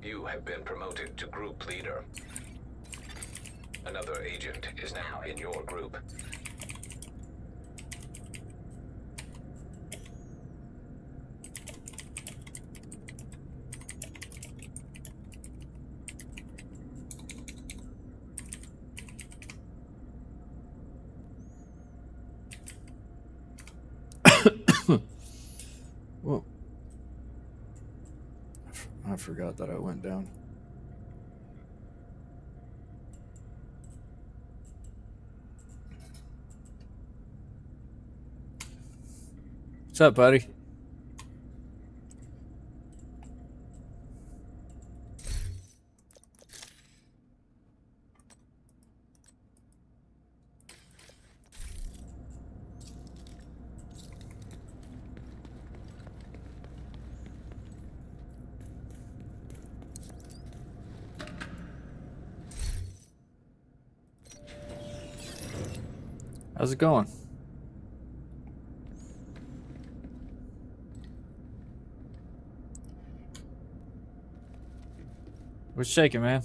You have been promoted to group leader. Another agent is now in your group. Well, I forgot that I went down. What's up, buddy? How's it going? What's shaking, man?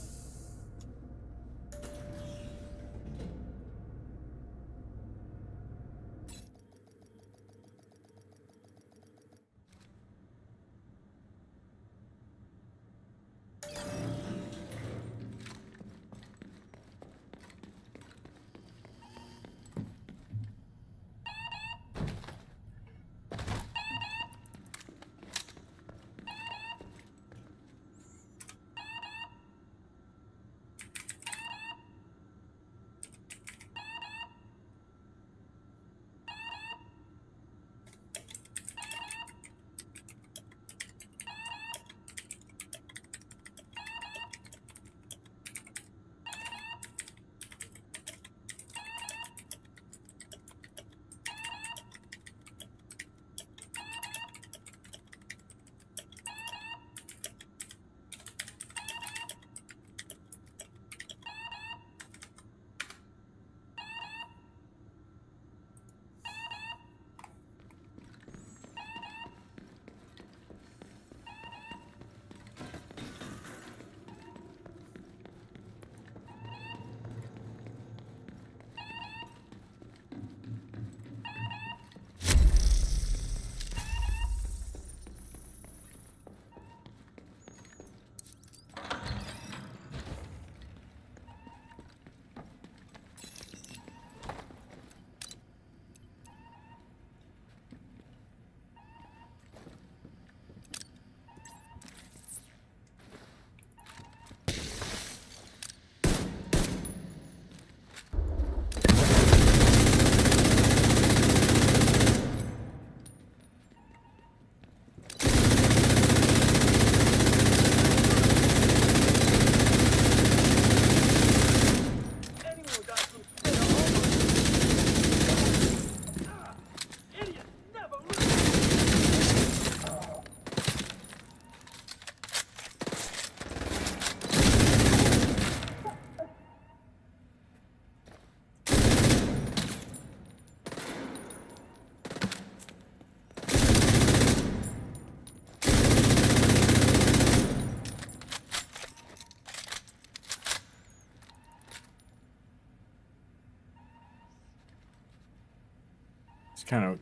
Kind of,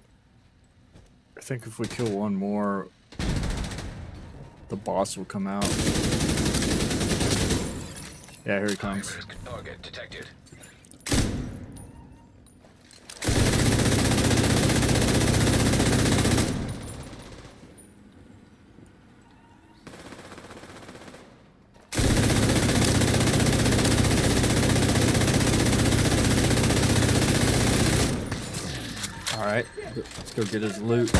I think if we kill one more, the boss will come out. Yeah, here he comes. Target detected. Alright, let's go get his loot.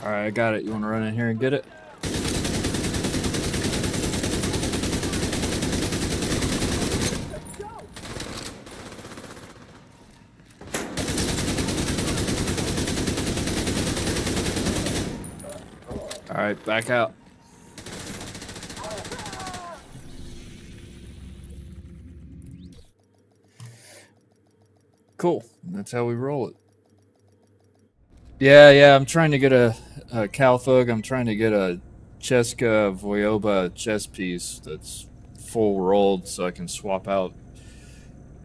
Alright, I got it. You want to run in here and get it? Alright, back out. Cool. That's how we roll it. Yeah. I'm trying to get a Calthug. I'm trying to get a Cheska Voyoba chest piece that's full rolled so I can swap out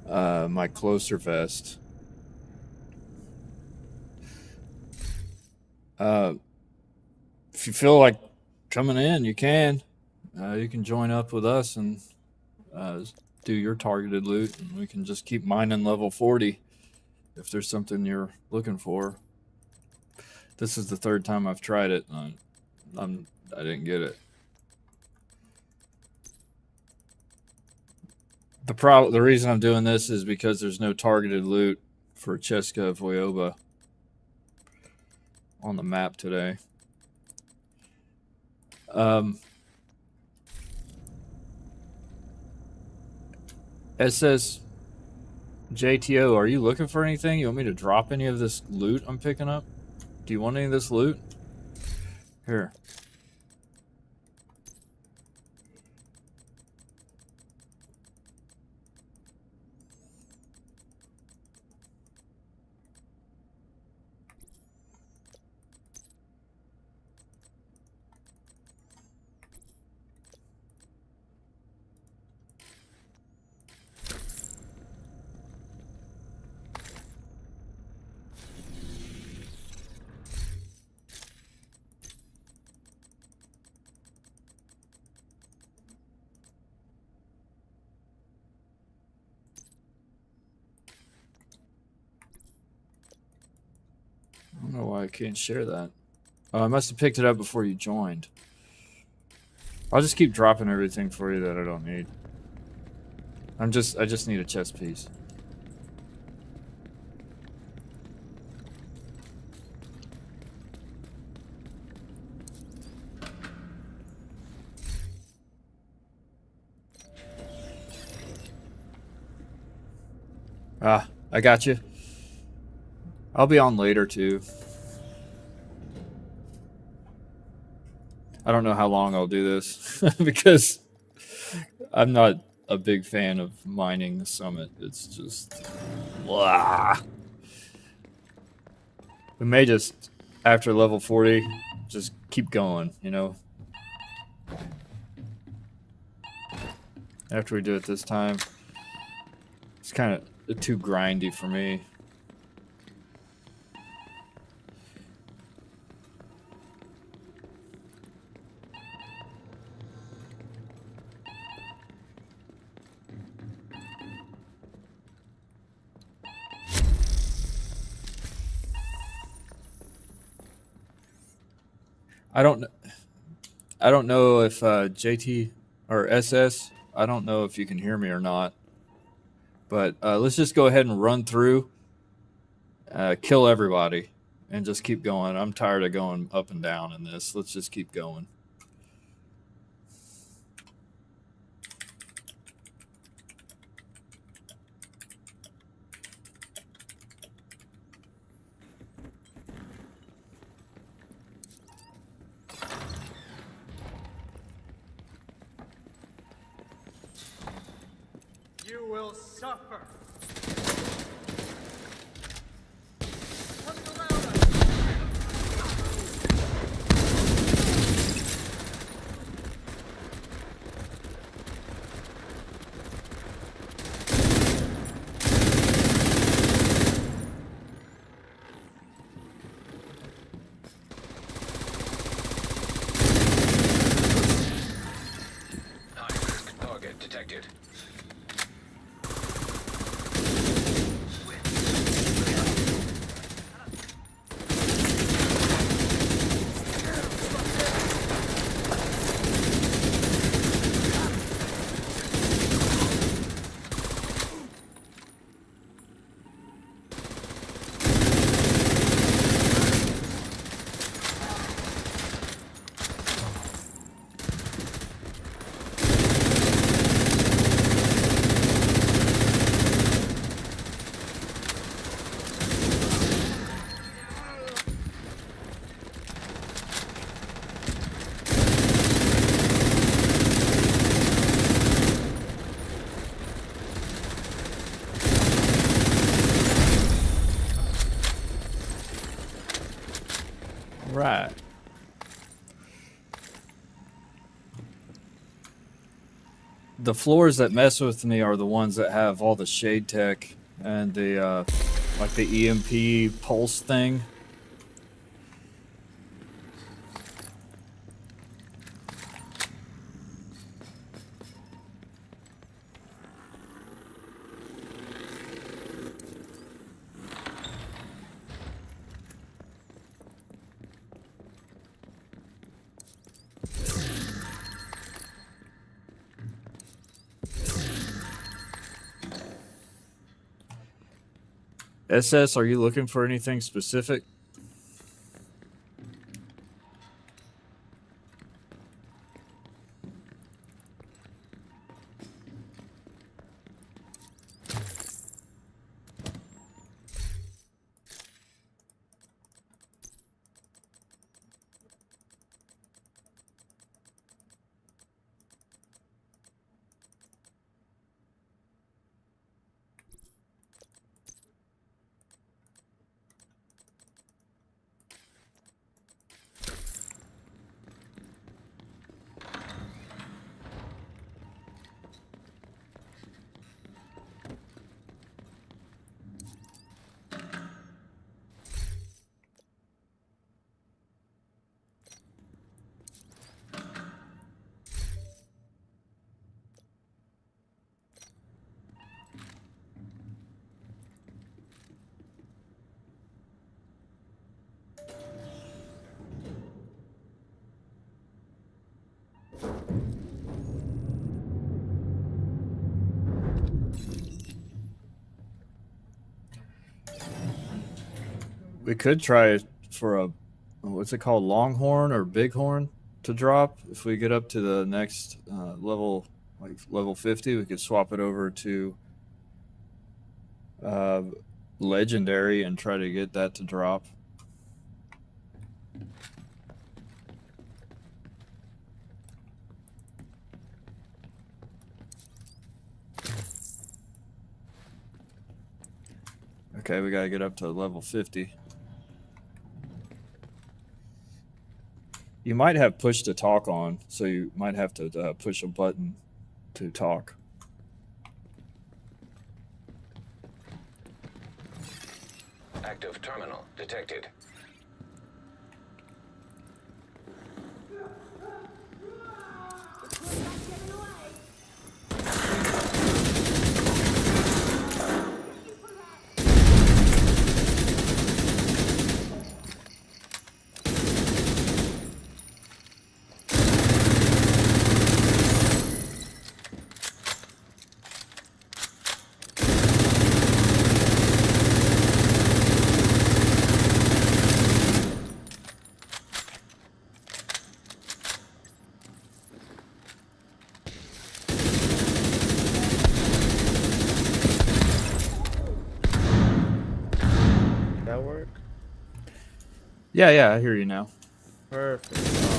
my closer vest. If you feel like coming in, you can. You can join up with us and do your targeted loot, and we can just keep mining level 40 if there's something you're looking for. This is the third time I've tried it, and I didn't get it. The reason I'm doing this is because there's no targeted loot for Cheska Voyoba on the map today. SS JTO, are you looking for anything? You want me to drop any of this loot I'm picking up? Do you want any of this loot? Here. I don't know why I can't share that. Oh, I must have picked it up before you joined. I'll just keep dropping everything for you that I don't need. I just need a chest piece. Ah, I got you. I'll be on later too. I don't know how long I'll do this because I'm not a big fan of mining the summit. It's just blah. We may just, after level 40, just keep going, you know. After we do it this time, it's kind of too grindy for me. I don't know if JT or SS, I don't know if you can hear me or not. But let's just go ahead and run through, kill everybody, and just keep going. I'm tired of going up and down in this. Let's just keep going. You will suffer. Coming around us. High-risk target detected. the floors that mess with me are the ones that have all the shade tech and the like the EMP pulse thing. SS, are you looking for anything specific? We could try for a, what's it called, Longhorn or Bighorn to drop. If we get up to the next level, like level 50, we could swap it over to Legendary and try to get that to drop. Okay, we gotta get up to level 50. You might have push to talk on, so you might have to push a button to talk. Active terminal detected. That work? Yeah, I hear you now. Perfect. Oh,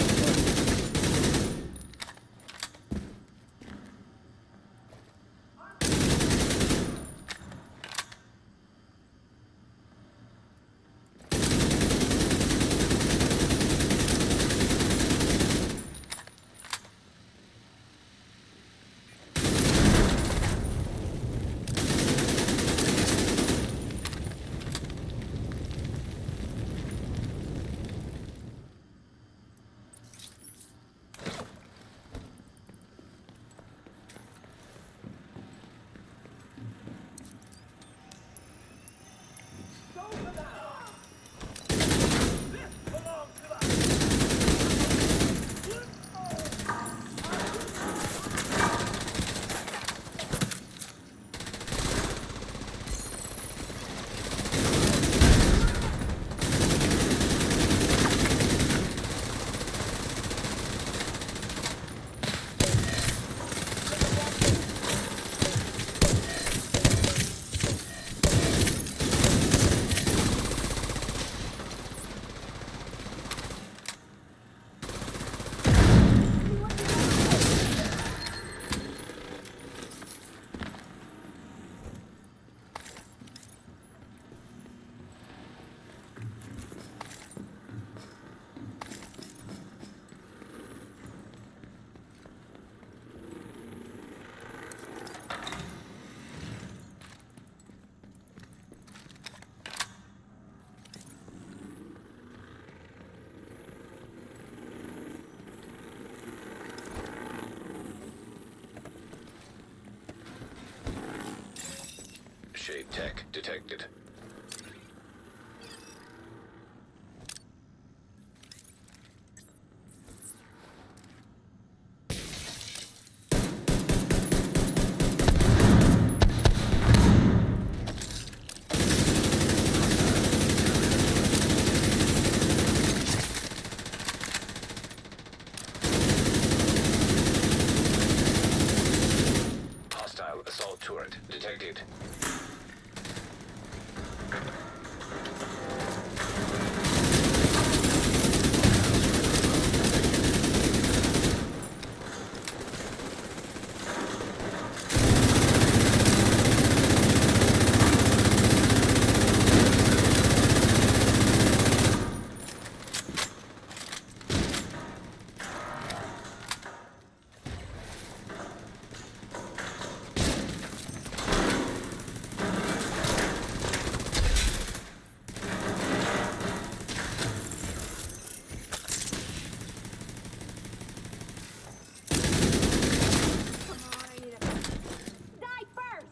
Shade tech detected. Hostile assault turret detected. Come on, I need a... Die first!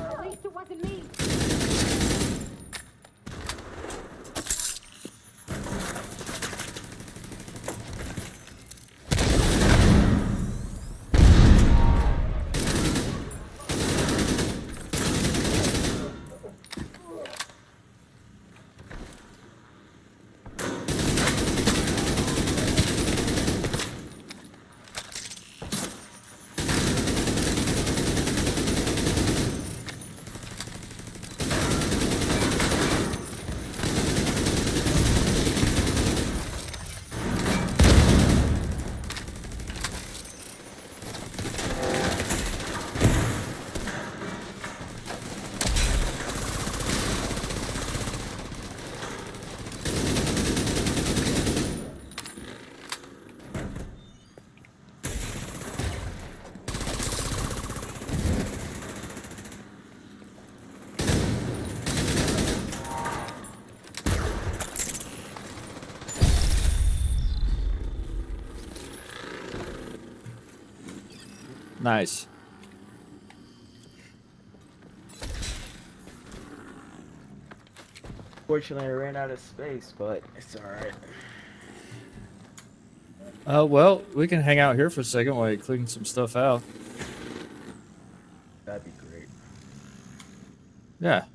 At least it wasn't me. Nice. Fortunately, I ran out of space, but it's alright. Well, we can hang out here for a second while you clean some stuff out. That'd be great. Yeah.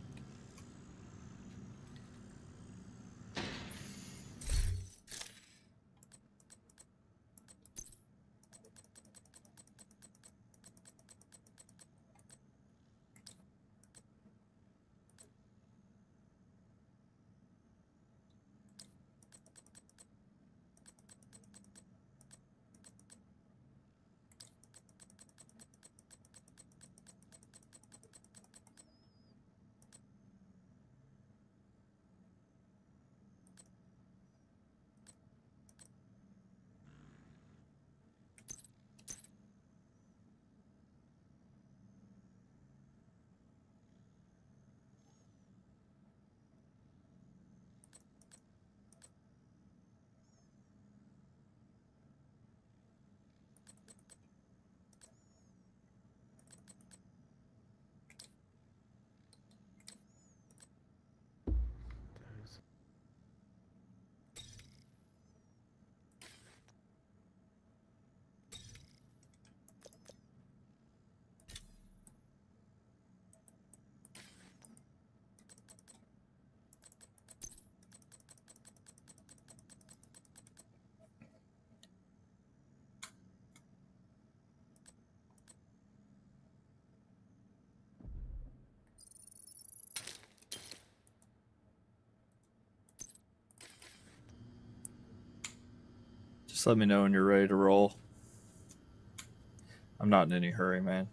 Just let me know when you're ready to roll. I'm not in any hurry, man.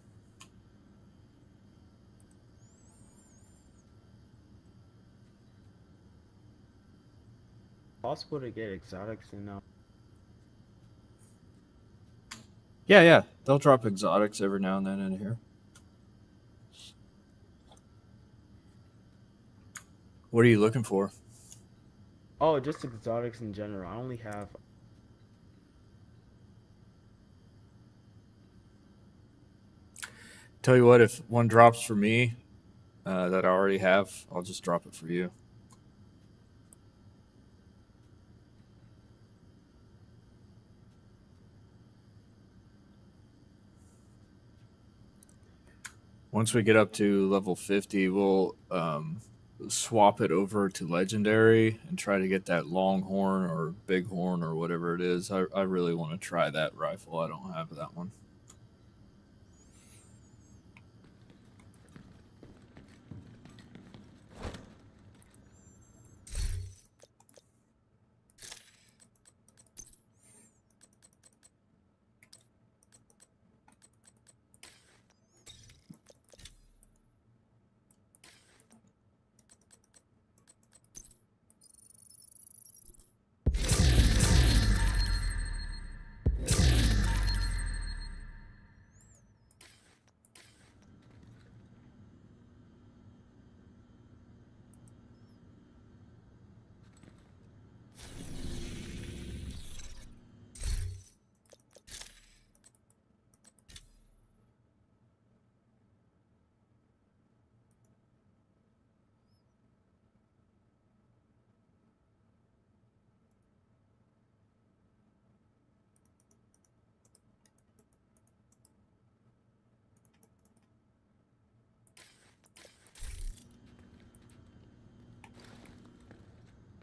Possible to get exotics in now. Yeah. They'll drop exotics every now and then in here. What are you looking for? Oh, just exotics in general. I only have. Tell you what, if one drops for me that I already have, I'll just drop it for you. Once we get up to level 50, we'll swap it over to legendary and try to get that longhorn or bighorn or whatever it is. I really want to try that rifle. I don't have that one.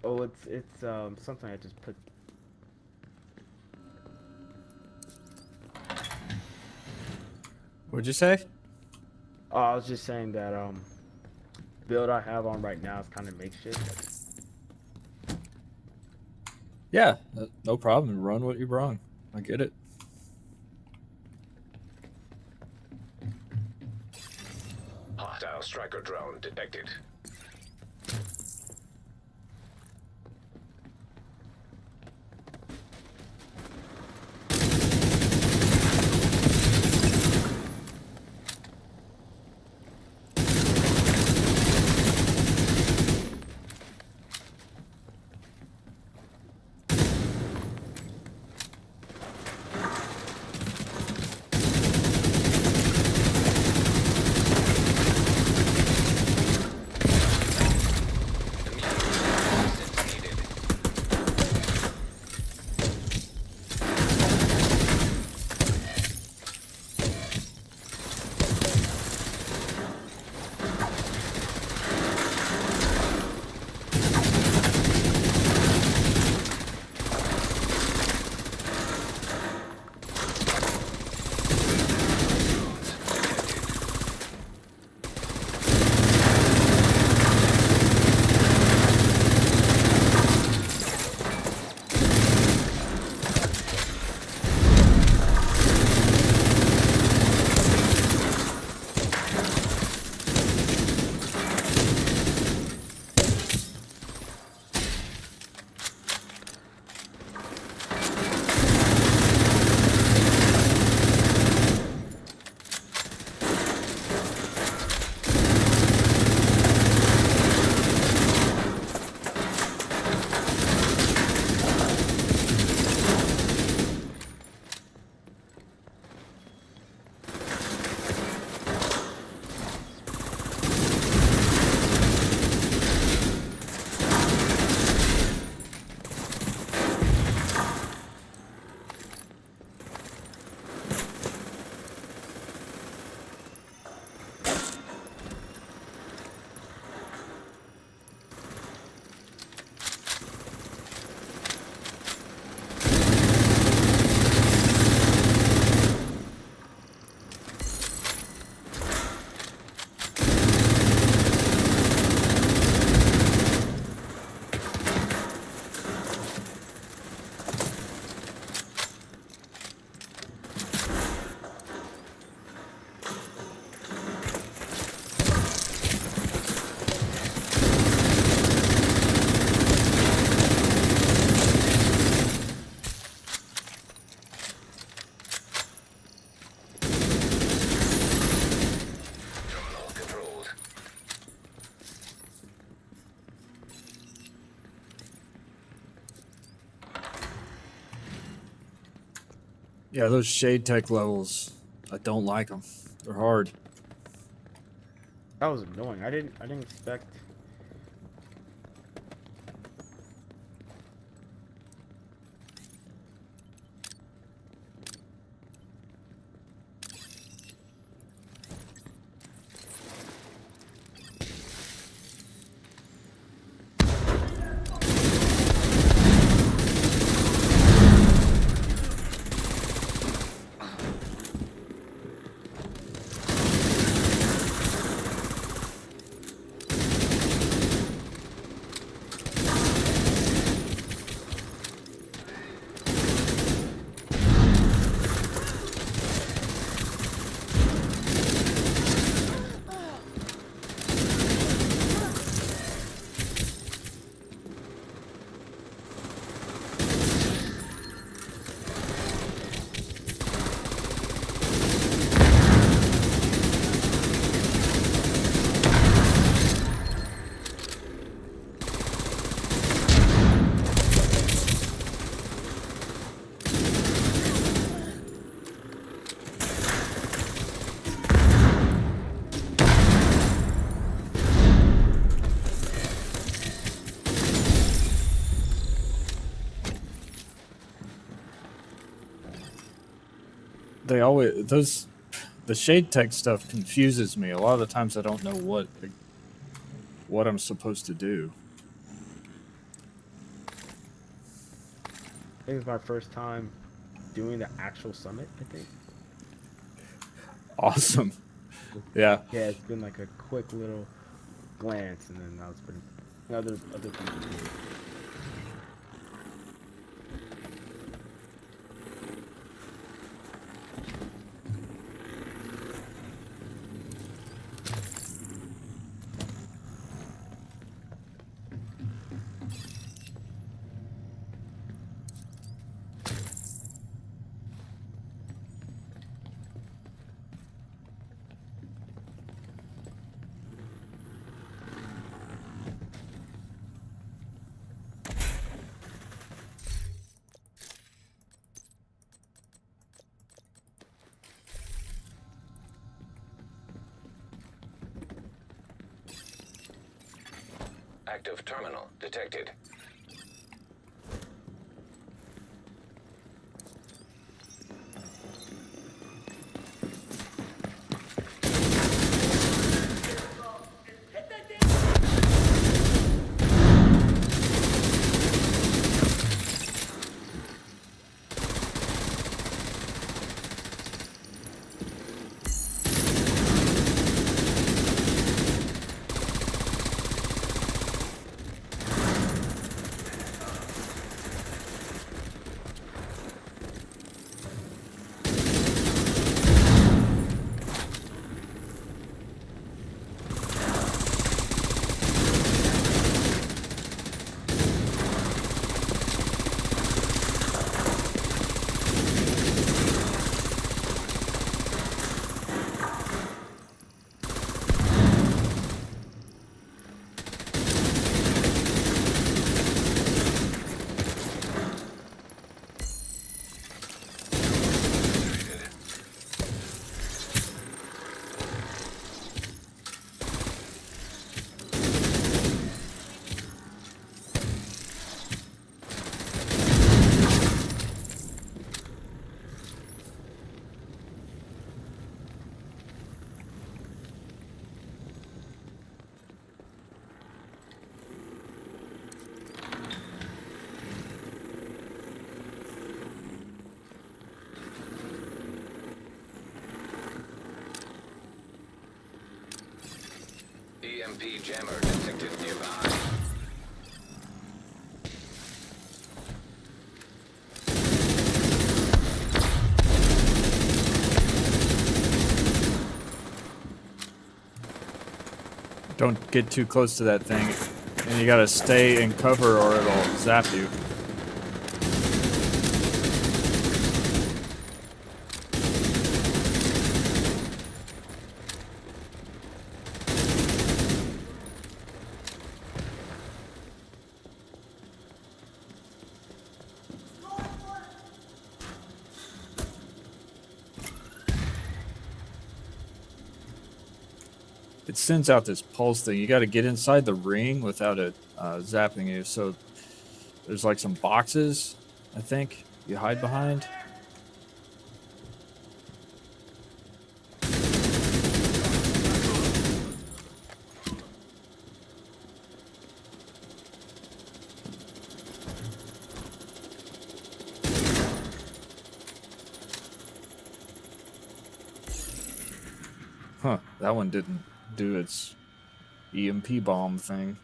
Oh, it's something I just put. What'd you say? Oh, I was just saying that build I have on right now is kind of makeshift. Yeah, no problem. Run what you brung. I get it. Hostile striker drone detected. Yeah, those shade tech levels, I don't like them. They're hard. That was annoying. I didn't expect. They always the shade tech stuff confuses me. A lot of the times I don't know what I'm supposed to do. I think it's my first time doing the actual summit. I think. Awesome. Yeah. Yeah, it's been like a quick little glance, and then that was pretty. Other people do it. Active terminal detected. EMP jammer detected nearby. Don't get too close to that thing. And you gotta stay in cover or it'll zap you. it sends out this pulse thing. You got to get inside the ring without it zapping you. So there's like some boxes, I think, you hide behind. Huh, that one didn't do its EMP bomb thing.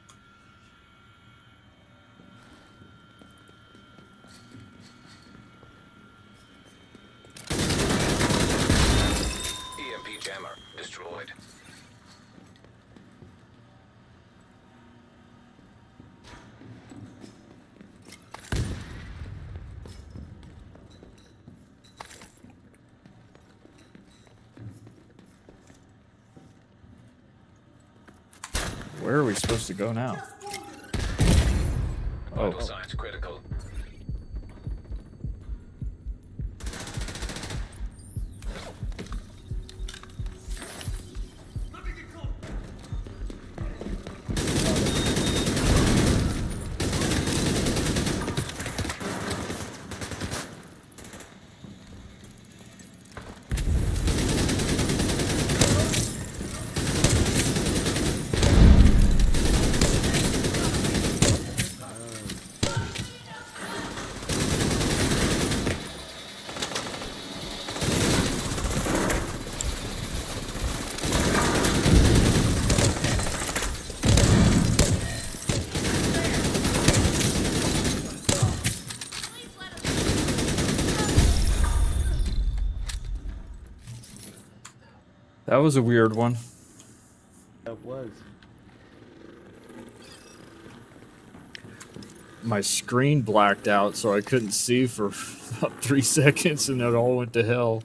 EMP jammer destroyed. Where are we supposed to go now? Vital Oh, signs critical. that was a weird one. That was. My screen blacked out, so I couldn't see for about 3 seconds, and it all went to hell.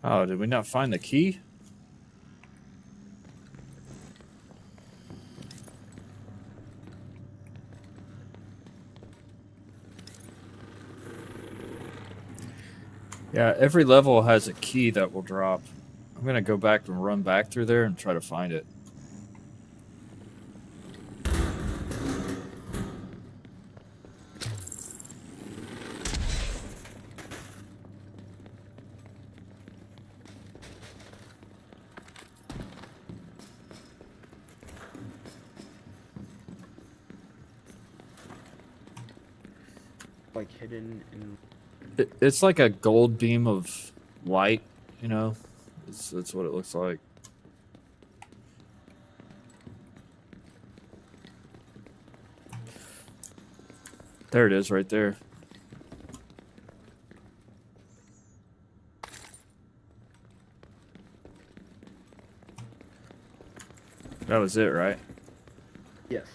Oh, did we not find the key? Yeah, every level has a key that will drop. I'm gonna go back and run back through there and try to find it. Like hidden in. It's like a gold beam of light, you know? That's what it looks like. There it is, right there. That was it, right? Yes.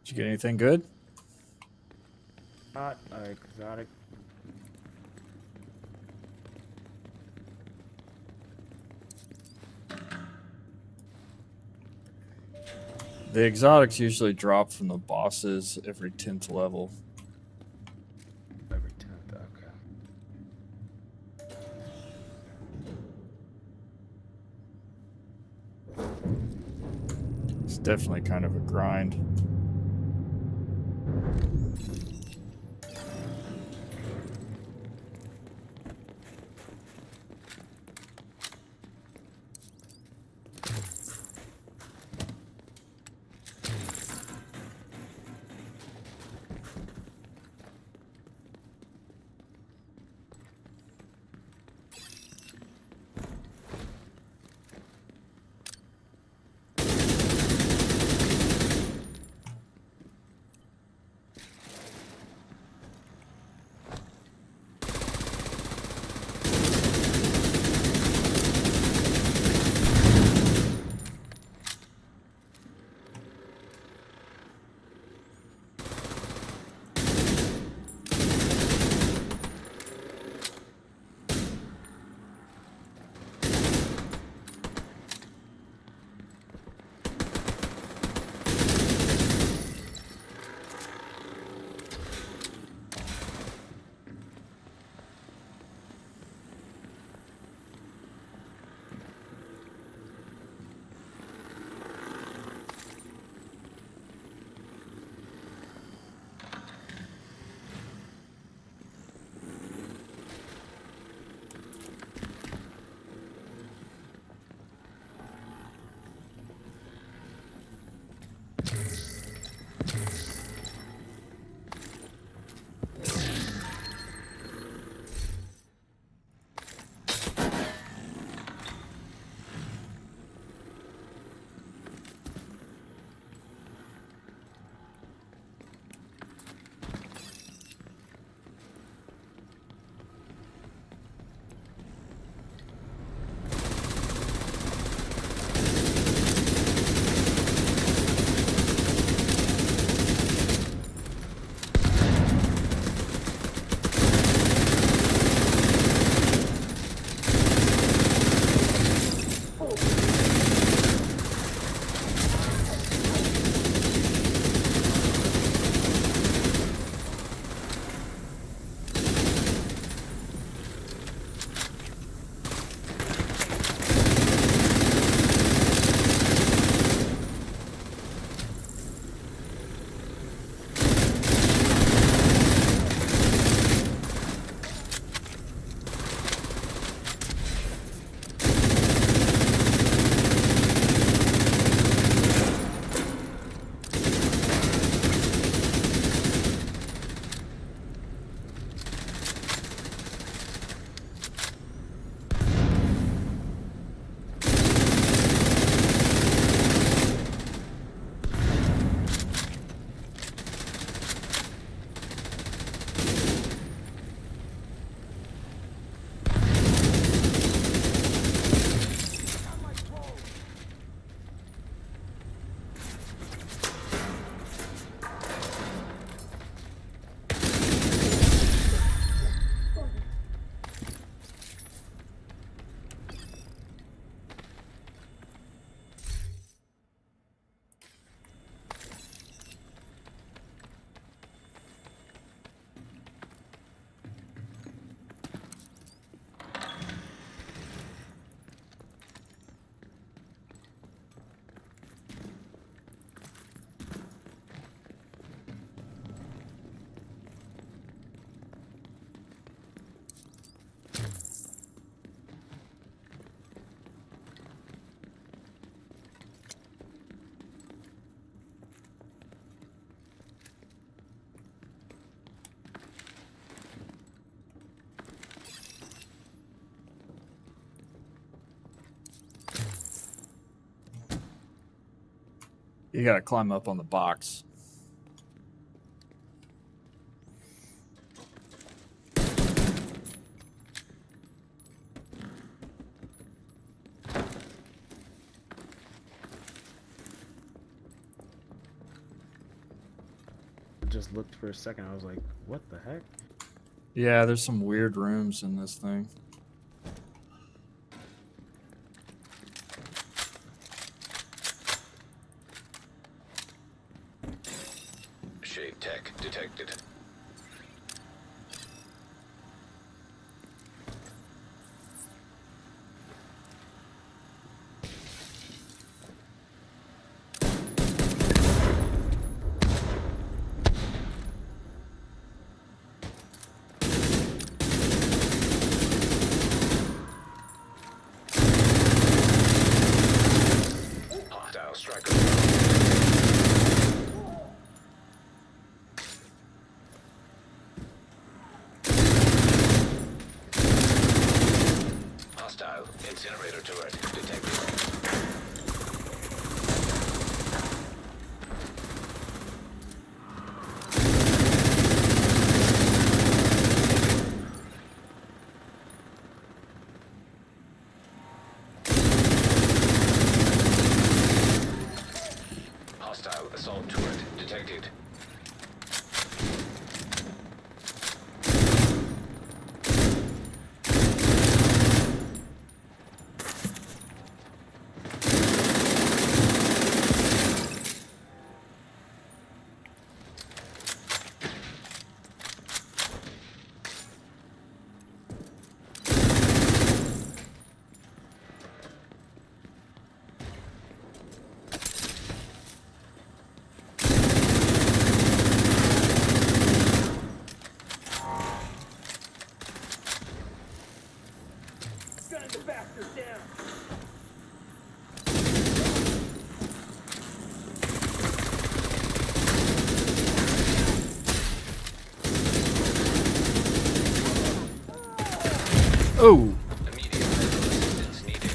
Did you get anything good? Not exotic. The exotics usually drop from the bosses every 10th level. Every 10th. Okay. definitely kind of a grind. You gotta climb up on the box. Just looked for a second. I was like, what the heck? Yeah, there's some weird rooms in this thing. Shade tech detected. Sniper turret detected. Hostile assault turret detected. Oh, Immediate medical assistance needed.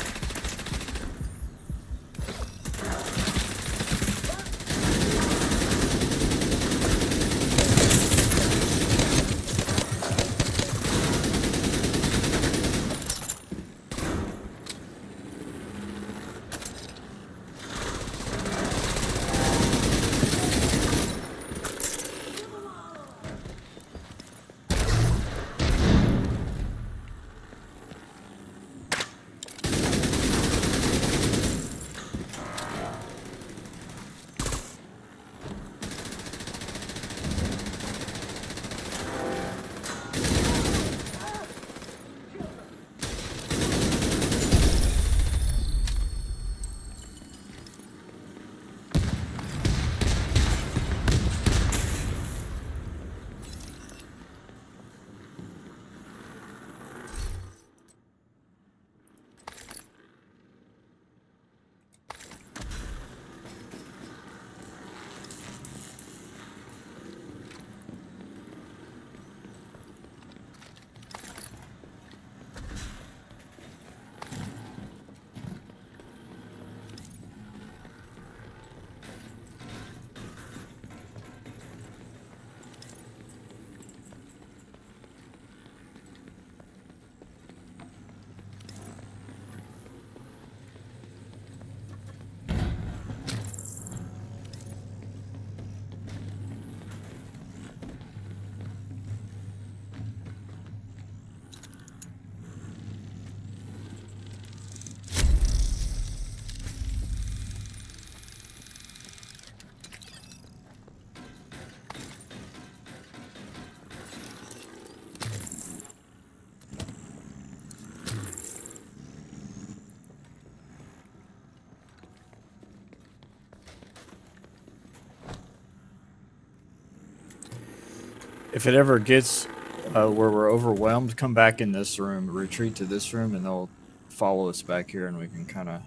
if it ever gets where we're overwhelmed, come back in this room, retreat to this room, and they'll follow us back here, and we can kind of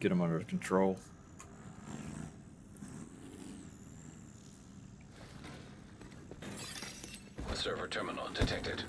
get them under control. Server terminal detected.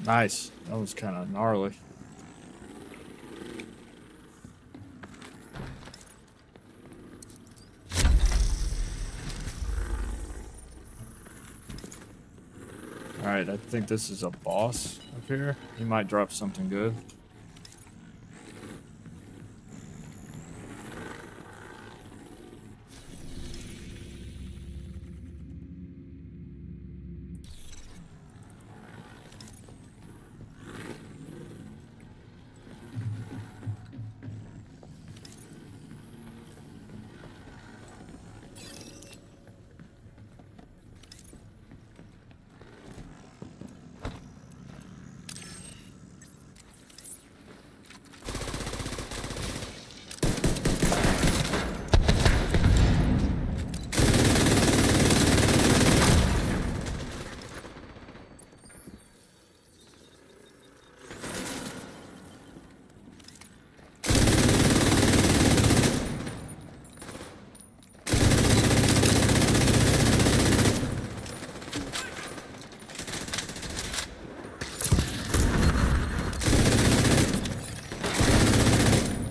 Nice. That was kind of gnarly. Alright, I think this is a boss up here. He might drop something good.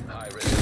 High risk.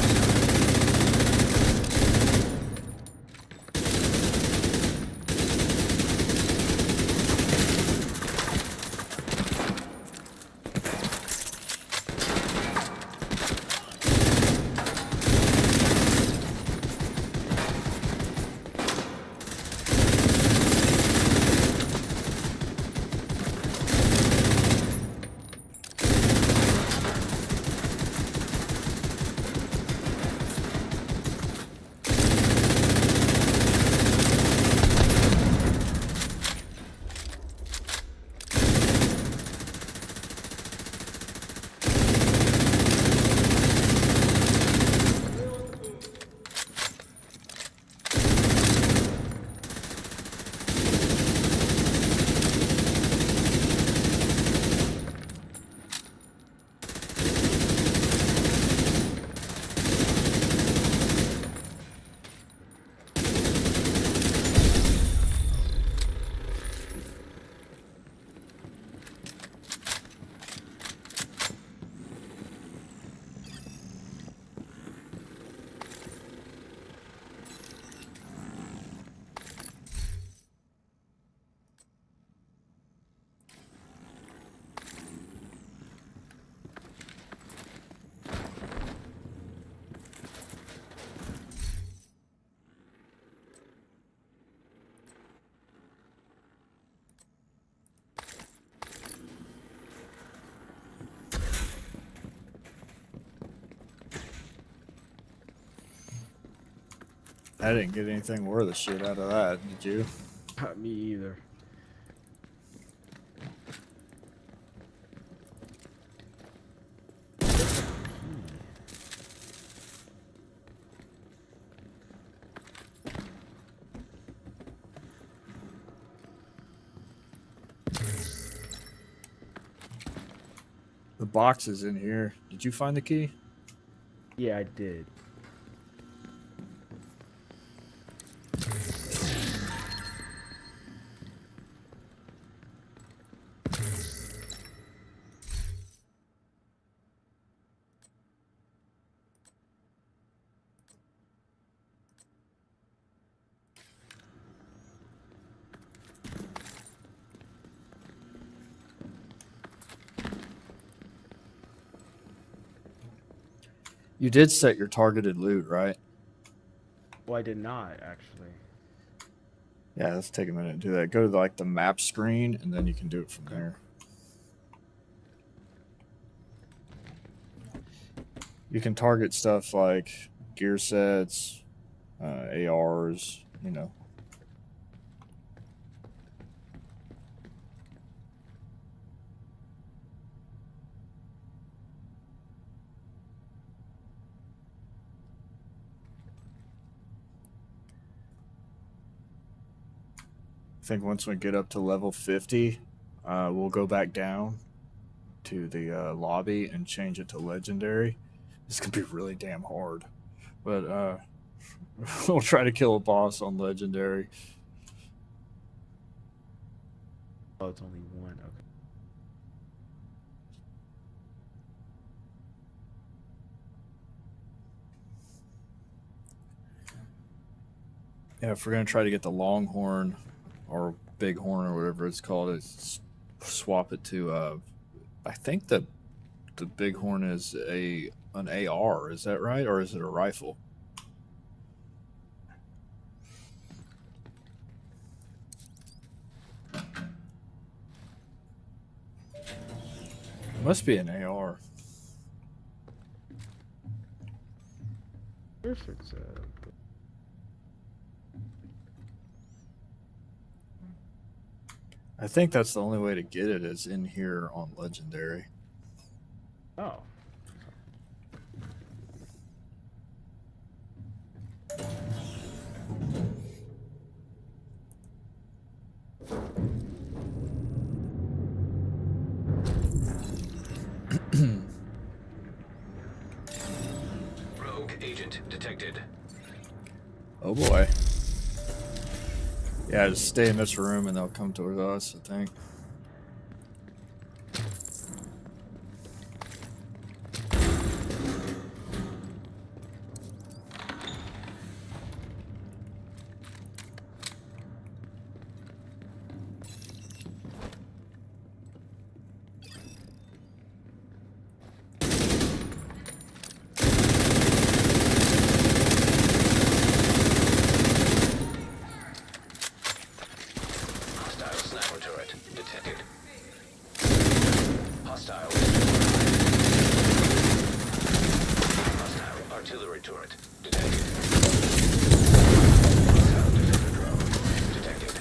I didn't get anything worth a shit out of that, did you? Not me either. The box is in here. Did you find the key? Yeah, I did. You did set your targeted loot, right? Well, I did not actually. Yeah, let's take a minute to do that. Go to like the map screen, and then you can do it from there. You can target stuff like gear sets, ARs, you know. I think once we get up to level 50, we'll go back down to the lobby and change it to legendary. This could be really damn hard, but we'll try to kill a boss on legendary. Oh, it's only one. Okay. Yeah, if we're gonna try to get the Longhorn or Bighorn or whatever it's called, it's swap it to. I think the Bighorn is an AR. Is that right, or is it a rifle? It must be an AR. If it's I think that's the only way to get it is in here on Legendary. oh. Rogue agent detected. Oh boy. Yeah, just stay in this room and they'll come towards us, I think. Hostile sniper turret detected. Hostile. Hostile artillery turret detected. Hostile defender drone detected.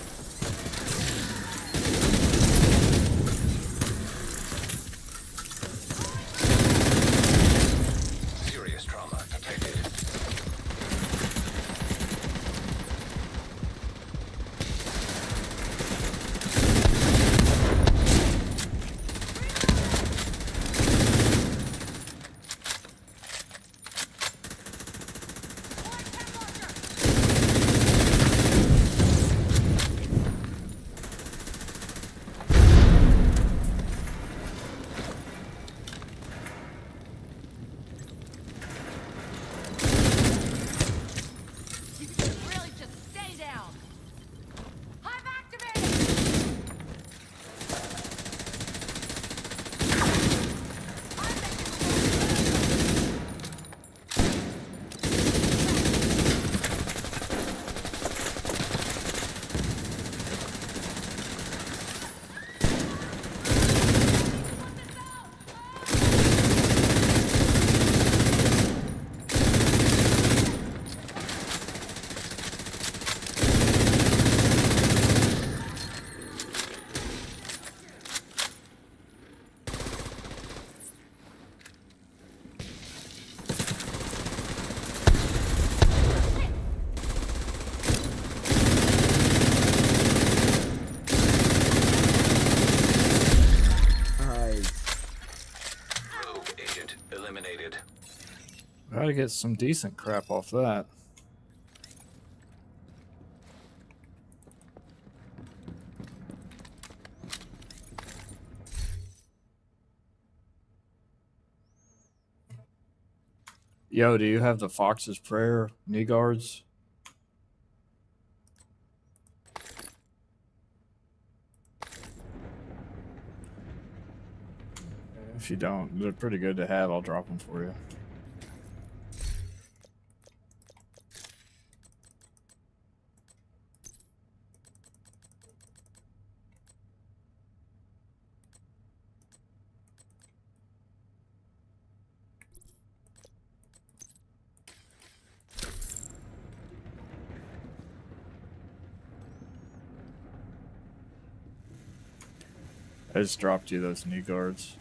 Serious trauma detected. Really, just stay down. Hive activated. Nice. Rogue agent eliminated. Gotta get some decent crap off that. Yo, do you have the Fox's Prayer knee guards? If you don't, they're pretty good to have. I'll drop them for you. I just dropped you those knee guards.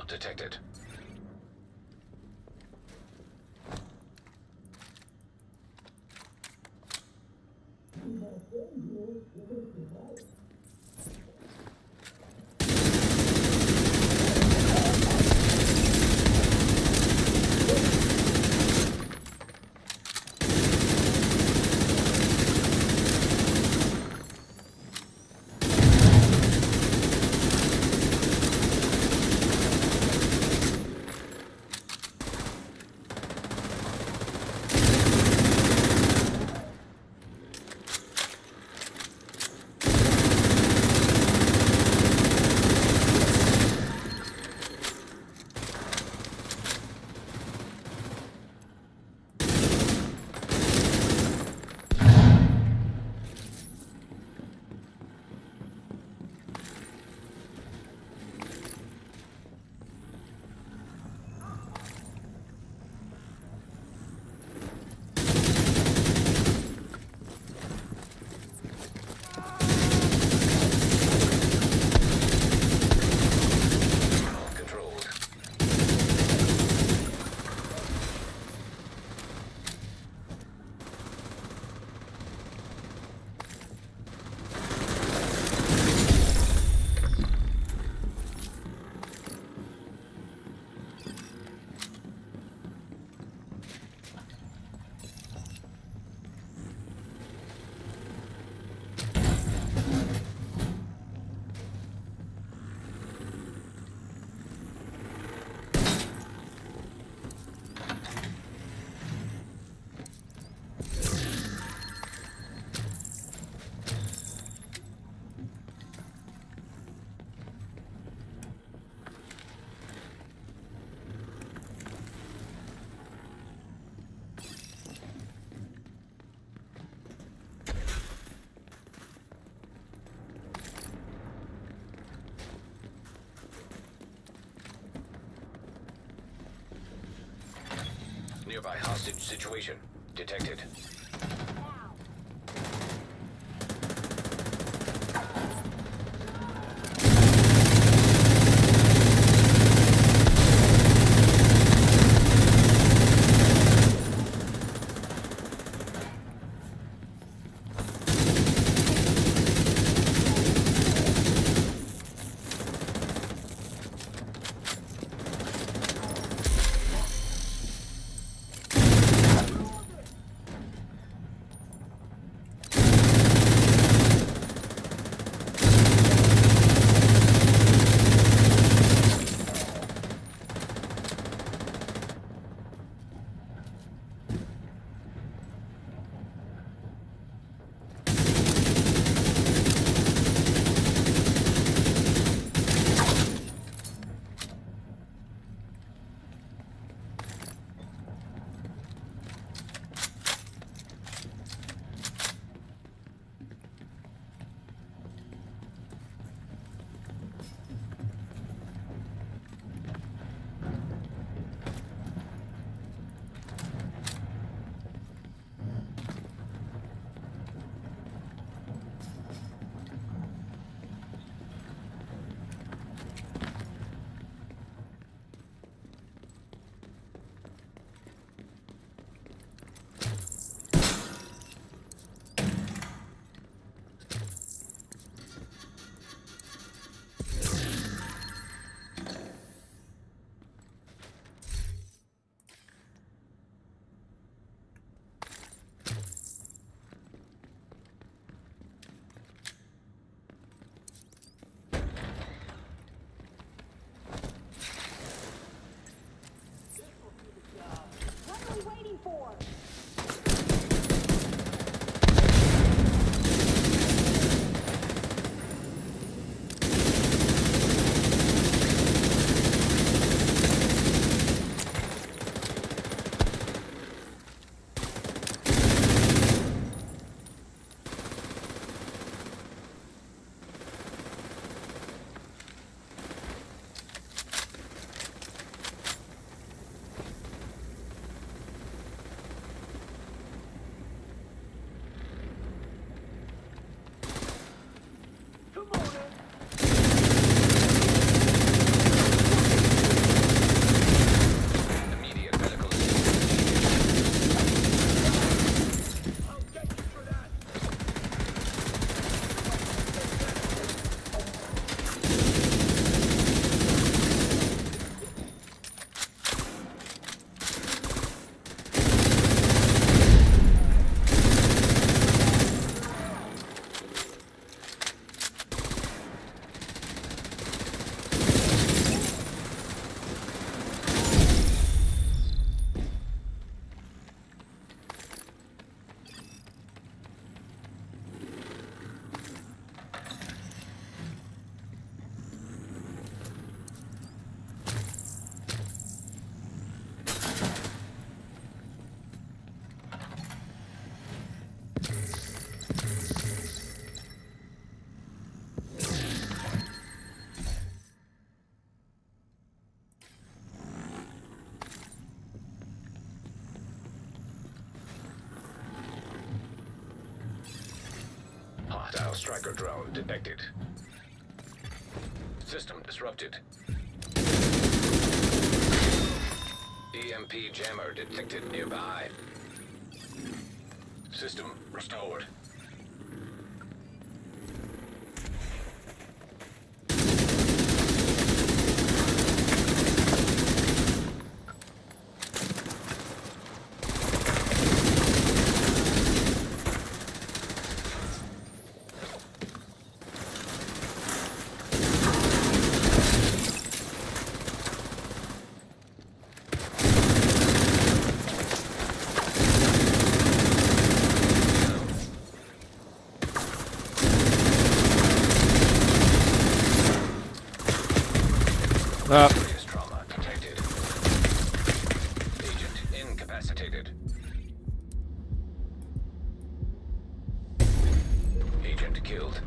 detected. Controlled. Nearby hostage situation detected. Striker drone detected. System disrupted. EMP jammer detected nearby. System restored. Ah, Serious trauma detected. Agent incapacitated. Agent killed.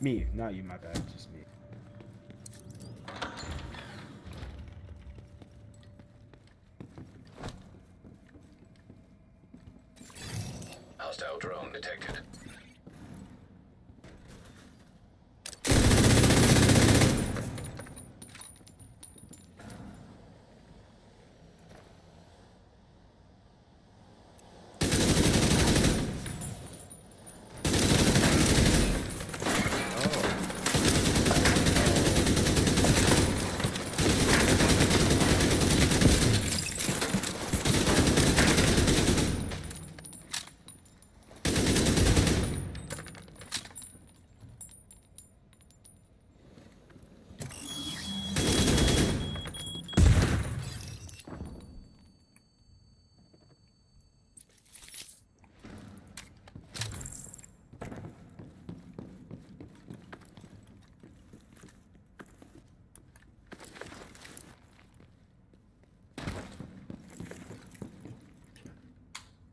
Me, not you, my bad, just me. Hostile drone detected.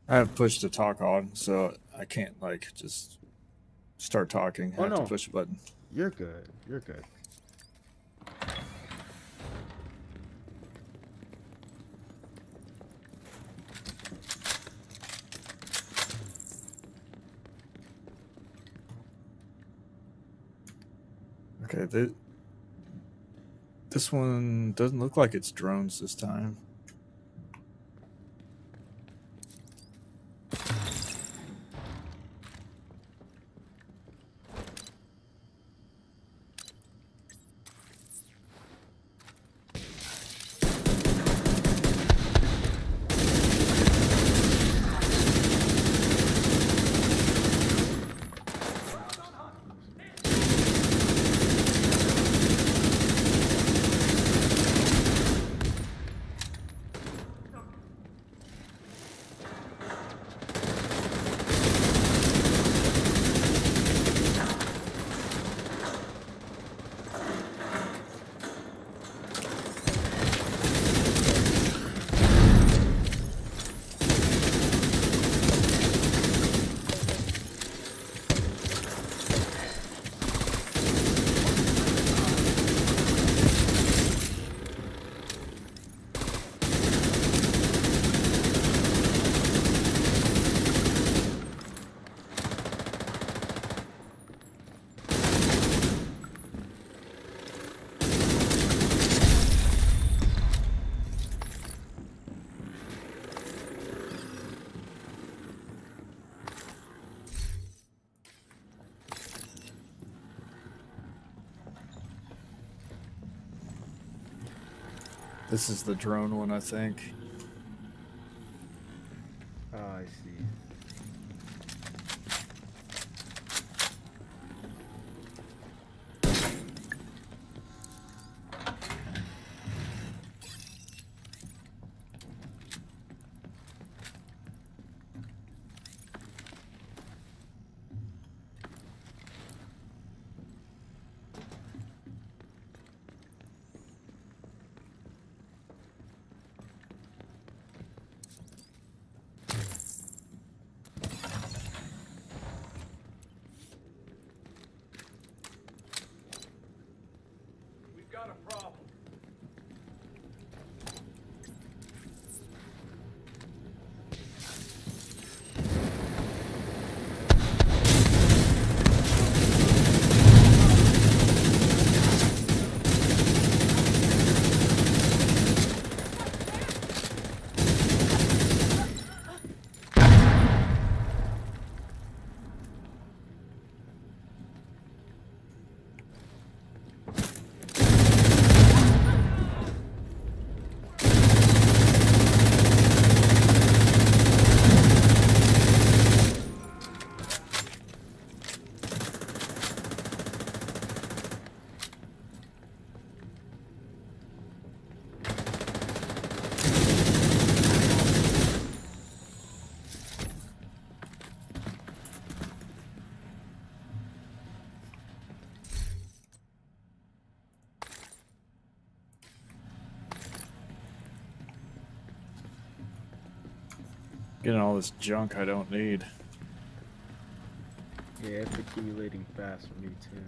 I have push to talk on, so I can't like just start talking. I Oh, have to no. push a button. You're good. You're good. Okay, this one doesn't look like it's drones this time. This is the drone one, I think. Oh, I see. Getting all this junk I don't need. Yeah, it's accumulating fast for me too.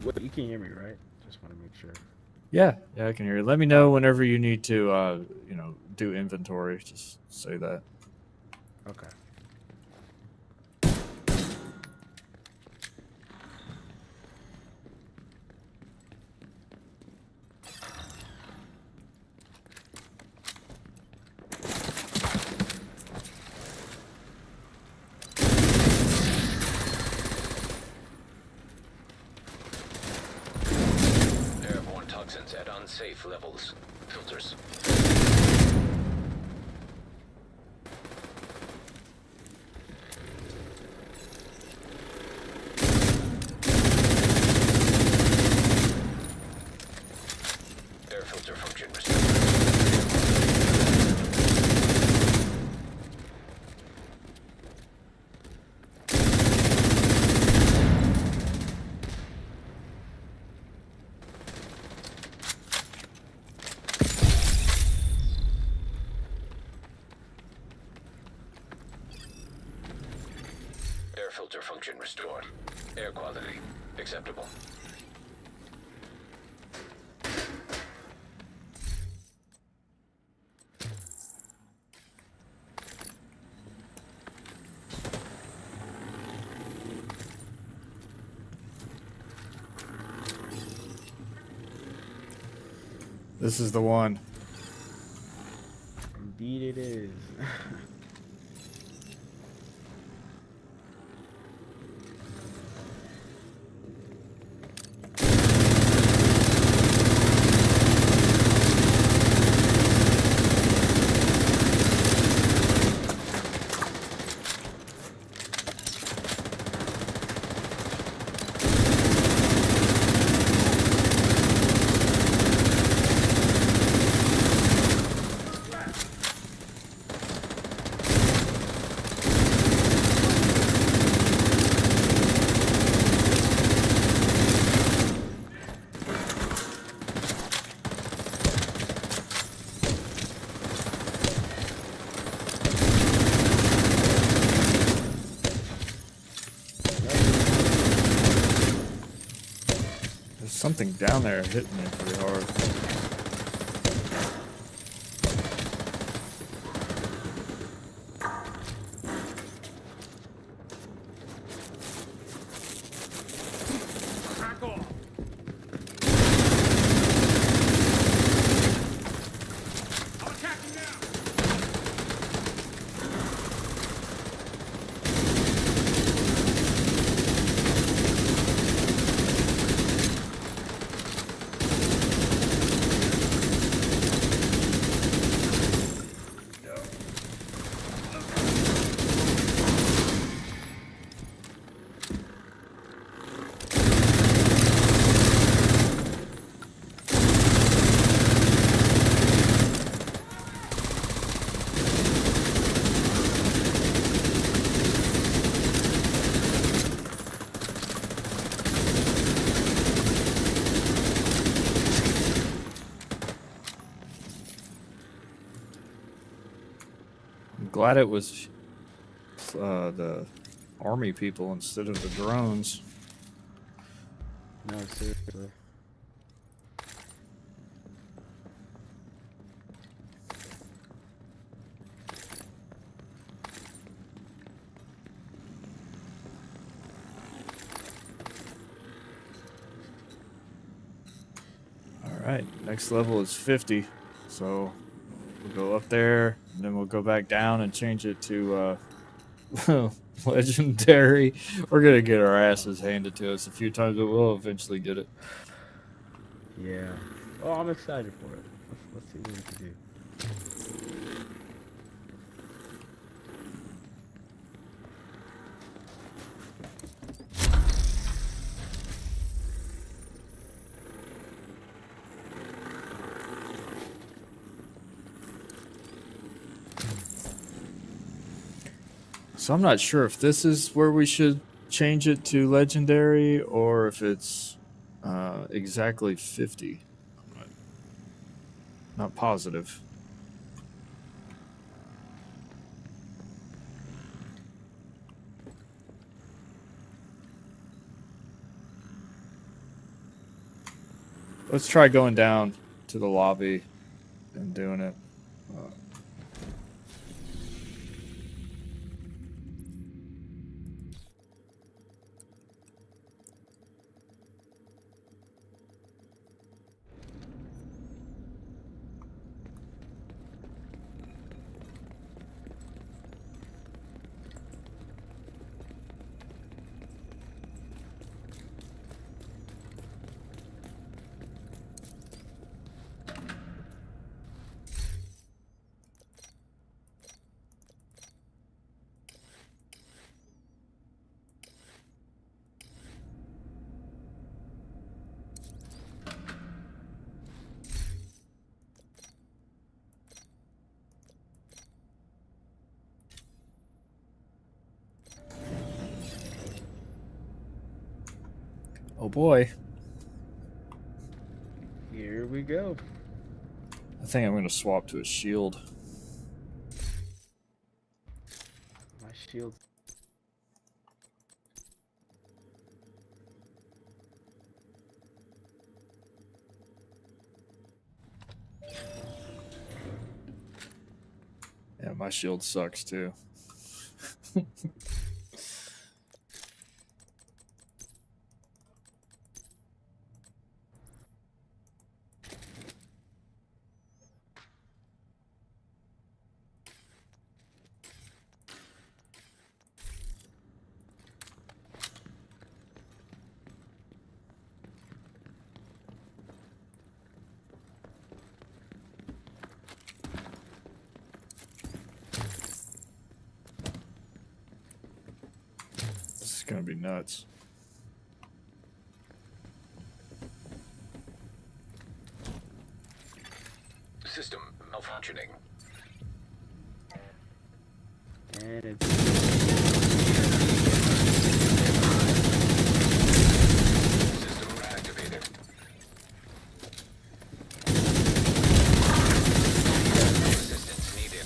What, you can hear me, right? Just want to make sure. Yeah, I can hear you. Let me know whenever you need to, do inventory. Just say that. Okay. Airborne toxins at unsafe levels. Filters. Air filter function restored. Air filter function restored. Air quality acceptable. This is the one. Indeed, it is. There's something down there hitting me pretty hard. I'm glad it was the army people instead of the drones. No, seriously. Alright, next level is 50. So we'll go up there, and then we'll go back down and change it to legendary. We're going to get our asses handed to us a few times, but we'll eventually get it. Yeah. Oh, I'm excited for it. Let's see what we can do. So I'm not sure if this is where we should change it to legendary or if it's exactly 50. I'm not positive. Let's try going down to the lobby and doing it. Oh boy. Here we go. I think I'm going to swap to a shield. My shield. Yeah, my shield sucks too. This is going to be nuts. System malfunctioning. And it's System activated. Assistance needed.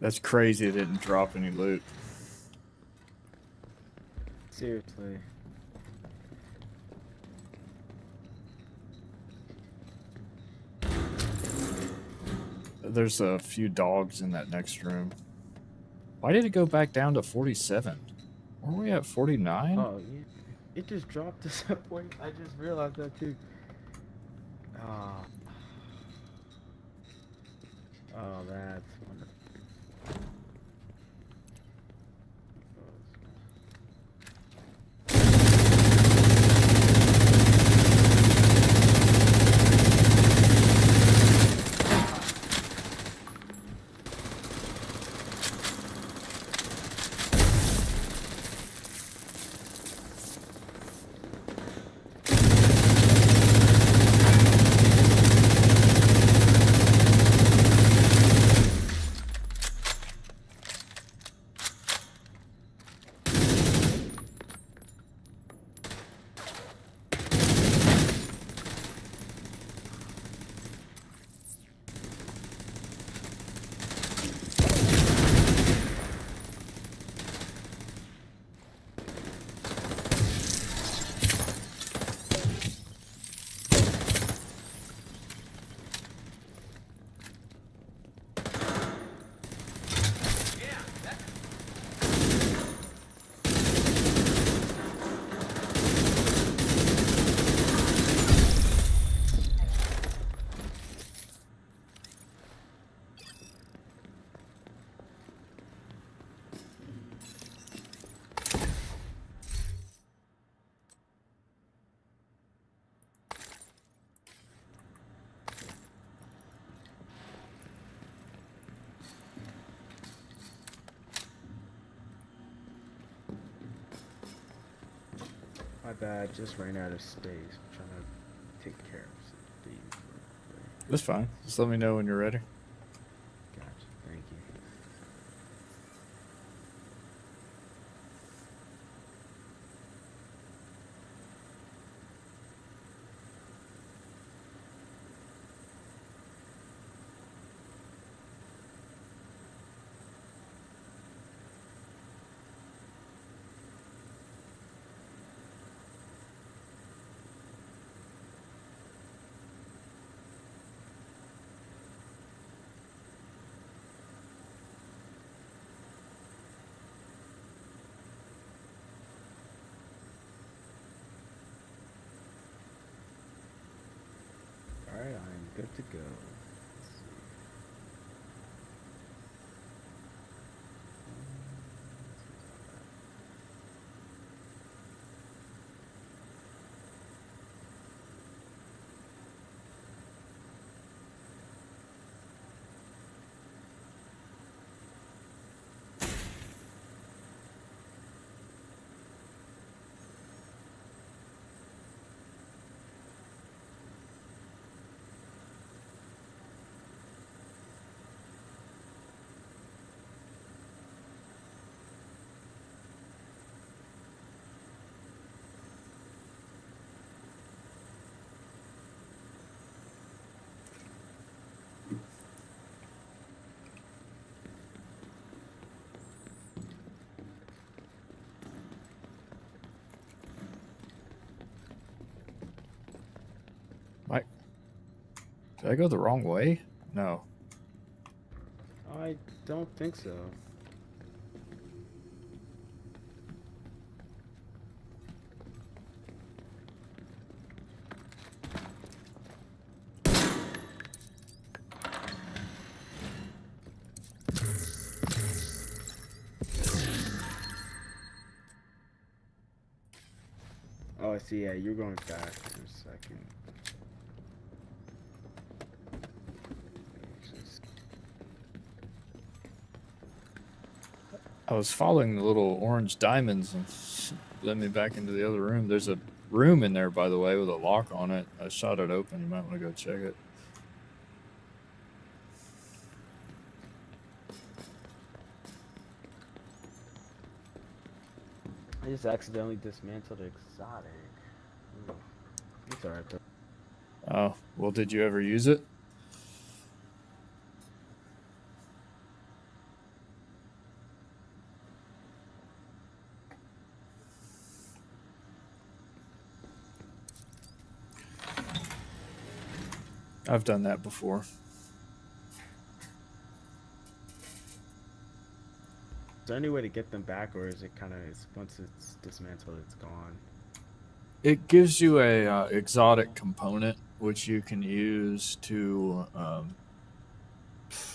That's crazy. It didn't drop any loot. Seriously. There's a few dogs in that next room. Why did it go back down to 47? Were we at 49? Oh, yeah. It just dropped us a point. I just realized that too. Ah. Oh, that's wonderful. My bad, just ran out of space. I'm trying to take care of some things real quick. That's fine. Just let me know when you're ready. Gotcha, thank you. Alright, I'm good to go. Let's see. Mike, did I go the wrong way? No. I don't think so. Oh, I see. Yeah, you're going fast for a second. Just- I was following the little orange diamonds and led me back into the other room. There's a room in there, by the way, with a lock on it. I shot it open. You might want to go check it. I just accidentally dismantled exotic. Ooh. It's alright though. Oh, well, did you ever use it? I've done that before. Is there any way to get them back, or is it kind of once it's dismantled, it's gone? It gives you a exotic component which you can use to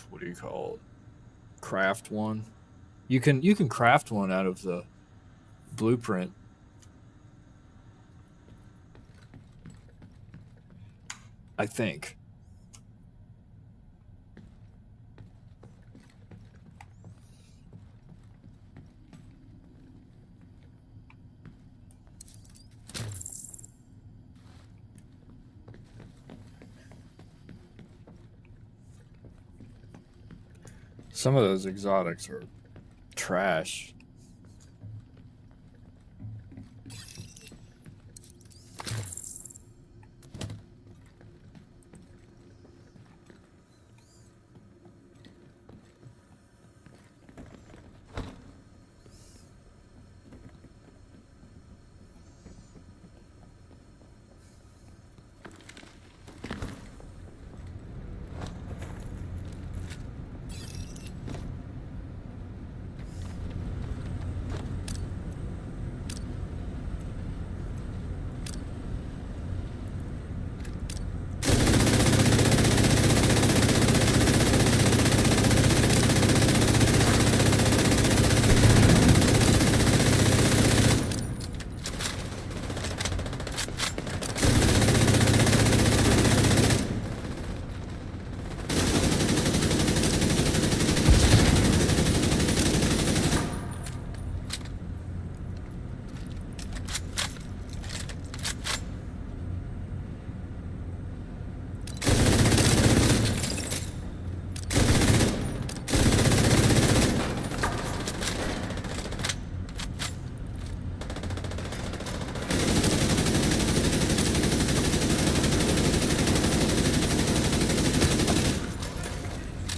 what do you call it? Craft one. You can craft one out of the blueprint. I think. Some of those exotics are trash.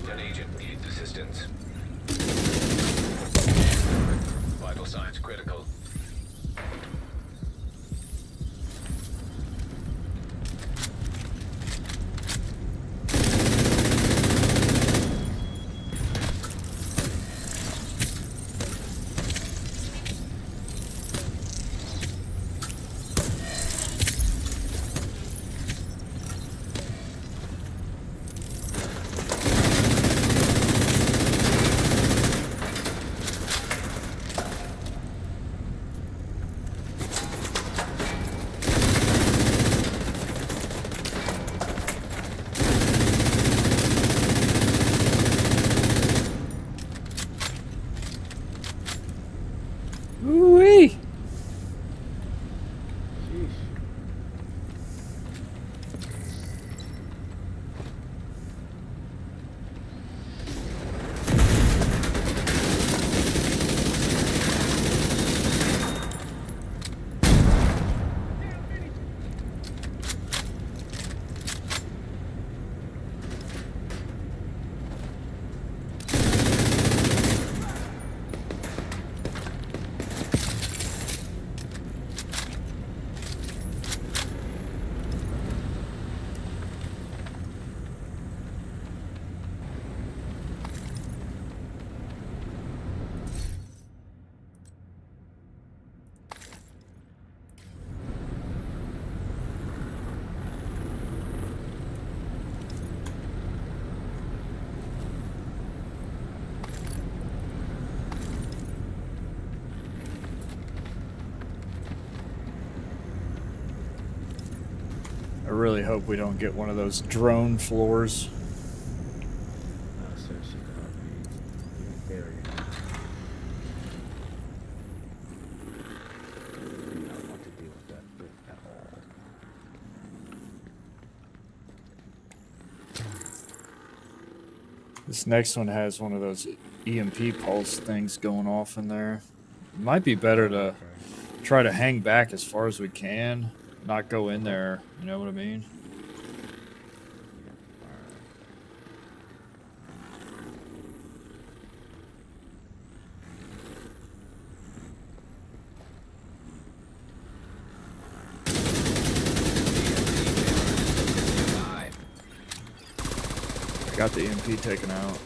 An agent needs assistance. Vital signs critical. Ooh-wee. Sheesh. I really hope we don't get one of those drone floors. So she could be very. Do not want to deal with that bit at all. This next one has one of those EMP pulse things going off in there. It might be better to Okay. try to hang back as far as we can, not go in there. You know what I mean? Five, got the MP taken out.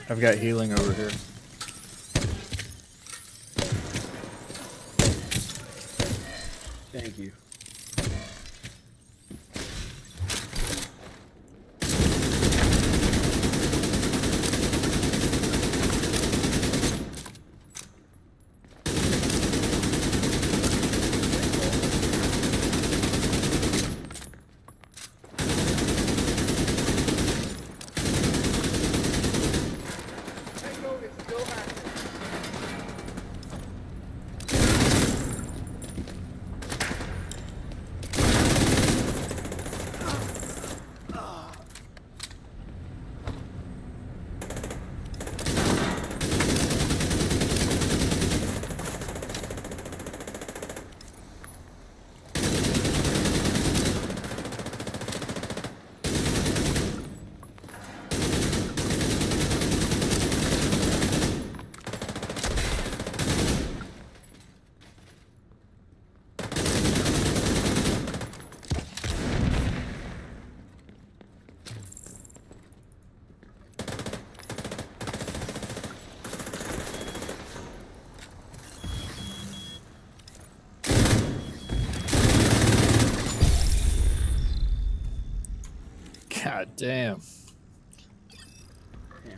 I've got healing over here. Thank you. God damn. Yeah.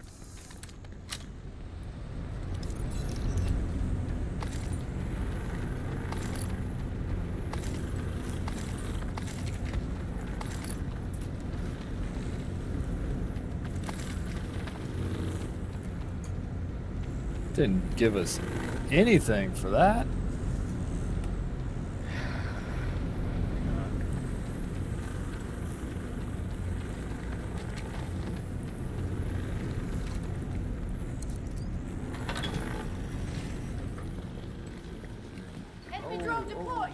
Didn't give us anything for that. Enemy drone deployed.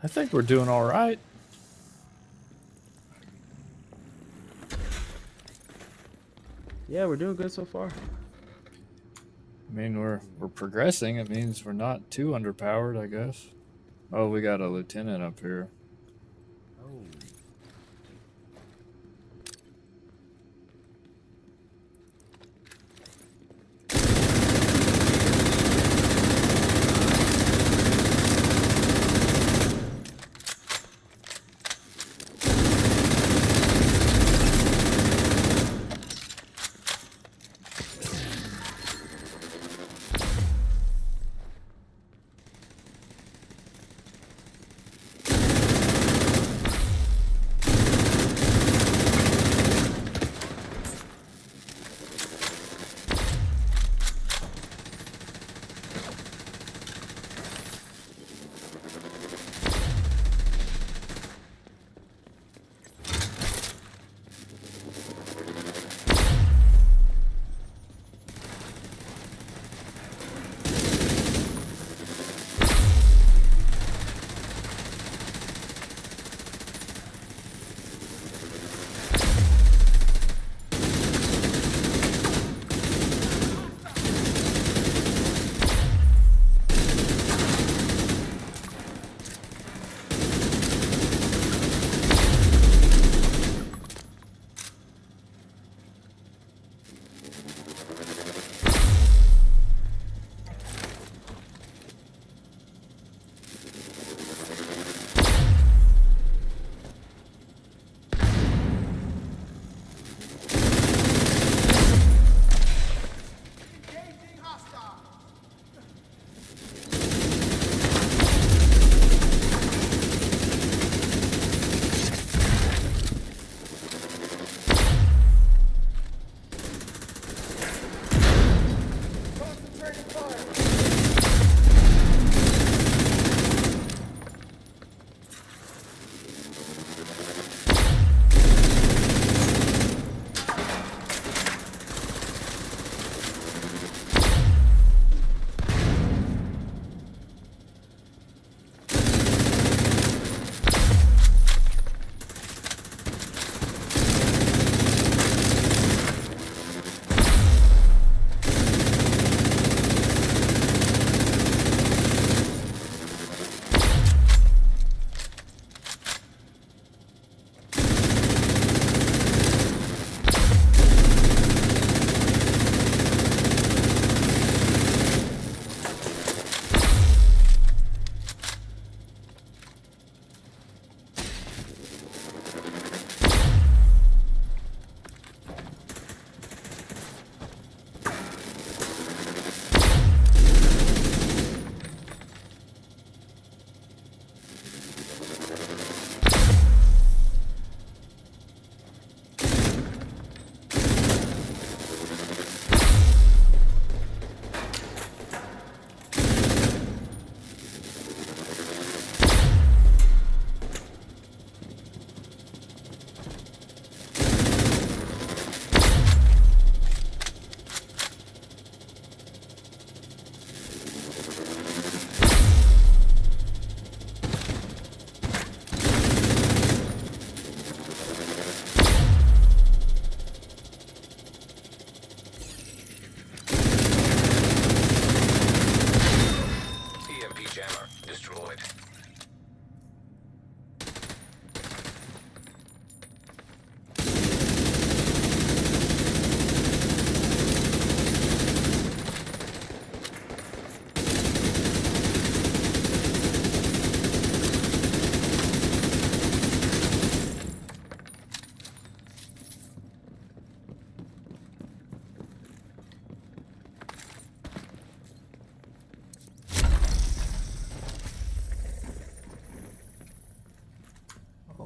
I think we're doing all right. Yeah, we're doing good so far. I mean, we're progressing. It means we're not too underpowered, I guess. Oh, we got a lieutenant up here. Oh.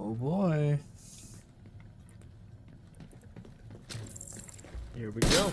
Oh boy. Here we go.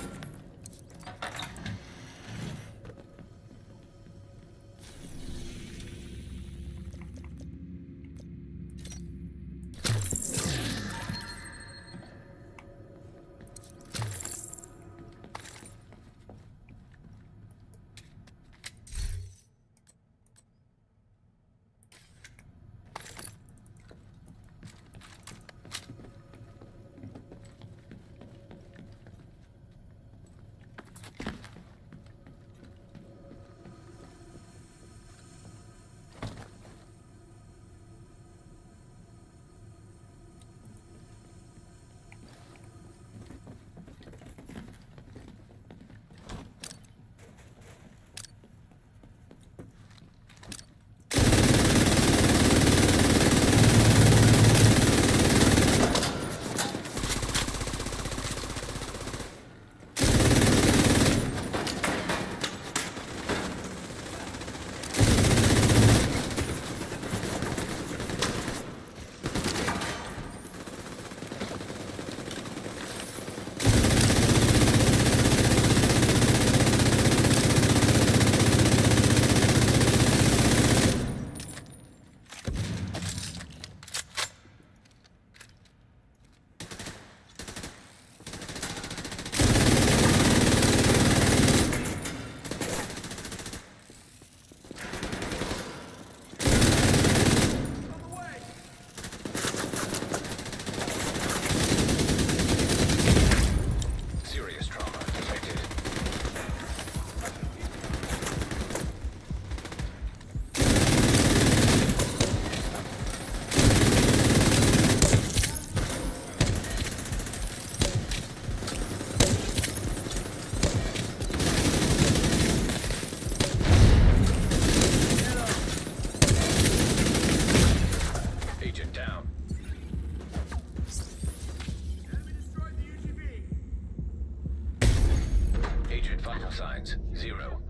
signs, 0.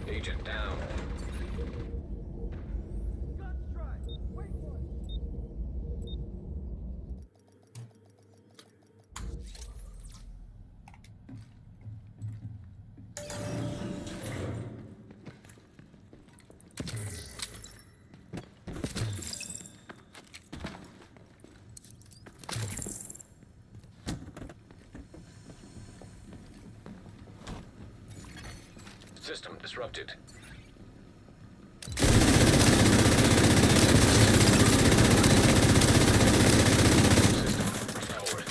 Agent down. System disrupted. System restored.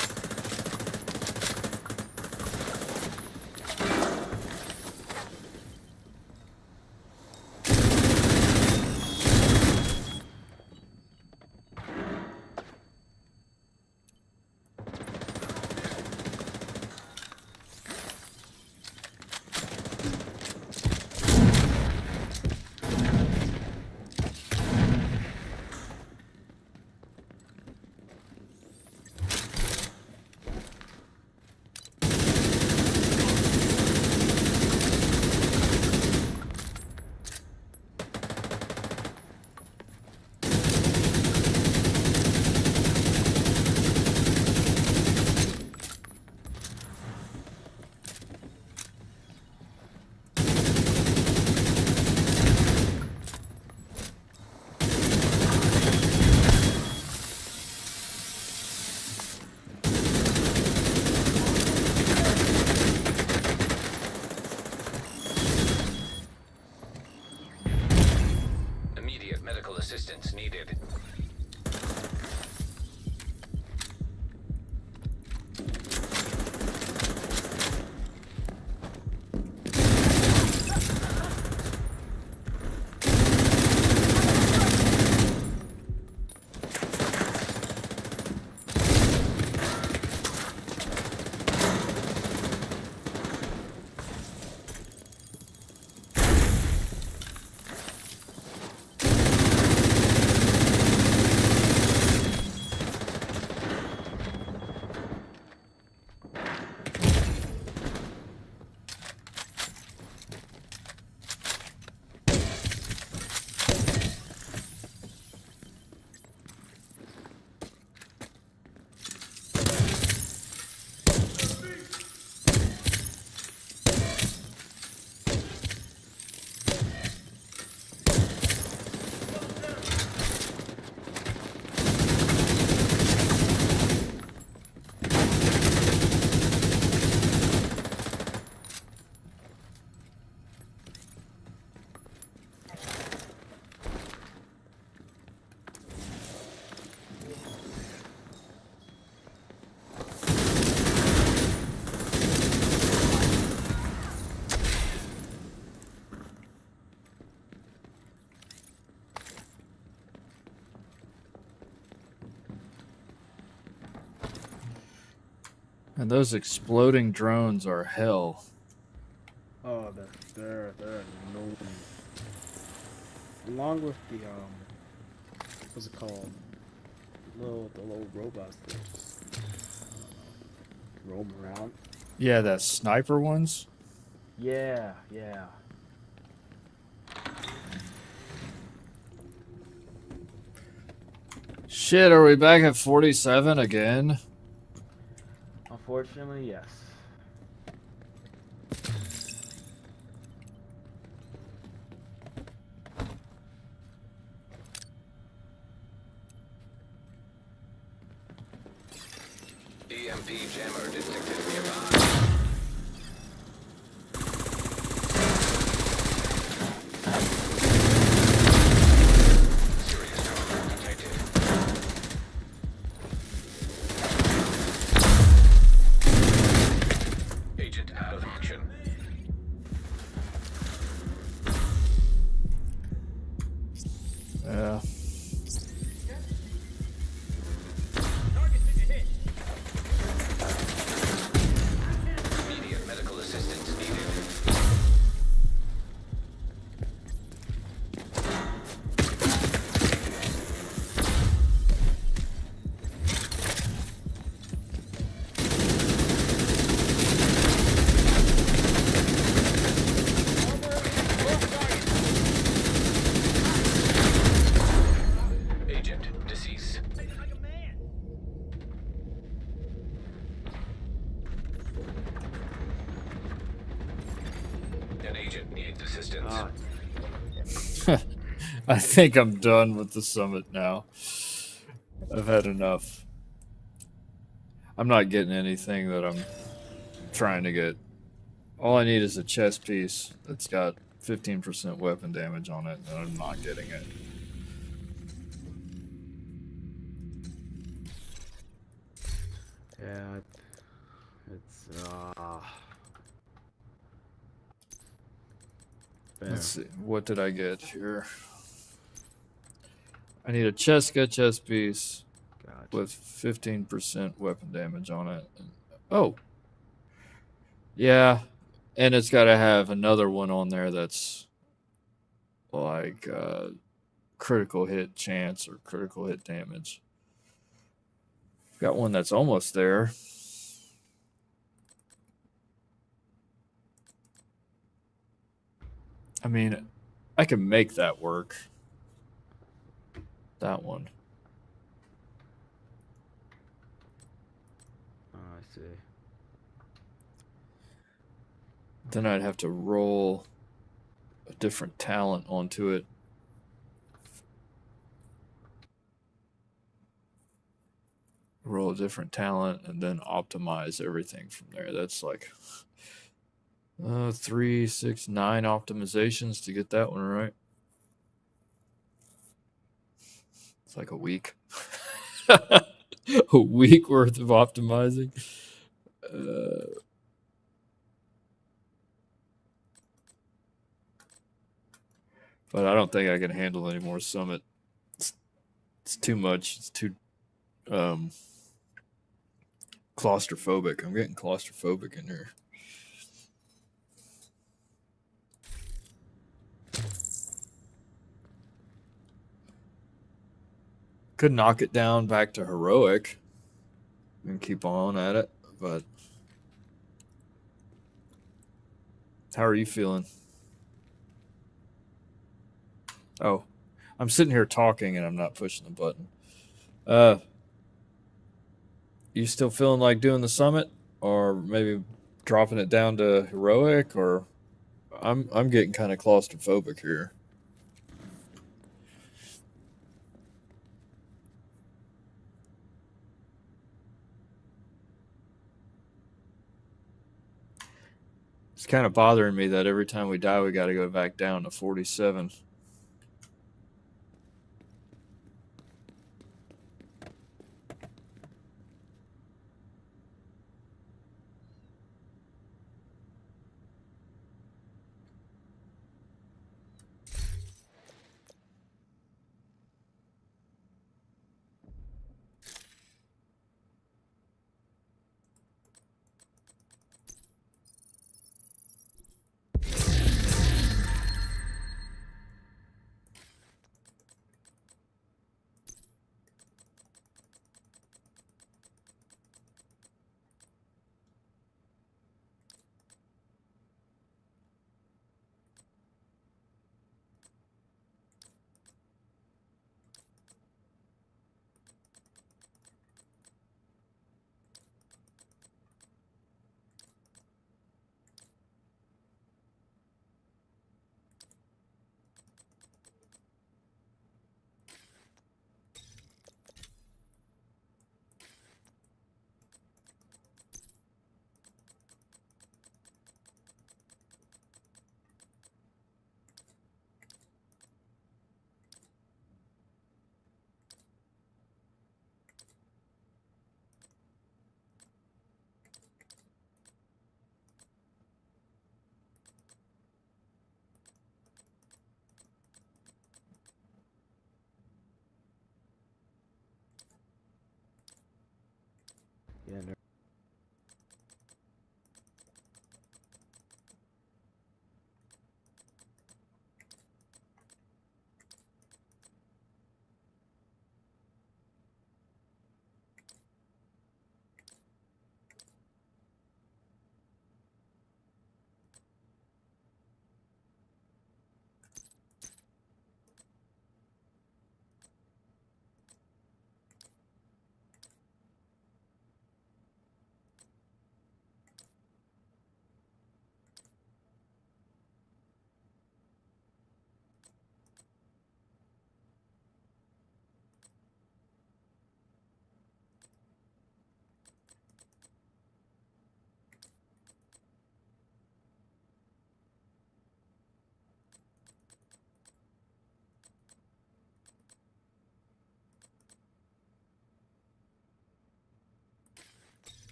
Immediate medical assistance needed. And those exploding drones are hell. Oh, they're annoying. Along with the what's it called? The little robots that just roam around. Yeah, that sniper ones. Yeah. Shit, are we back at 47 again? Unfortunately, yes. EMP jammer detected nearby. Serious trauma detected. Agent out of action. Yeah. An agent needs assistance. Ah, I think I'm done with the summit now. I've had enough. I'm not getting anything that I'm trying to get. All I need is a chest piece that's got 15% weapon damage on it, and I'm not getting it. yeah. It's Let's see. What did I get here? I need a Cheska chest piece Gotcha. with 15% weapon damage on it. Oh. Yeah. And it's got to have another one on there that's like critical hit chance or critical hit damage. Got one that's almost there. I mean, I can make that work. That one. Oh, I see. Then I'd have to roll a different talent onto it. Roll a different talent and then optimize everything from there. That's like 3, 6, 9 optimizations to get that one right. It's like a week. A week worth of optimizing. But I don't think I can handle any more summit. It's too much. It's too claustrophobic. I'm getting claustrophobic in here. Could knock it down back to heroic and keep on at it, but how are you feeling? Oh, I'm sitting here talking and I'm not pushing the button. You still feeling like doing the summit, or maybe dropping it down to heroic? Or I'm getting kind of claustrophobic here. It's kind of bothering me that every time we die, we got to go back down to 47.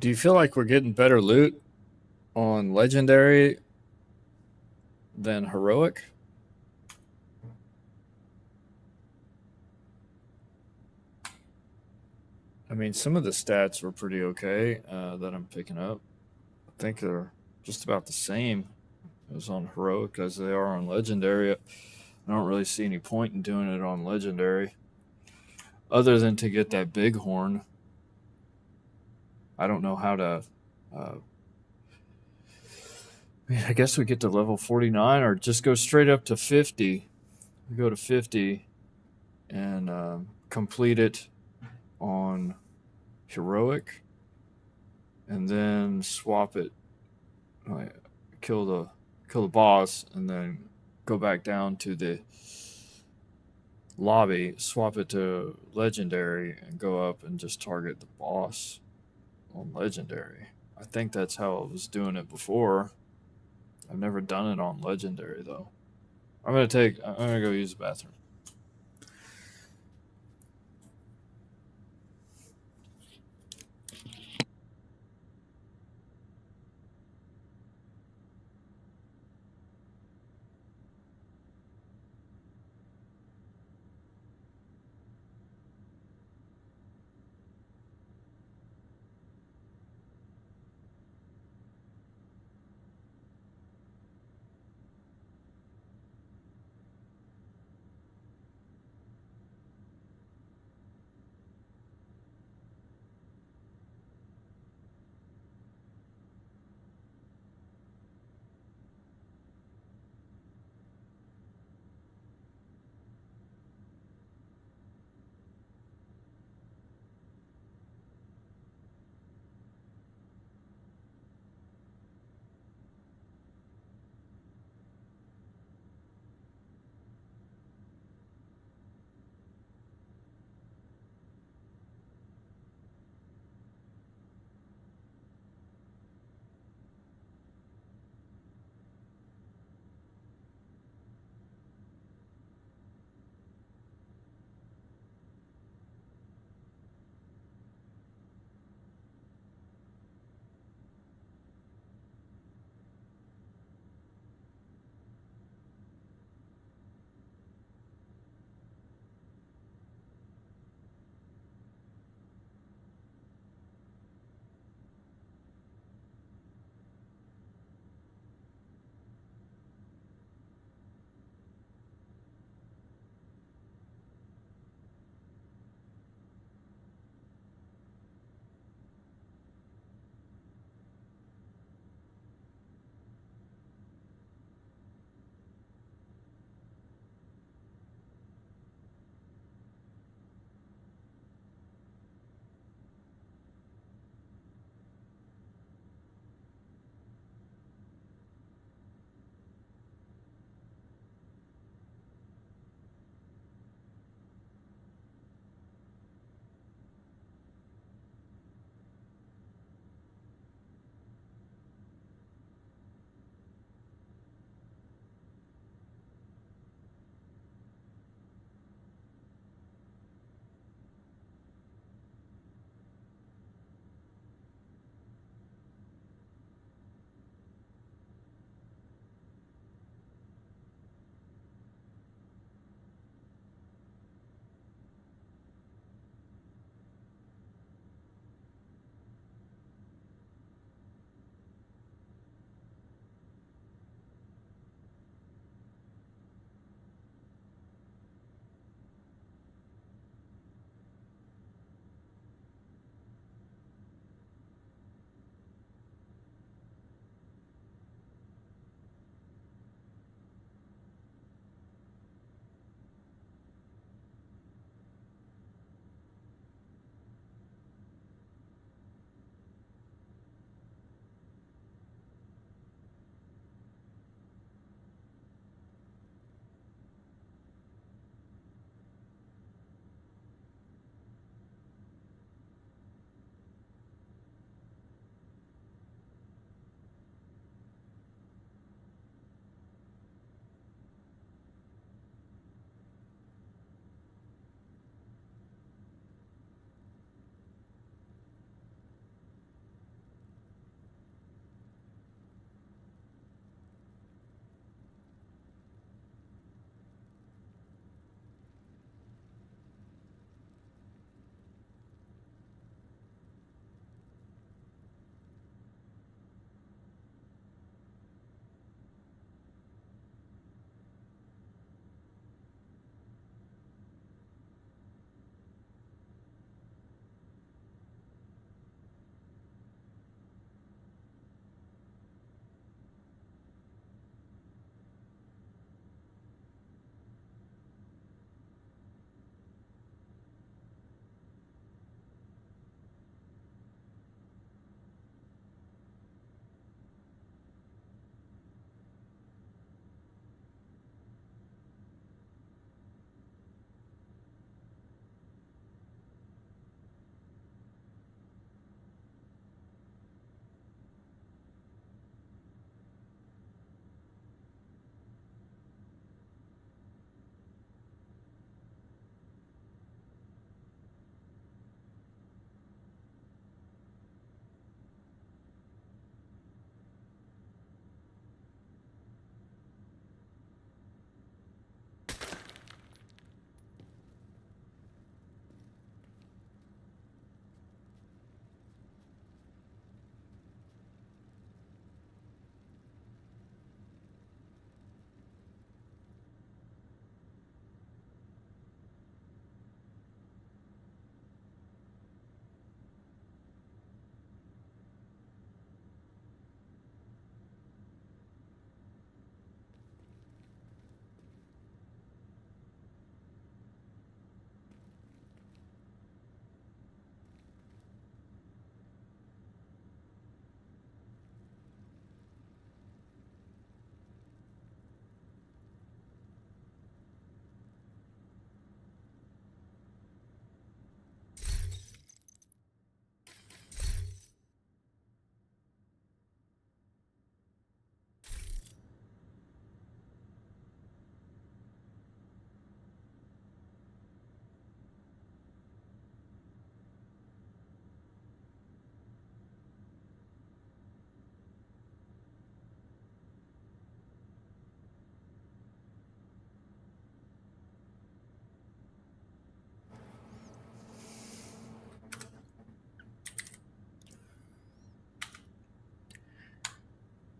Do you feel like we're getting better loot on legendary than heroic? I mean, some of the stats were pretty okay that I'm picking up. I think they're just about the same as on heroic as they are on legendary. I don't really see any point in doing it on legendary, other than to get that big horn. I don't know how to. I guess we get to level 49 or just go straight up to 50. We go to 50 and complete it on heroic, and then swap it, like, kill the boss, and then go back down to the lobby, swap it to legendary, and go up and just target the boss on legendary. I think that's how I was doing it before. I've never done it on legendary though. I'm gonna go use the bathroom.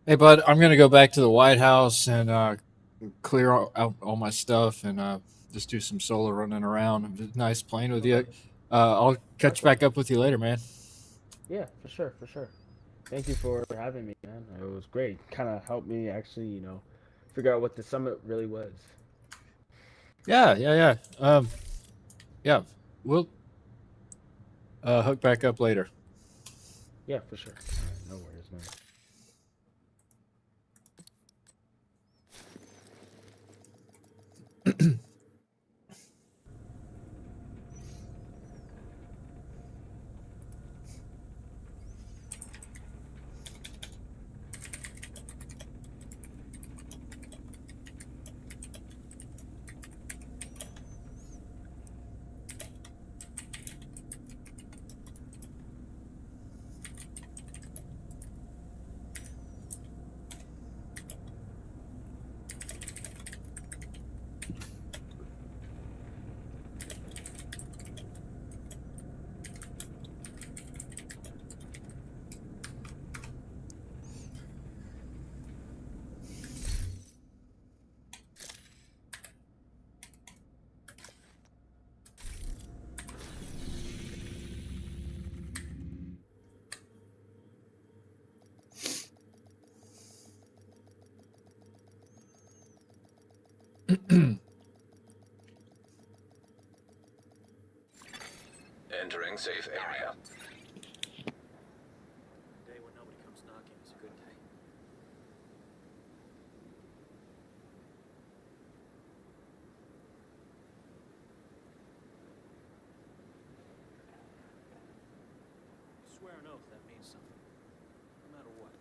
Hey, bud, I'm gonna go back to the White House and clear out all my stuff and just do some solo running around. It was nice playing with you. I'll catch back up with you later, man. Yeah, for sure, for sure. Thank you for having me, man. It was great. Kind of helped me actually, figure out what the summit really was. Yeah. Yeah, we'll hook back up later. Yeah, for sure. All right, no worries, man. Entering safe area. Day when nobody comes knocking is a good day. Swear an oath that means something. No matter what.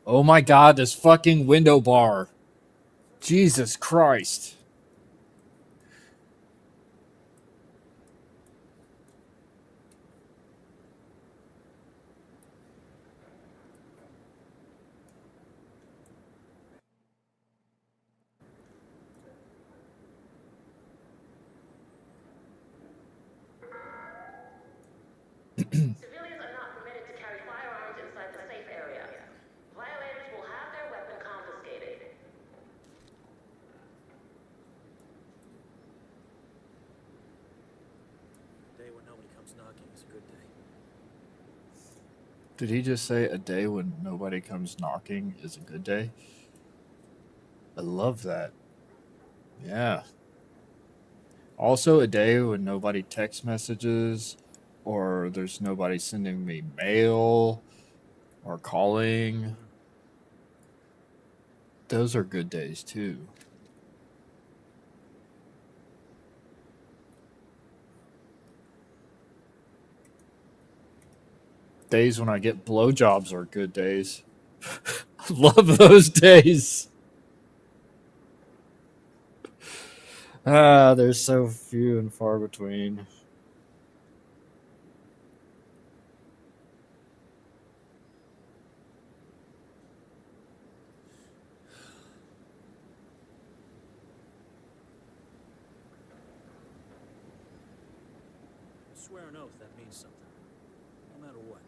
Oh my god, this fucking window bar. Jesus Christ. Civilians are not permitted to carry firearms inside the safe area. Violators will have their weapon confiscated. Day when nobody comes knocking is a good day. Did he just say a day when nobody comes knocking is a good day? I love that. Yeah. Also, a day when nobody text messages, or there's nobody sending me mail, or calling. Those are good days too. Days when I get blowjobs are good days. I love those days. They're so few and far between. Swear an oath that means something. No matter what.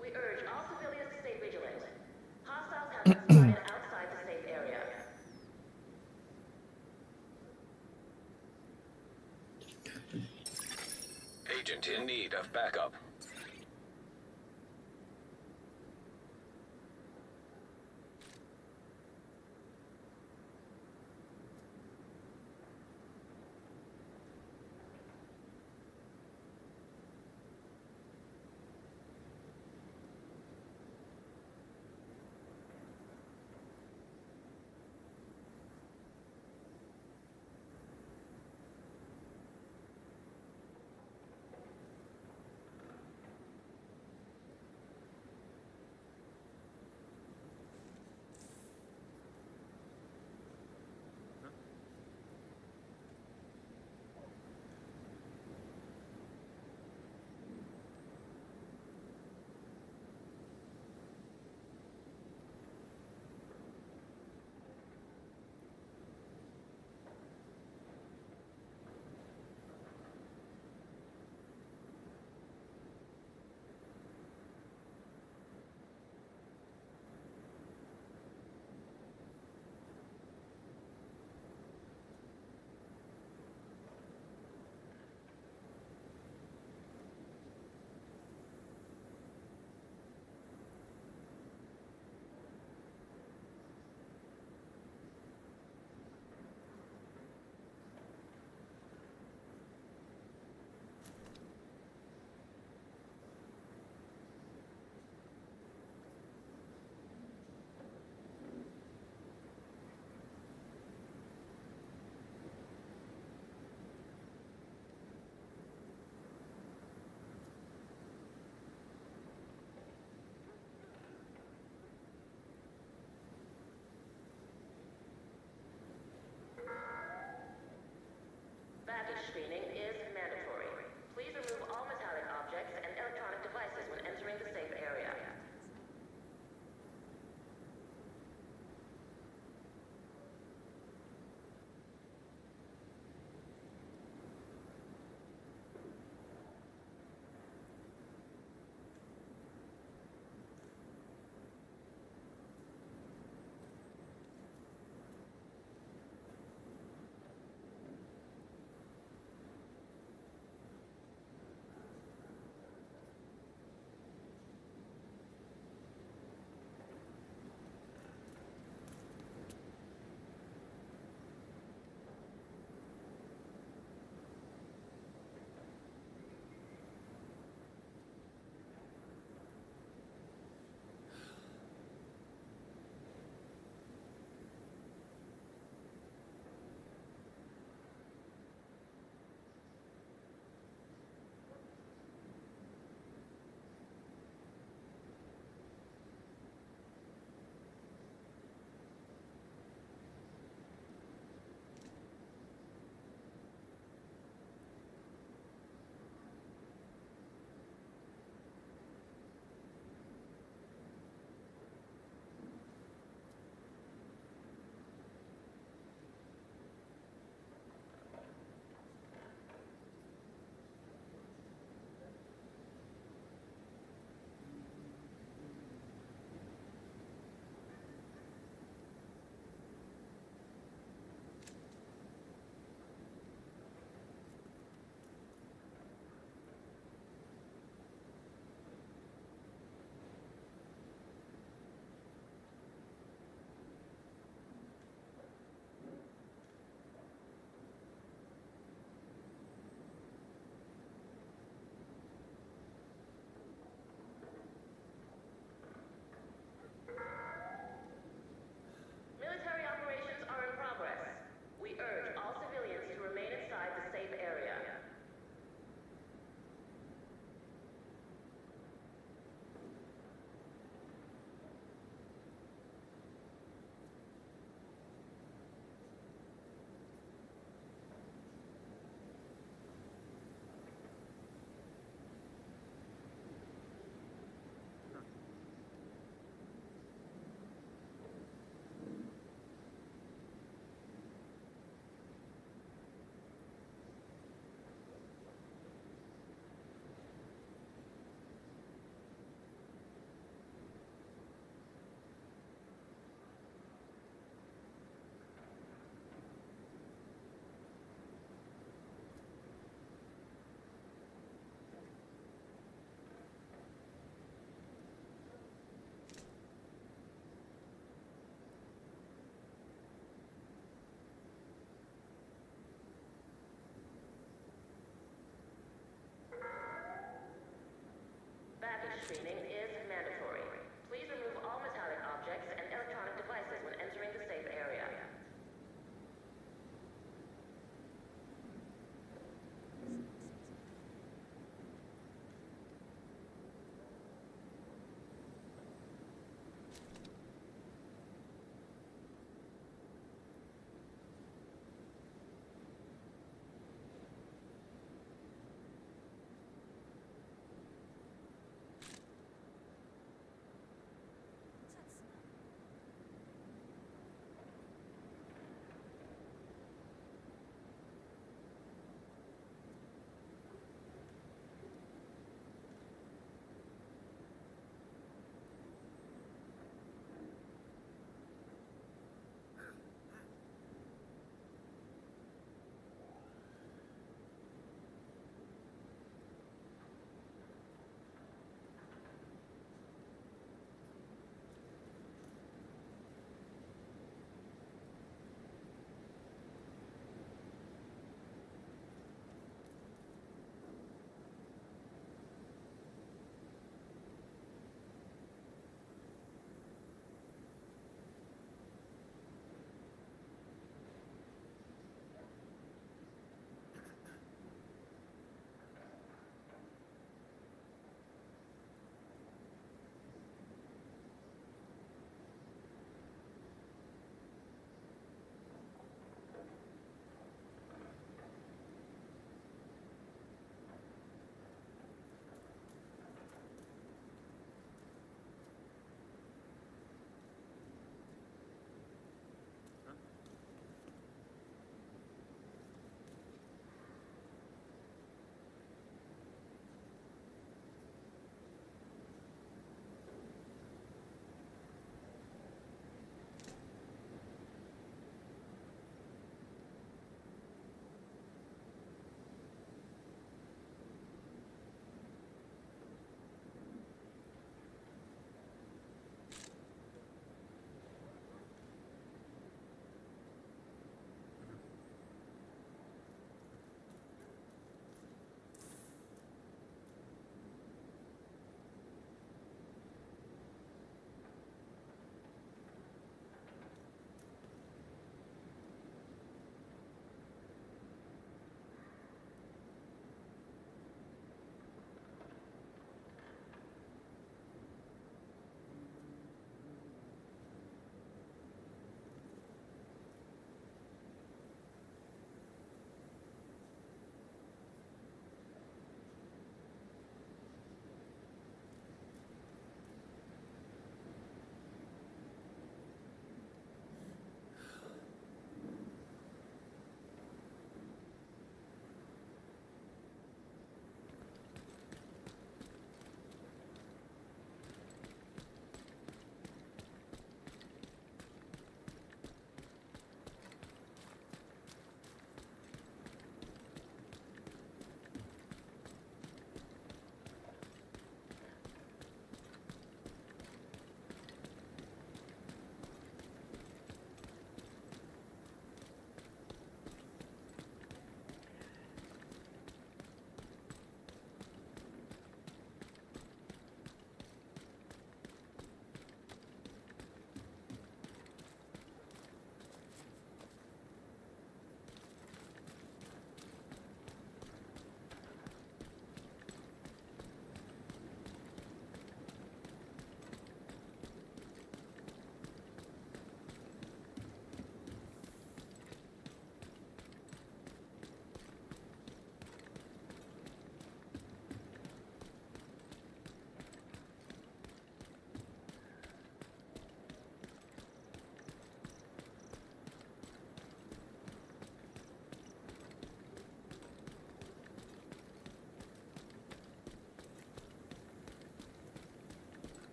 We urge all civilians to stay vigilant. Hostiles have been spotted outside the safe area. Agent in need of backup.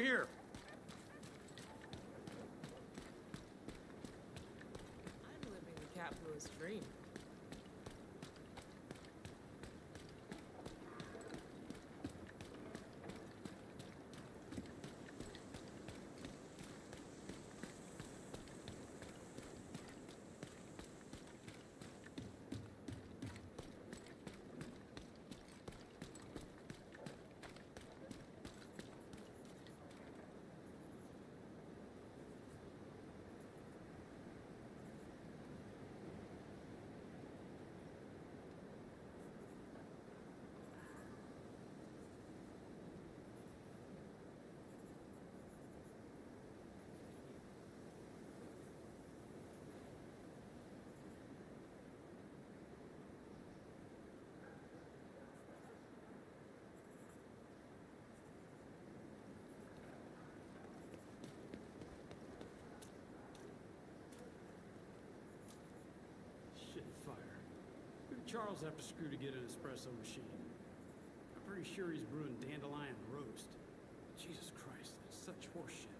here. I'm living the capitalist dream. Shit, fire. Who did Charles have to screw to get an espresso machine? I'm pretty sure he's brewing dandelion roast. Jesus Christ, that's such horseshit.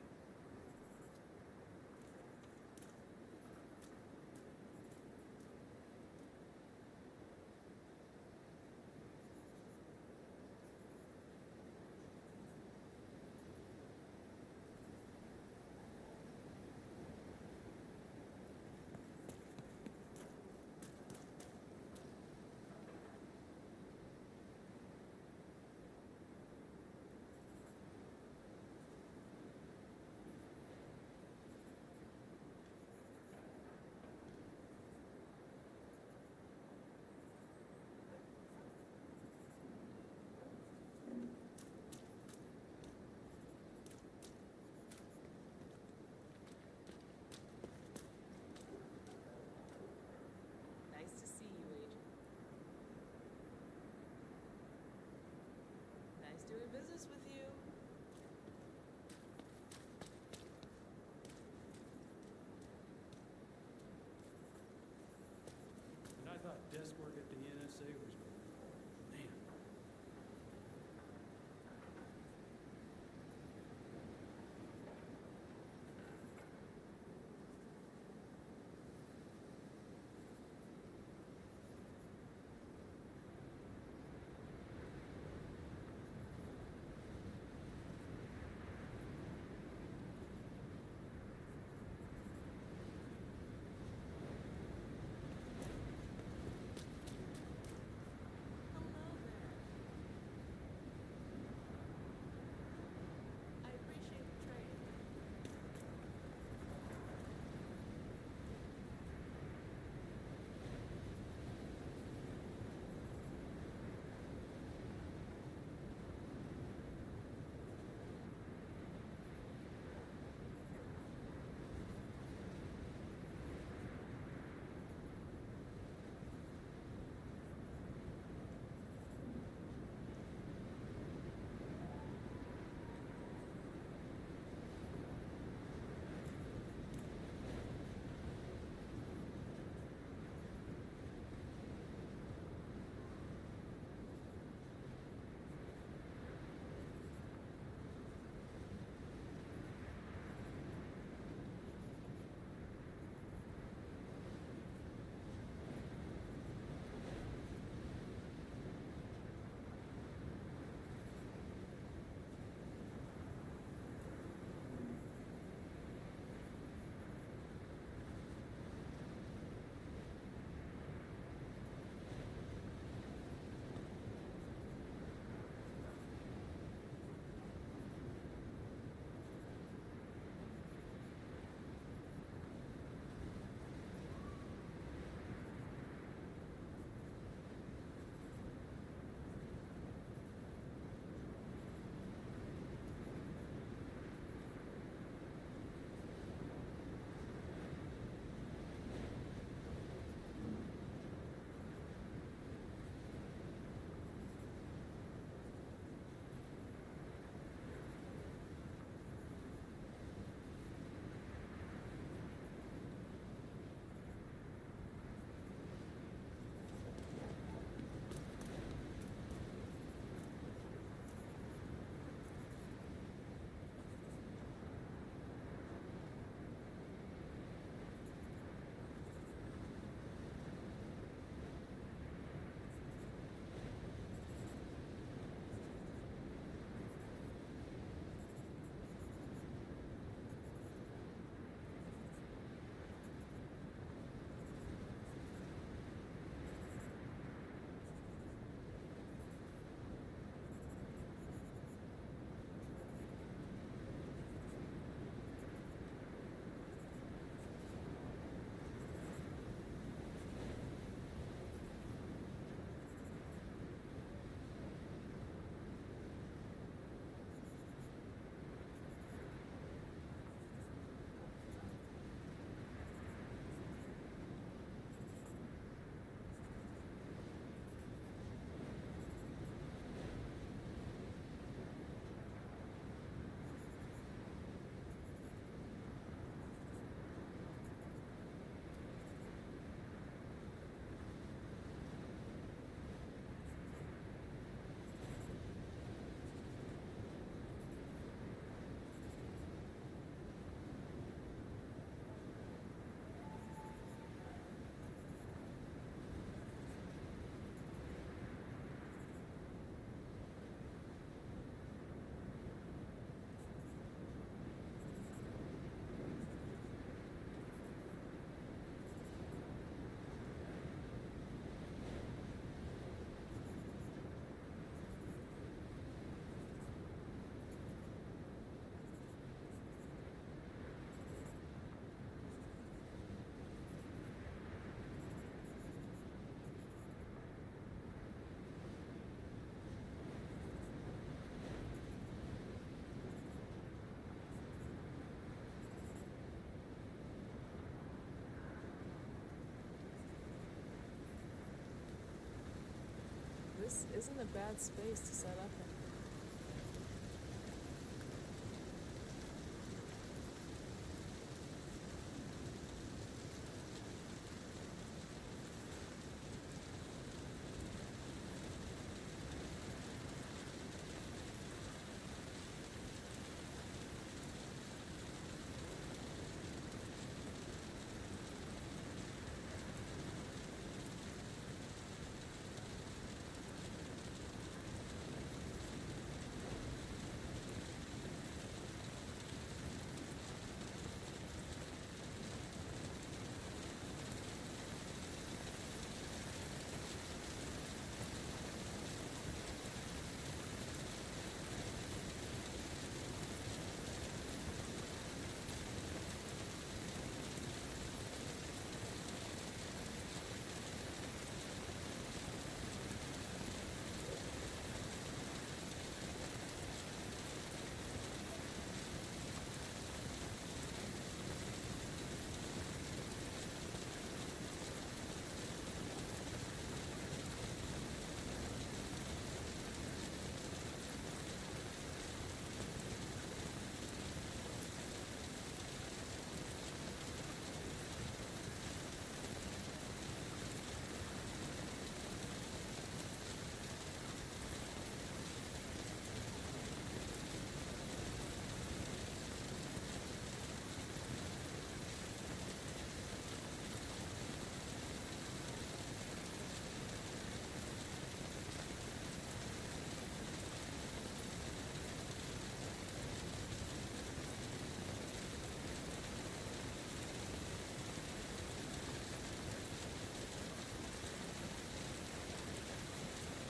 This isn't a bad space to set up in.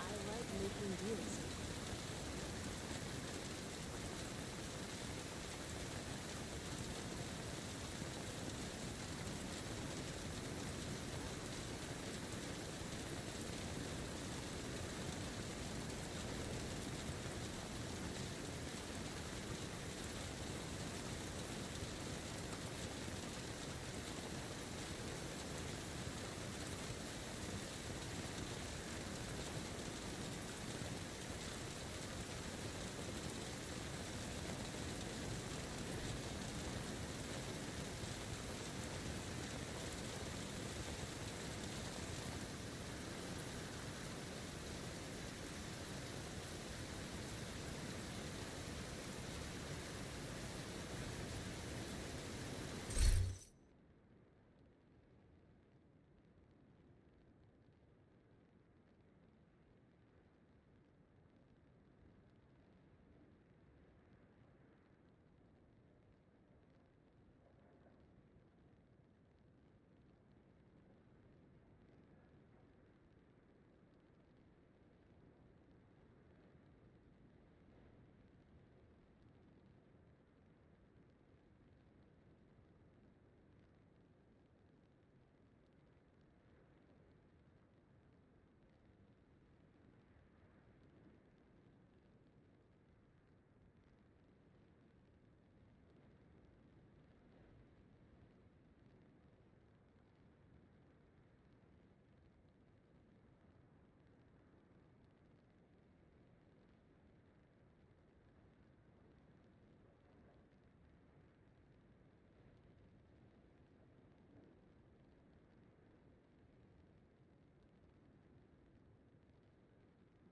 I like making deals.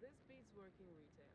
This beats working retail.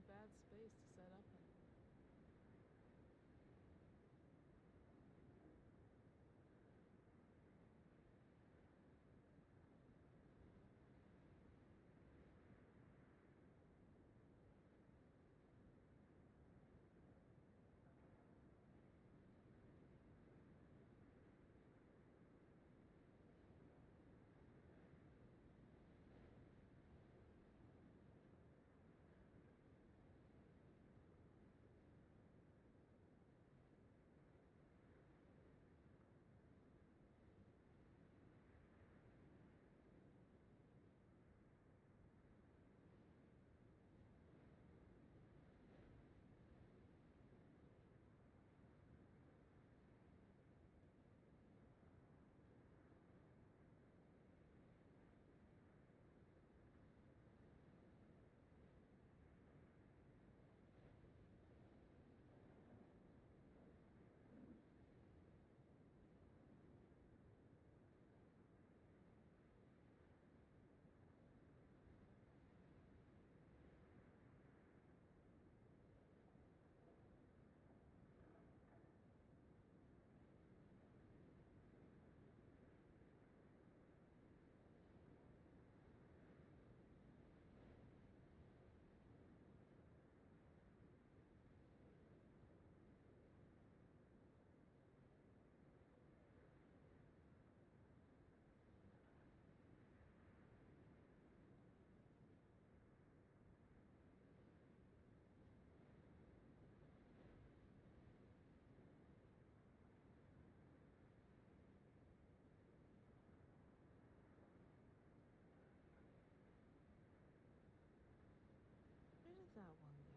bad space to set up in. Where did that one go?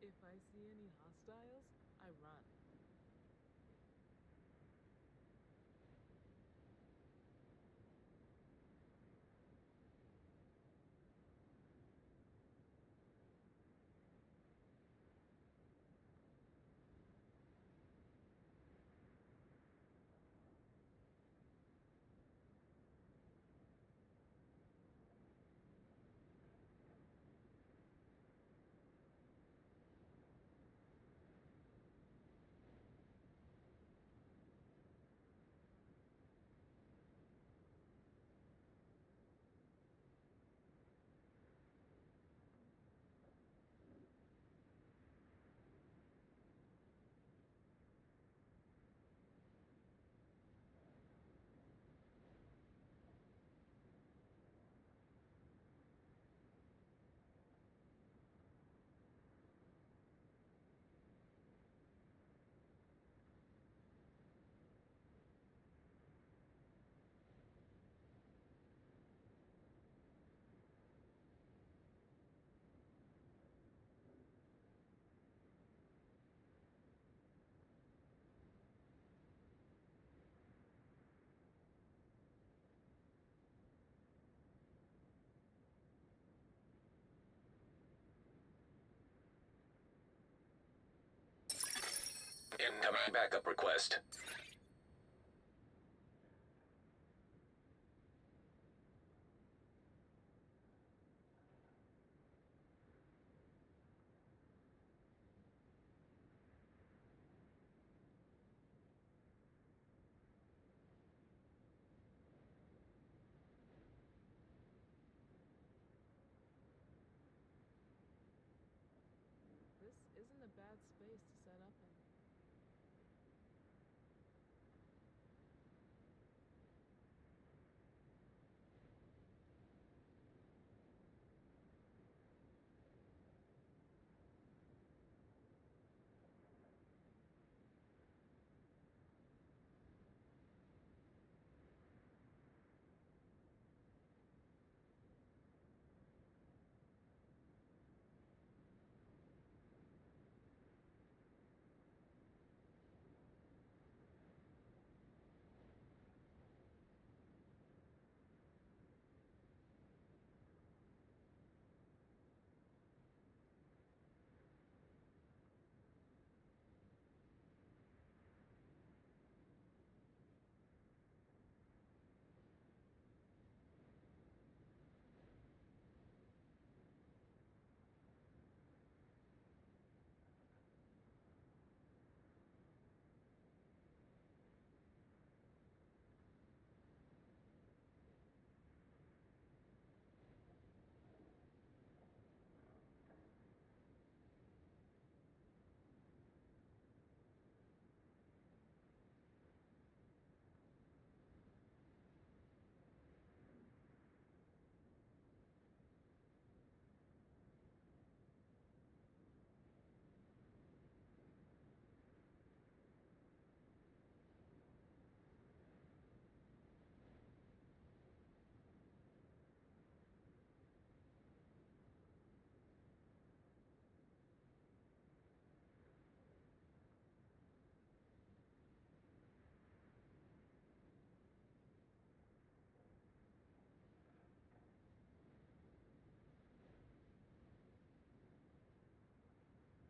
If I see any hostiles, I run. Incoming backup request. This isn't a bad space to set up in.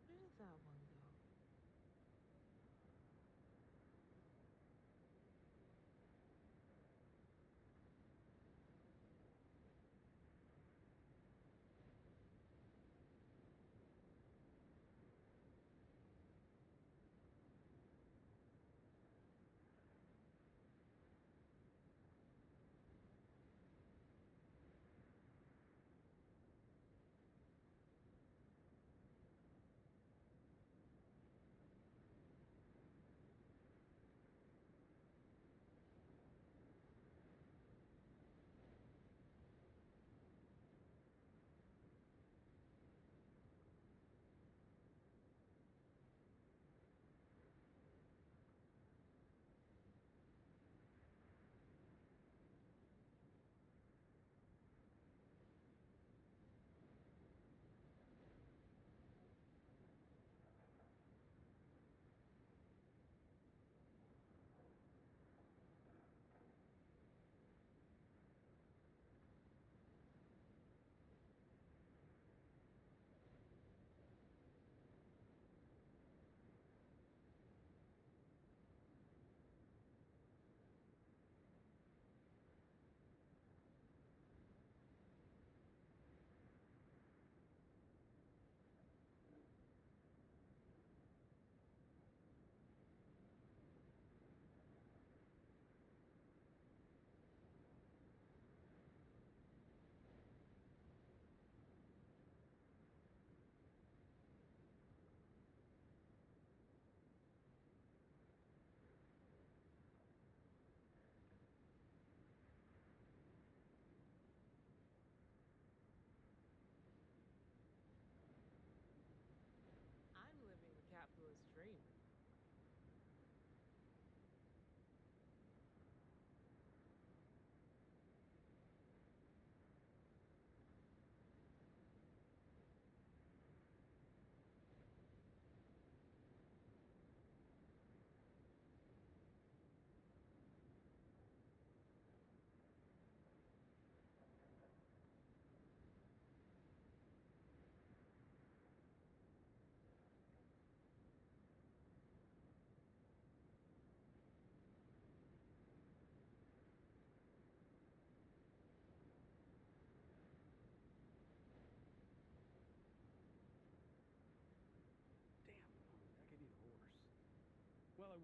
Where did that one go?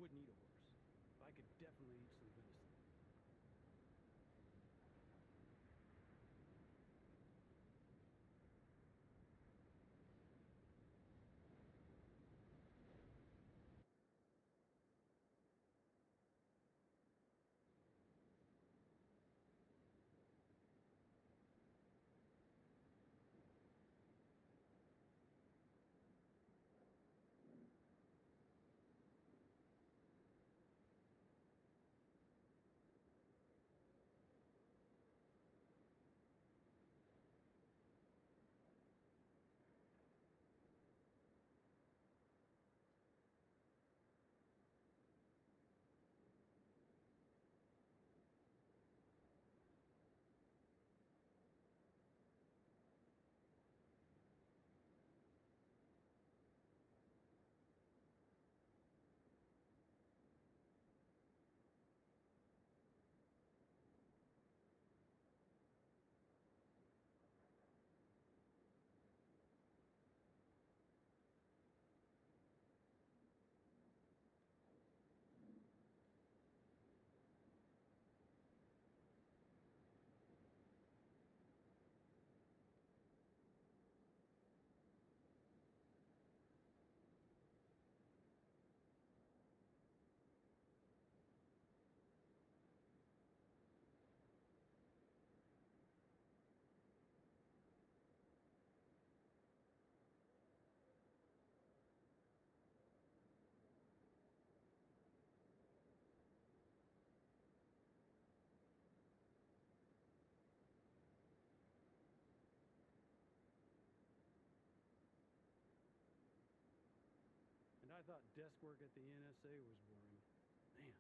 wouldn't eat a horse, but I could definitely eat some venison. And I thought desk work at the NSA was boring. Man.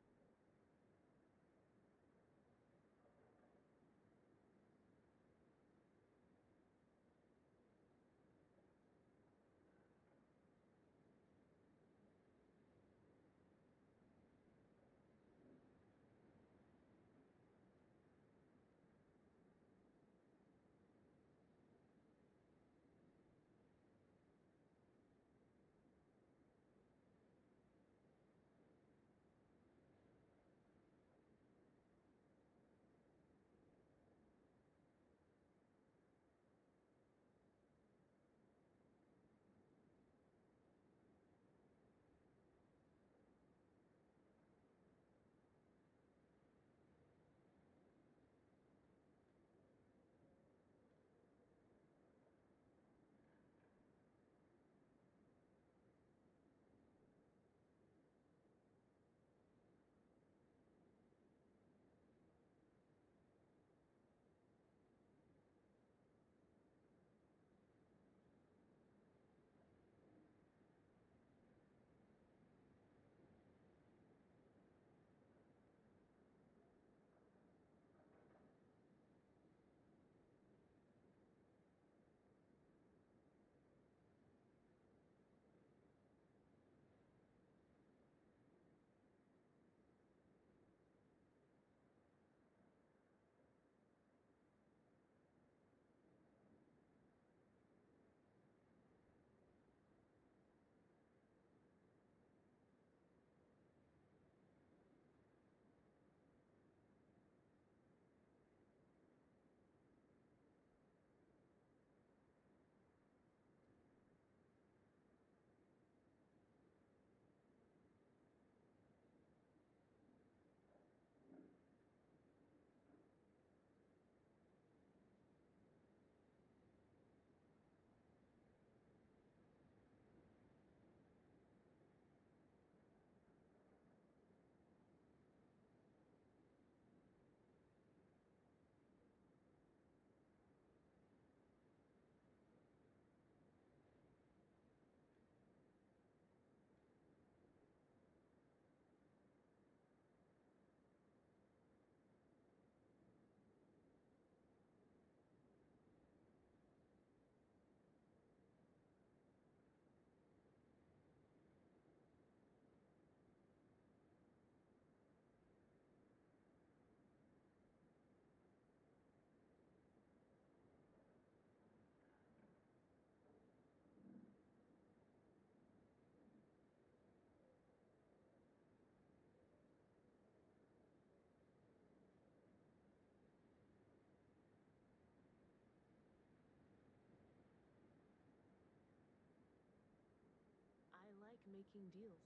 making deals.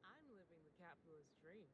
I'm living the capitalist dream.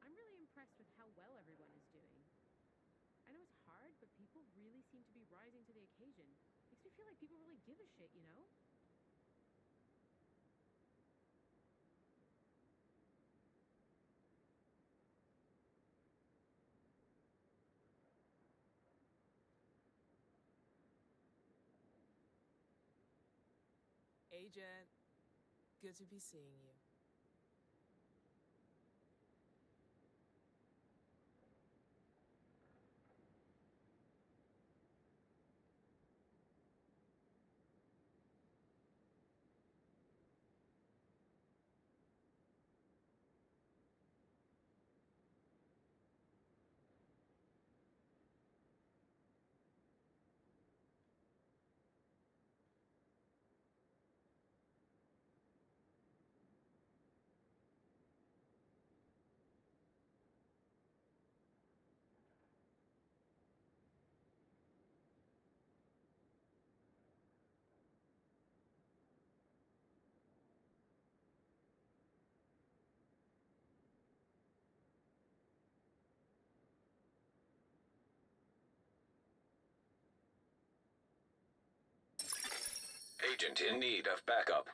I'm really impressed with how well everyone is doing. I know it's hard, but people really seem to be rising to the occasion. Makes me feel like people really give a shit, you know? Agent, good to be seeing you. Agent in need of backup.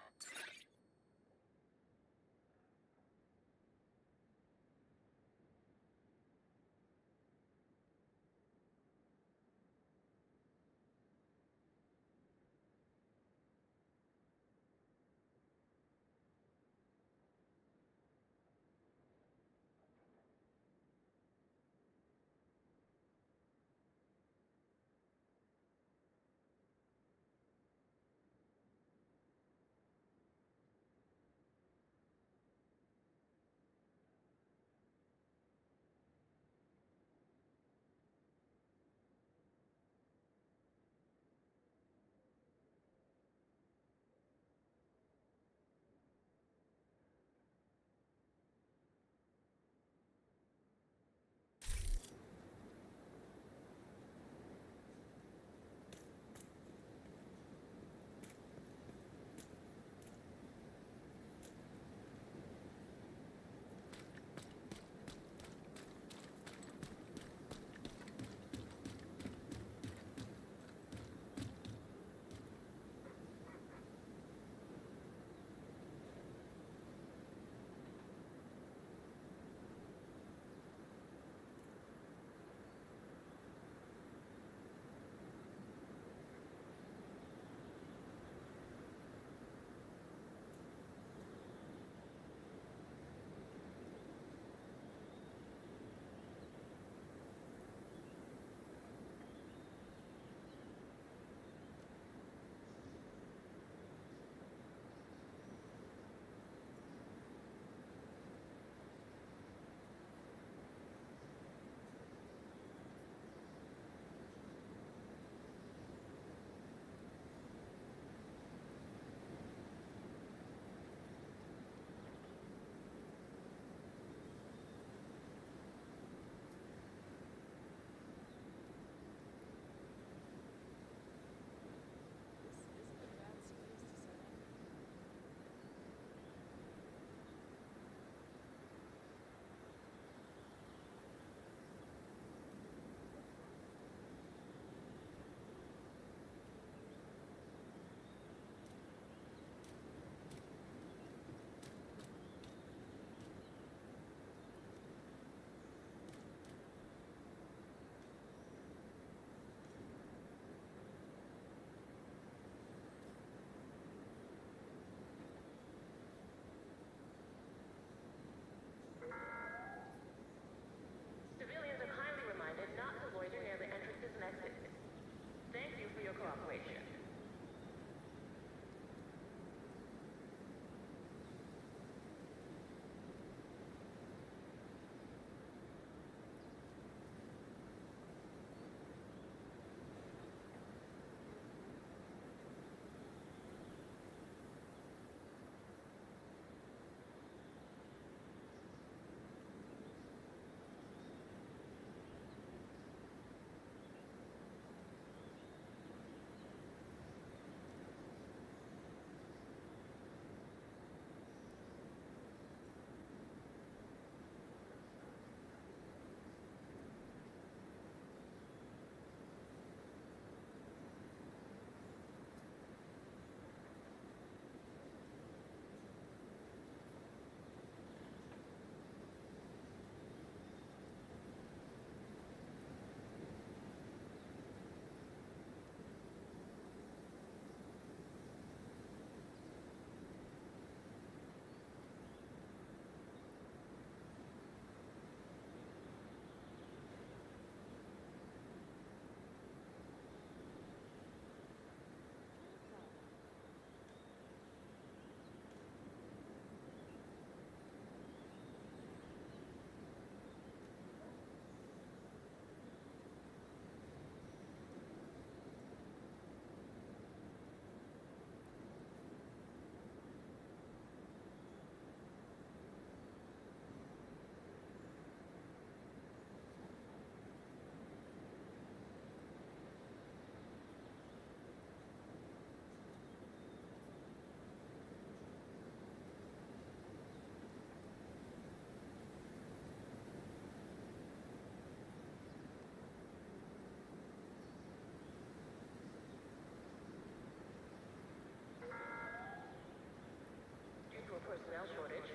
personnel shortage.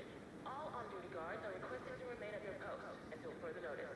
All on-duty guards are requested to remain at their posts until further notice.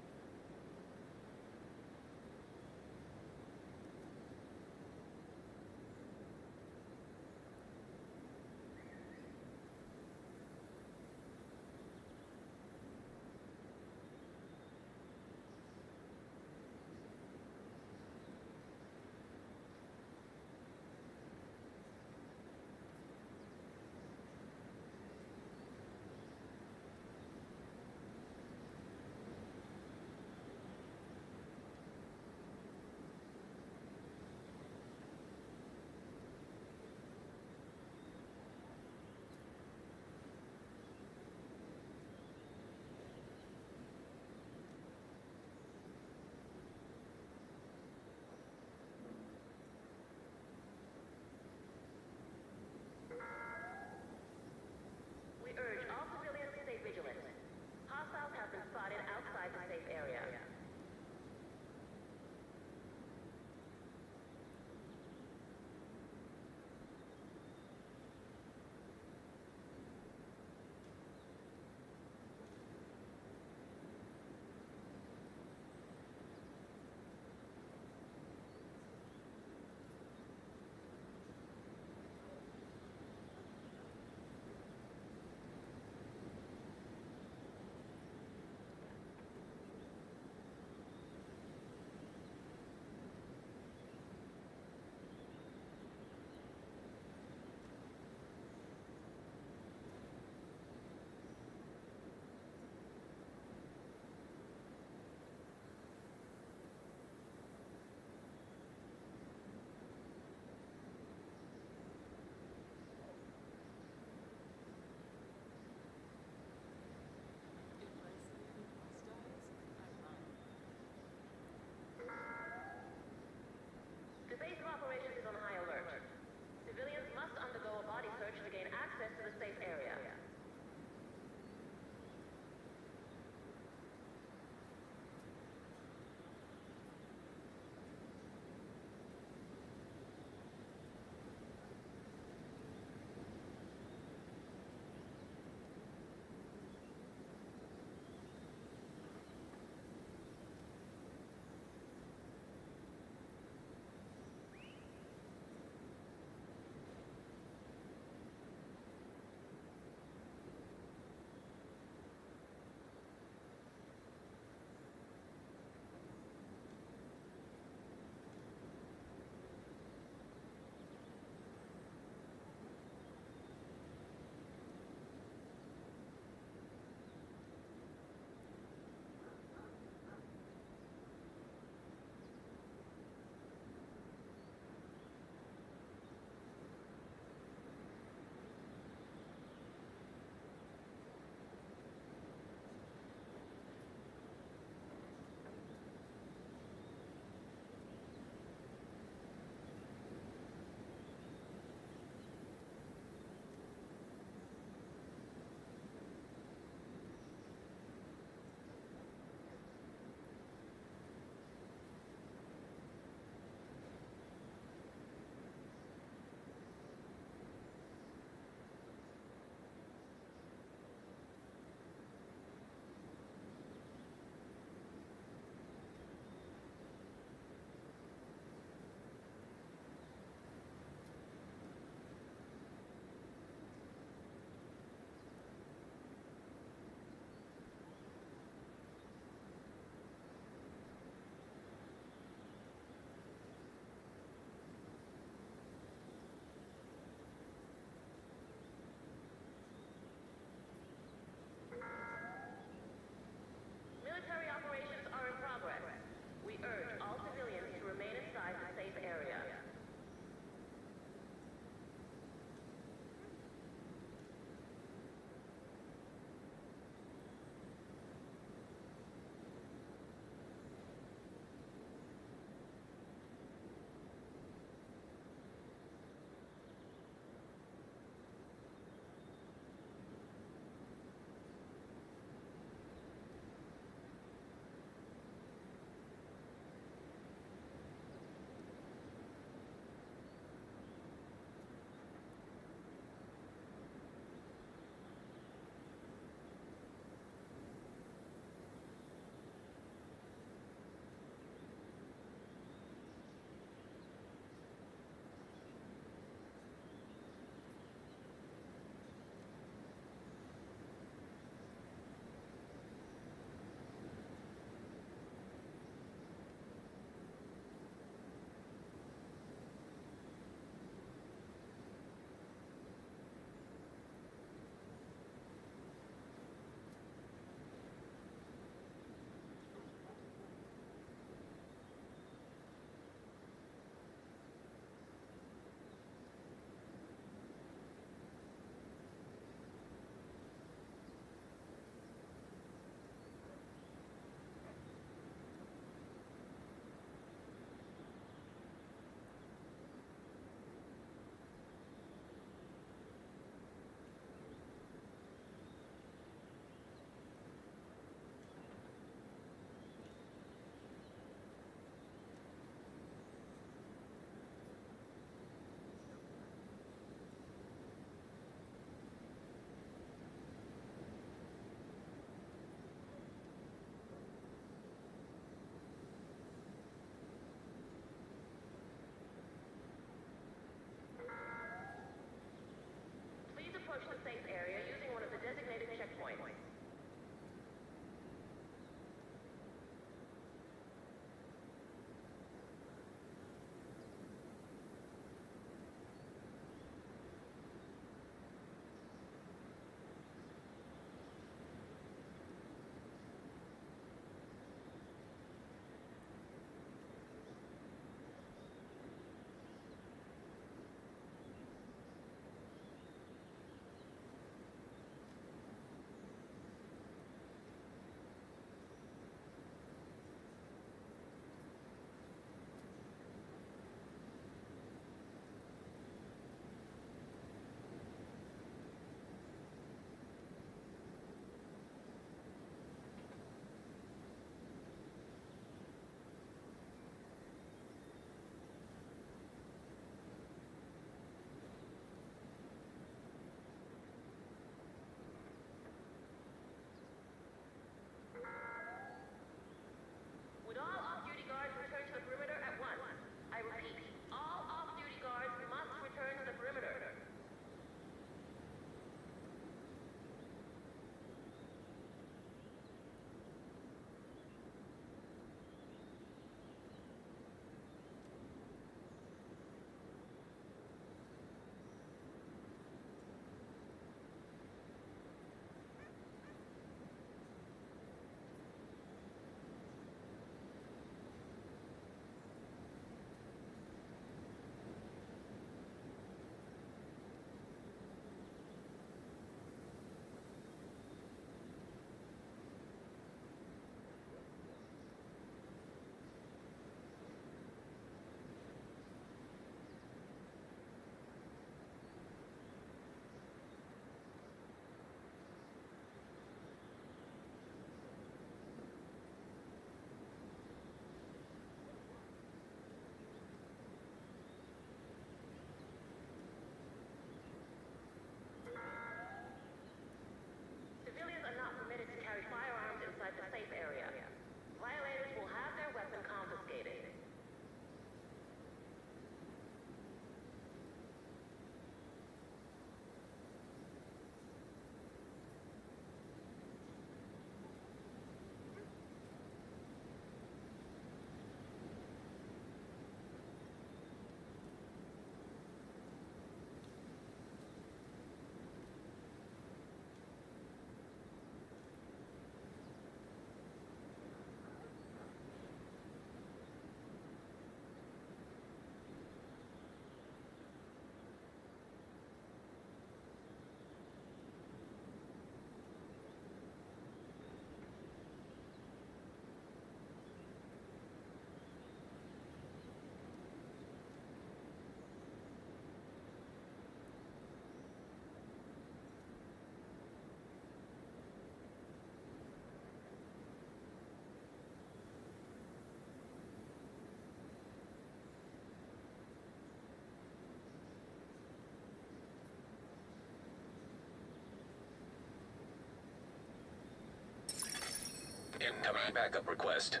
Incoming backup request.